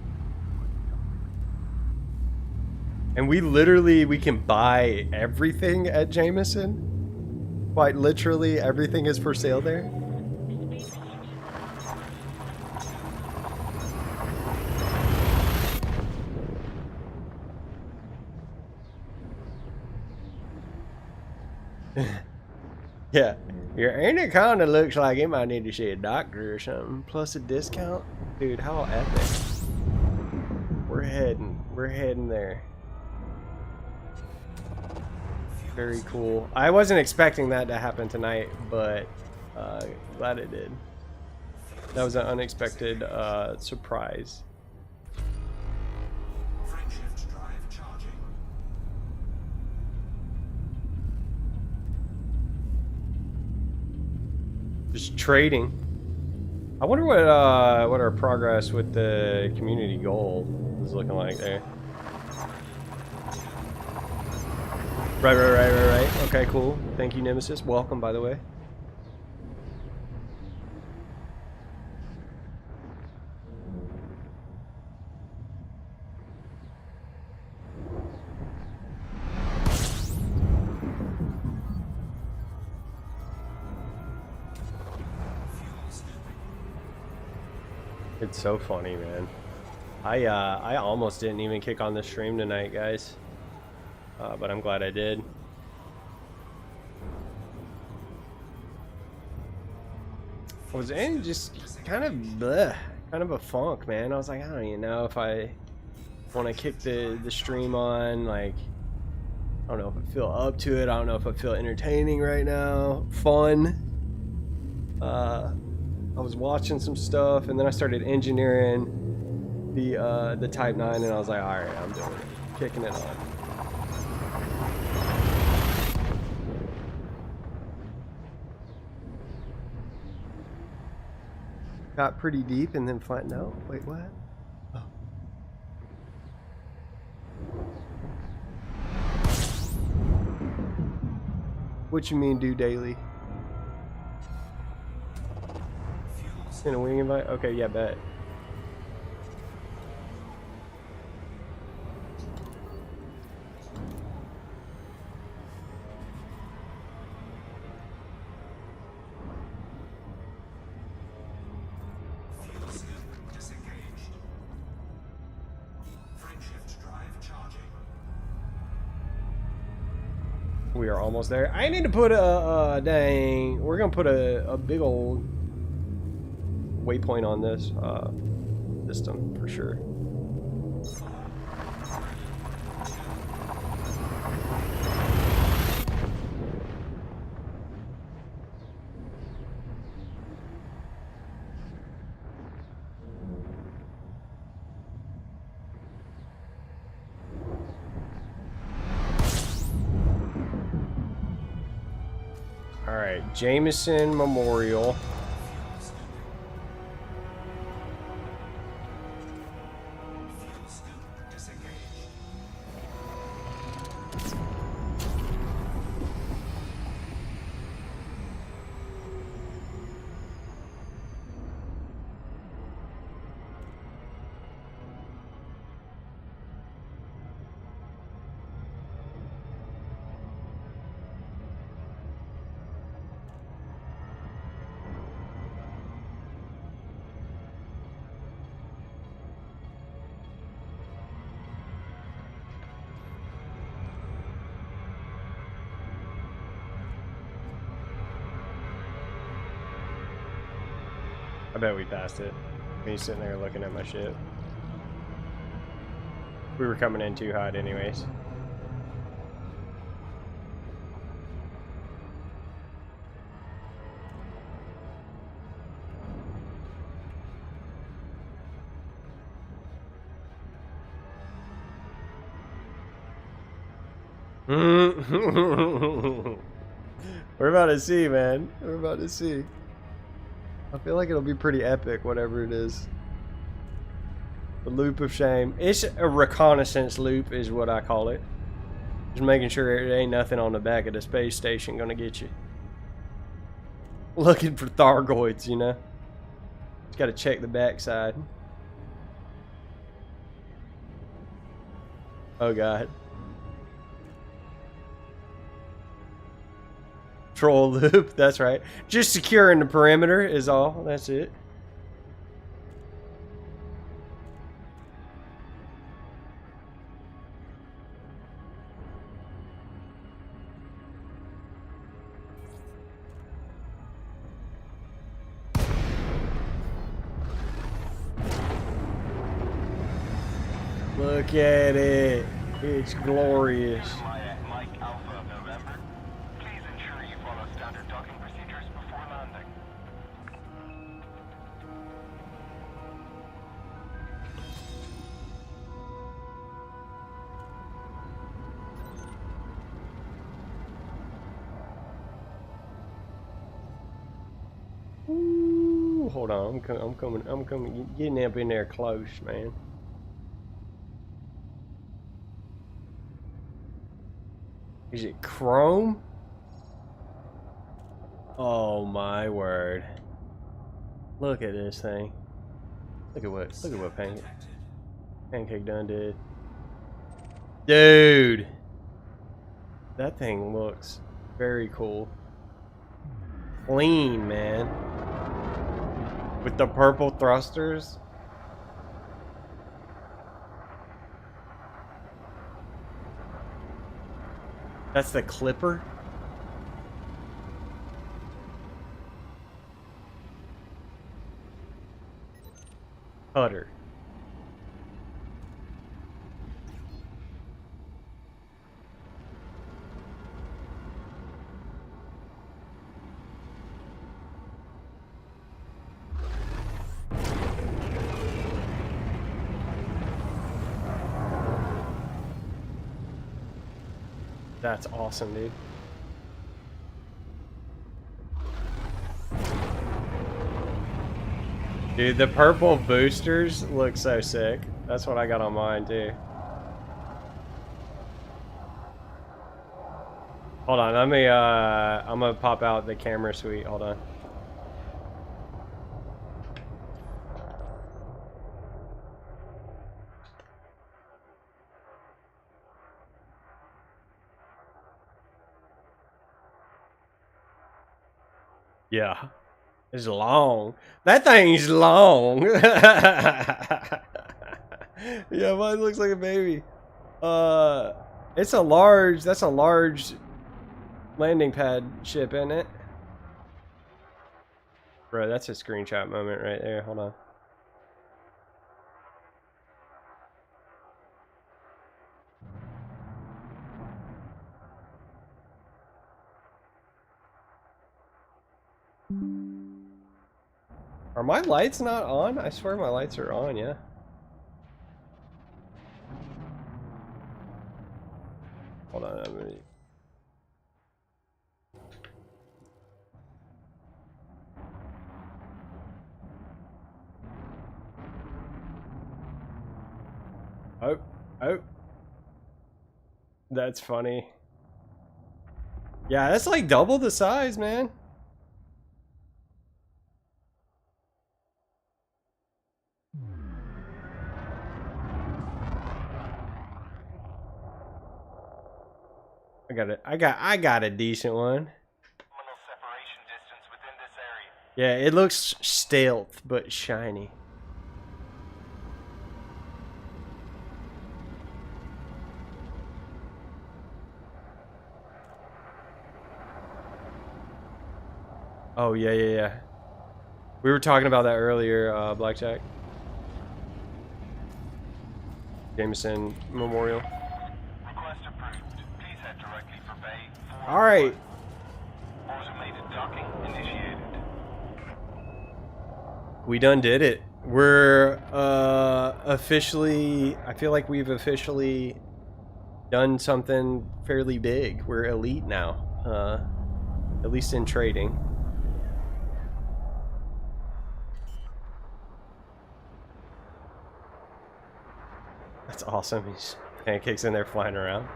And we can buy everything at Jameson? Quite literally, everything is for sale there? Yeah. Your Anaconda looks like it might need to see a doctor or something. Plus a discount? Dude, how epic. We're heading there. Very cool. I wasn't expecting that to happen tonight, but glad it did. That was an unexpected surprise. Just trading. I wonder what our progress with the community goal is looking like there. Right. Okay, cool. Thank you, Nemesis. Welcome, by the way. It's so funny, man. I almost didn't even kick on the stream tonight, guys. But I'm glad I did. I was in just kind of bleh, kind of a funk, man. I was like, I don't even know if I want to kick the stream on. Like, I don't know if I feel up to it. I don't know if I feel entertaining right now. Fun. I was watching some stuff, and then I started engineering the Type 9, and I was like, all right, I'm doing it, kicking it on. Got pretty deep and then flattened out. Wait, what? Oh. What you mean do daily? In a wing invite? Okay, yeah, bet. We are almost there. I need to put a dang. We're gonna put a big old waypoint on this system for sure. All right, Jameson Memorial. I bet we passed it. Me sitting there looking at my shit. We were coming in too hot anyways. We're about to see, man. We're about to see. I feel like it'll be pretty epic, whatever it is. The loop of shame. It's a reconnaissance loop, is what I call it. Just making sure there ain't nothing on the back of the space station gonna get you. Looking for Thargoids, you know? Just gotta check the backside. Oh god. Troll loop, that's right. Just securing the perimeter is all. That's it. Look at it. It's glorious. Mike Alpha November. Please ensure you follow standard docking procedures before landing. Ooh, hold on, I'm coming, getting up in there close, man. Is it chrome? Oh my word. Look at this thing. Look at what Pancake done did. Dude. That thing looks very cool. Clean, man. With the purple thrusters. That's the Clipper. Cutter. That's awesome, dude. Dude, the purple boosters look so sick. That's what I got on mine, too. Hold on, let me, I'm gonna pop out the camera suite. Hold on. Yeah. It's long. That thing's long. Yeah, mine looks like a baby. It's a large, that's a large landing pad ship, isn't it? Bro, that's a screenshot moment right there. Hold on. Are my lights not on? I swear my lights are on, yeah. Hold on, I'm gonna... Oh, oh. That's funny. Yeah, that's like double the size, man. I got a decent one. Minimal separation distance within this area. Yeah, it looks stealth but shiny. Oh yeah, yeah, yeah. We were talking about that earlier, Blackjack. Jameson Memorial. Request approved. Please head directly for Bay 4. All right. Automated docking initiated. We done did it. We're officially, I feel like we've officially done something fairly big. We're elite now, at least in trading. That's awesome. He's pancakes in there flying around.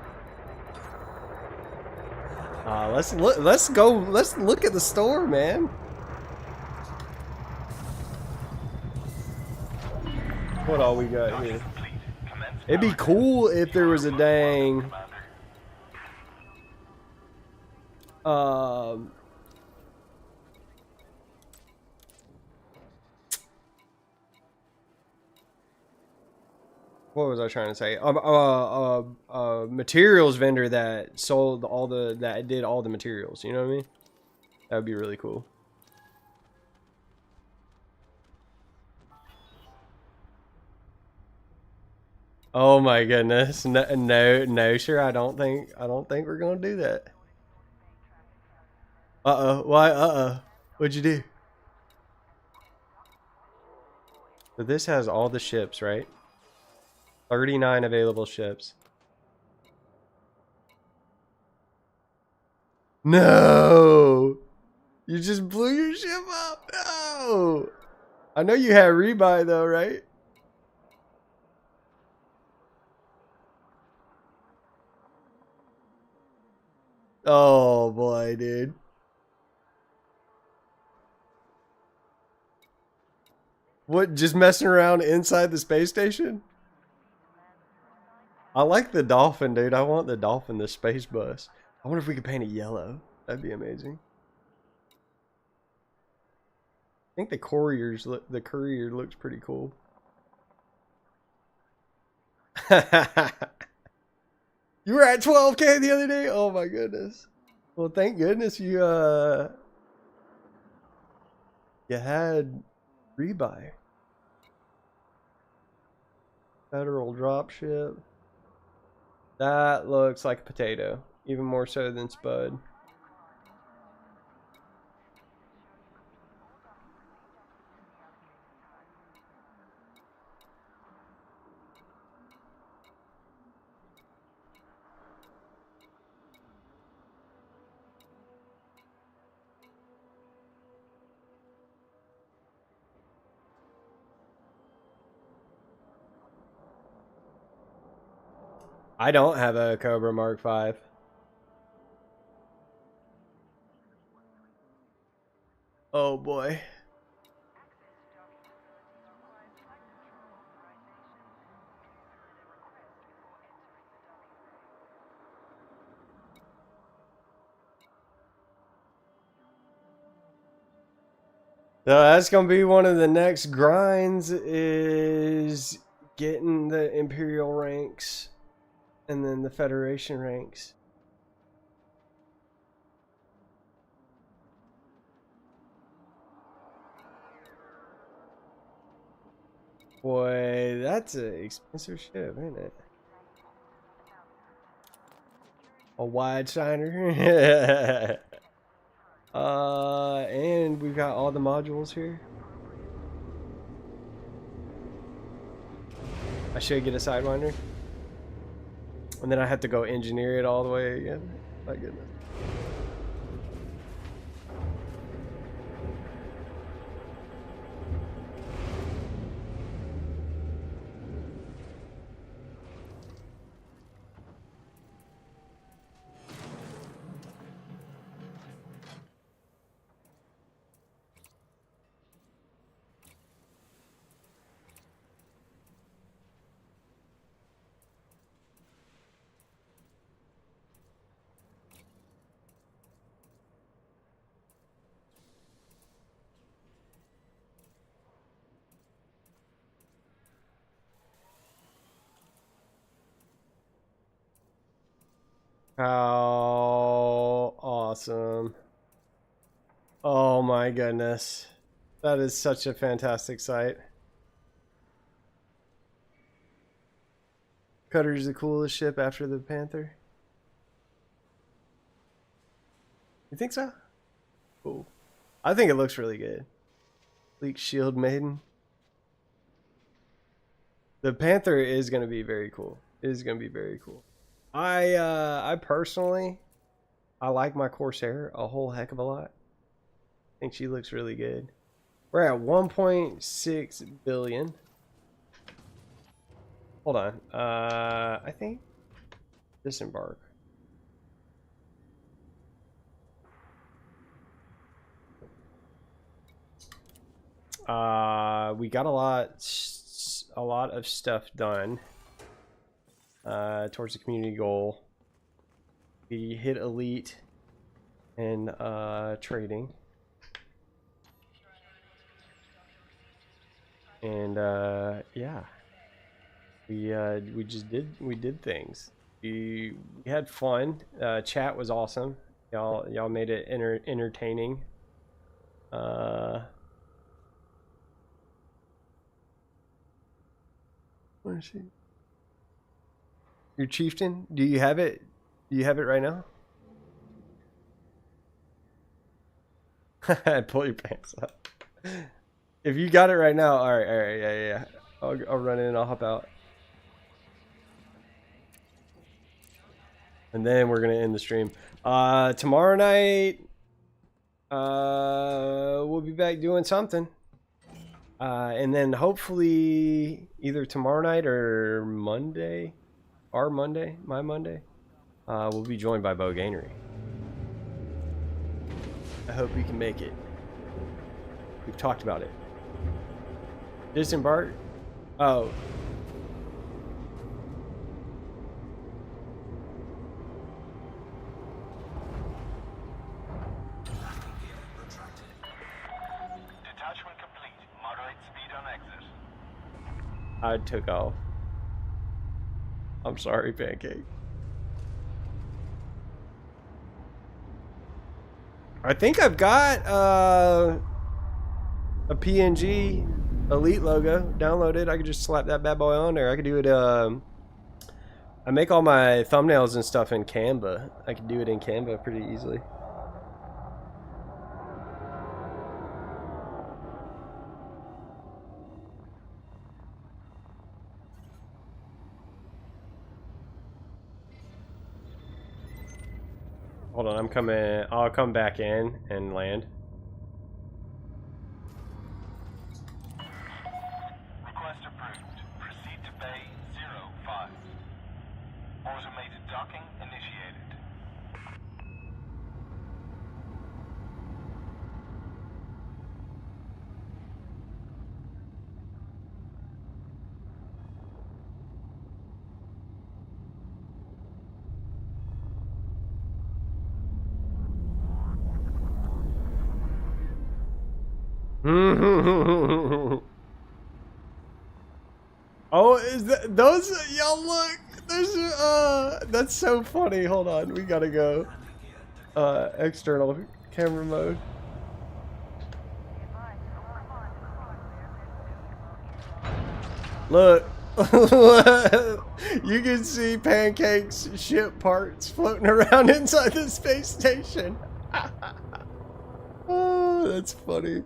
Let's look. Let's go. Let's look at the store, man. What all we got here? It'd be cool if there was a dang what was I trying to say? Materials vendor that sold all that did all the materials. You know what I mean? That would be really cool. Oh my goodness! No, sure. I don't think we're gonna do that. Why? What'd you do? So this has all the ships, right? 39 available ships. No! You just blew your ship up! No! I know you had rebuy though, right? Oh boy, dude. What, just messing around inside the space station? I like the dolphin, dude. I want the dolphin, the space bus. I wonder if we could paint it yellow. That'd be amazing. I think the courier looks pretty cool. You were at 12K the other day? Oh my goodness. Well, thank goodness you had rebuy. Federal dropship. That looks like a potato, even more so than Spud. I don't have a Cobra Mark V. Oh boy. So that's gonna be one of the next grinds, is getting the Imperial ranks and then the Federation ranks. Boy, that's an expensive ship, ain't it? A wide shiner. And we've got all the modules here. I should get a Sidewinder. And then I have to go engineer it all the way again. My goodness. How awesome. Oh my goodness. That is such a fantastic sight. Cutter's the coolest ship after the Panther. You think so? Cool. I think it looks really good. Leak Shield Maiden. The Panther is going to be very cool. It is going to be very cool. I personally, I like my Corsair a whole heck of a lot. I think she looks really good. We're at 1.6 billion. Hold on. I think disembark. We got a lot of stuff done towards the community goal. We hit elite in trading, and yeah, we just did things. We had fun. Chat was awesome. Y'all made it entertaining. Where is she? Your chieftain? Do you have it? Do you have it right now? Pull your pants up. If you got it right now, all right, yeah. I'll run in and I'll hop out, and then we're gonna end the stream. Tomorrow night, we'll be back doing something. And then hopefully either tomorrow night or Monday, my Monday, we'll be joined by Bo Gainery. I hope we can make it. We've talked about it. Disembark? Oh. Detachment complete. Moderate speed on exit. I took off. I'm sorry, Pancake. I think I've got a PNG Elite logo downloaded. I could just slap that bad boy on there. I could do it. I make all my thumbnails and stuff in Canva. I could do it in Canva pretty easily. Hold on, I'm coming. I'll come back in and land. Request approved. Proceed to Bay 05. Automated docking initiated. Oh, is that those? Y'all look. There's that's so funny. Hold on, we gotta go. External camera mode. Look. You can see Pancake's ship parts floating around inside the space station. Oh, that's funny.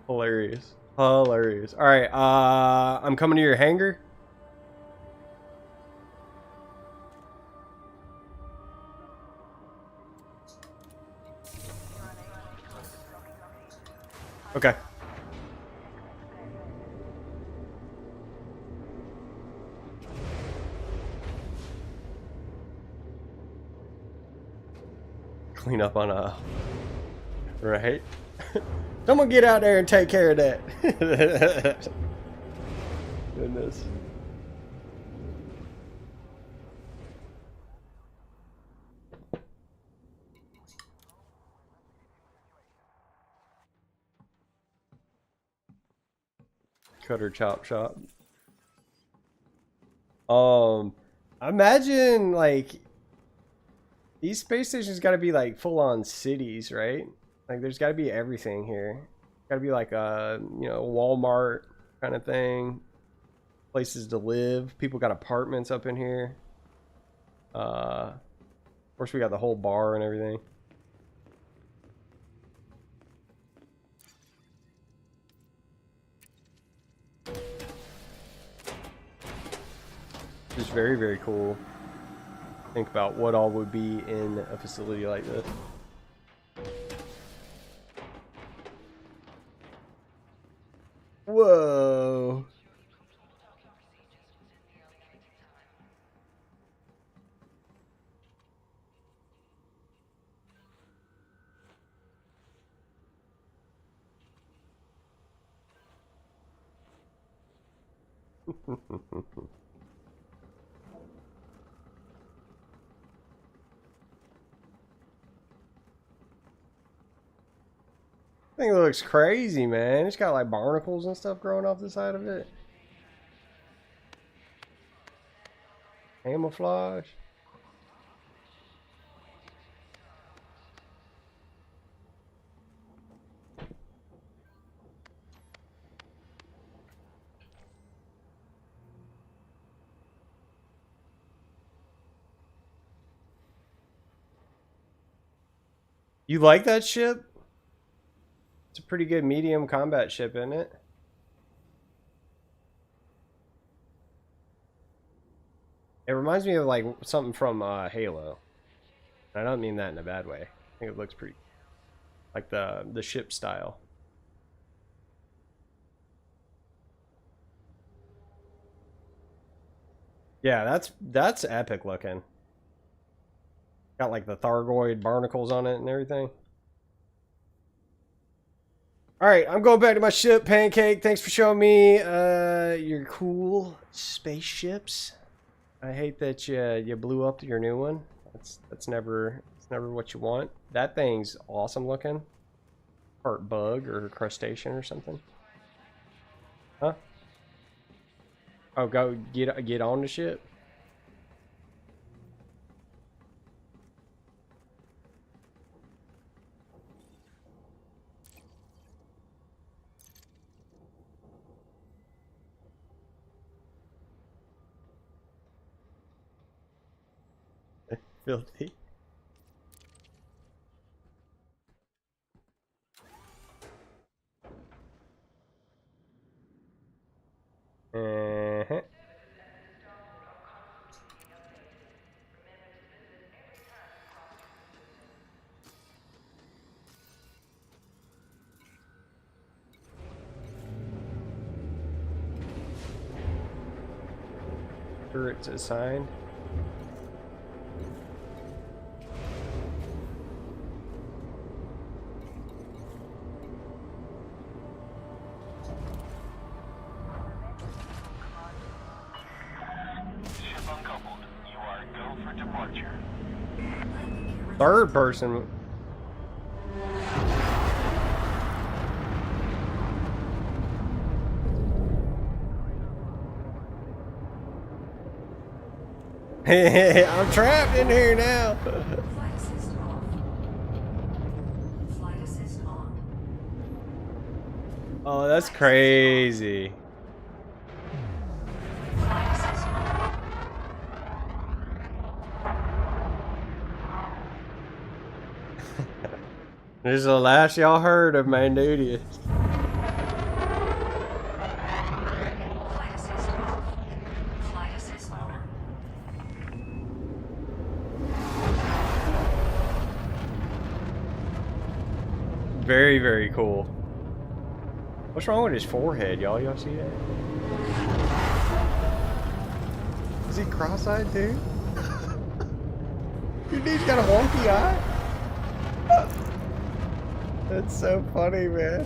Hilarious. Hilarious. All right, I'm coming to your hangar. Okay. Clean up on a... Right? Someone get out there and take care of that. Goodness. Cutter chop shop. Imagine like These space stations got to be like full-on cities, right? Like, there's got to be everything here. Got to be like a, you know, Walmart kind of thing. Places to live. People got apartments up in here. Of course, we got the whole bar and everything. Just very, very cool. Think about what all would be in a facility like this. Whoa. I think it looks crazy, man. It's got like barnacles and stuff growing off the side of it. Camouflage. You like that ship? It's a pretty good medium combat ship, isn't it? It reminds me of like something from Halo. I don't mean that in a bad way. I think it looks pretty like the ship style. Yeah, that's epic looking. Got like the Thargoid barnacles on it and everything. Alright, I'm going back to my ship, Pancake. Thanks for showing me your cool spaceships. I hate that you blew up your new one. It's never what you want. That thing's awesome looking. Part bug or crustacean or something. Huh? Oh, go get on the ship. Filthy. Uh-huh. Turrets assigned. Ship uncoupled. You are go for departure. Third person. I'm trapped in here now. Flight assist off. Flight assist on. Oh, that's crazy. Flight assist on. This is the last y'all heard of Mandudius. Flight assist off. Flight assist on. Very, very cool. What's wrong with his forehead, y'all? Y'all see that? Is he cross-eyed too? Your dude's got a wonky eye. That's so funny, man.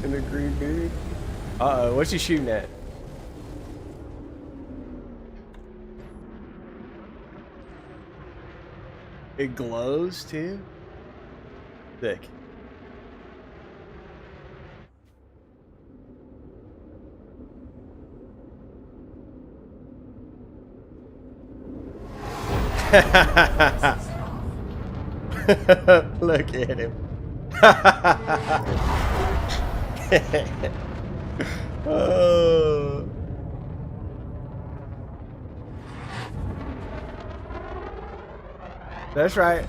And a green dude. Uh-oh, what's he shooting at? It glows too? Sick. Look at him. Oh. That's right.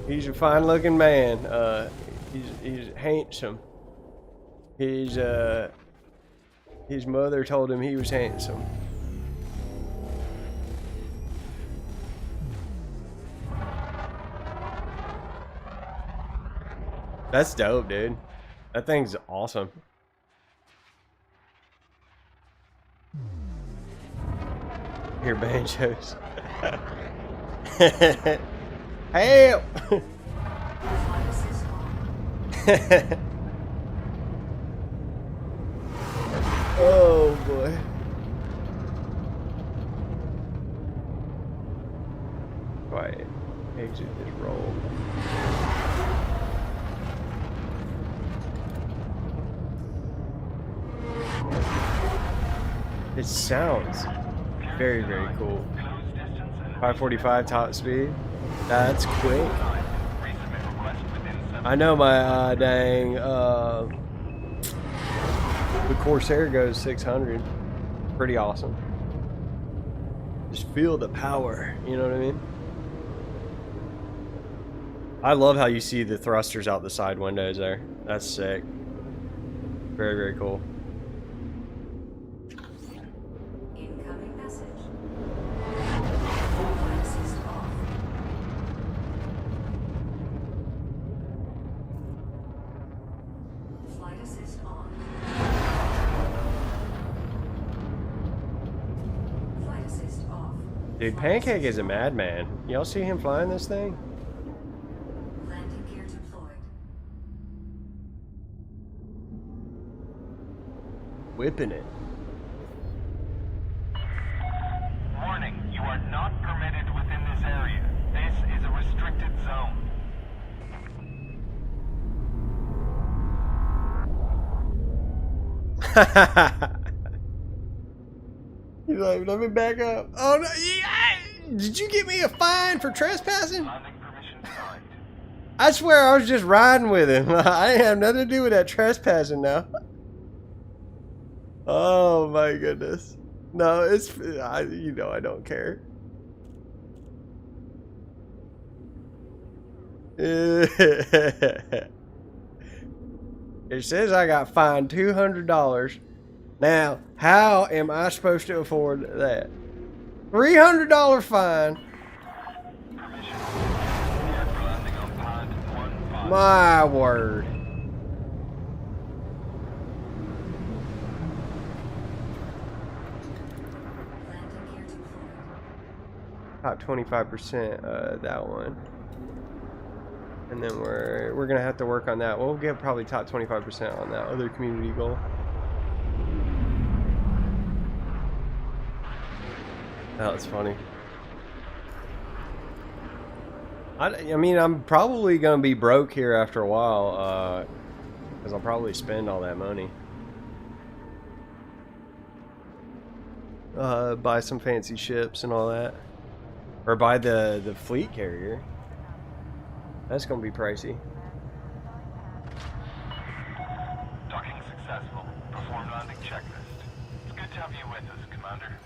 He's a fine-looking man. He's handsome. His mother told him he was handsome. That's dope, dude. That thing's awesome. Here, banjos. Help! Flight assist on. Oh boy. Quiet. Exit this roll. It sounds very, very cool. 545 top speed. That's quick. I know my dang the Corsair goes 600. Pretty awesome. Just feel the power, you know what I mean? I love how you see the thrusters out the side windows there. That's sick. Very, very cool. Incoming message. Flight assist off. Flight assist on. Flight assist off. Dude, Pancake is a madman. Y'all see him flying this thing? Landing gear deployed. Whipping it. Warning, you are not permitted within this area. This is a restricted zone. He's like, let me back up. Oh no! Did you get me a fine for trespassing? Landing permission denied. I swear I was just riding with him. I didn't have nothing to do with that trespassing now. Oh my goodness. No, it's you know I don't care. It says I got fined $200. Now, how am I supposed to afford that? $300 fine. Permission. Cleared for landing on pad 15. My word. Landing gear deployed. Top 25%, that one. And then we're gonna have to work on that. We'll get probably top 25% on that other community goal. Oh, that's funny. I mean, I'm probably gonna be broke here after a while, because I'll probably spend all that money. Buy some fancy ships and all that, or buy the fleet carrier. That's gonna be pricey. Docking successful. Perform landing checklist. It's good to have you with us, Commander.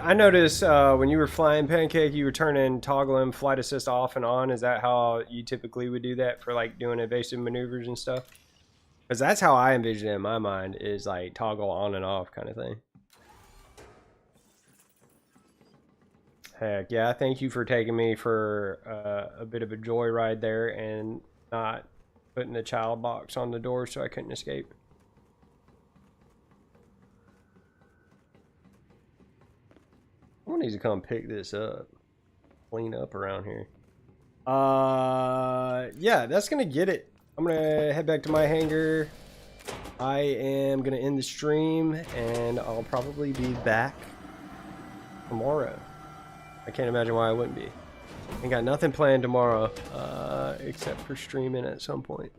I noticed when you were flying Pancake, you were toggling flight assist off and on. Is that how you typically would do that for like doing evasive maneuvers and stuff? Because that's how I envision it in my mind, is like toggle on and off kind of thing. Heck yeah, thank you for taking me for a bit of a joyride there and not putting the child box on the door so I couldn't escape. Someone needs to come pick this up. Clean up around here. Yeah, that's gonna get it. I'm gonna head back to my hangar. I am going to end the stream, and I'll probably be back tomorrow. I can't imagine why I wouldn't be. Ain't got nothing planned tomorrow, except for streaming at some point.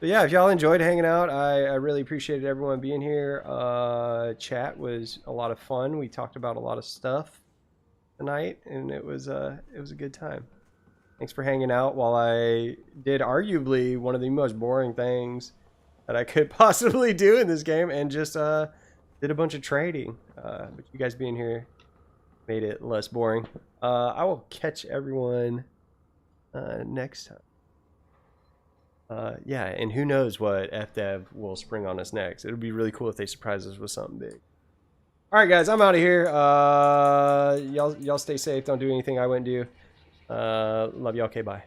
But yeah, if y'all enjoyed hanging out, I really appreciated everyone being here. Chat was a lot of fun. We talked about a lot of stuff tonight, and it was a good time. Thanks for hanging out while I did arguably one of the most boring things that I could possibly do in this game, and just did a bunch of trading. But you guys being here made it less boring. I will catch everyone next time. Yeah, and who knows what FDev will spring on us next. It would be really cool if they surprise us with something big. All right, guys, I'm out of here. Y'all stay safe. Don't do anything I wouldn't do. Love y'all. Okay, bye.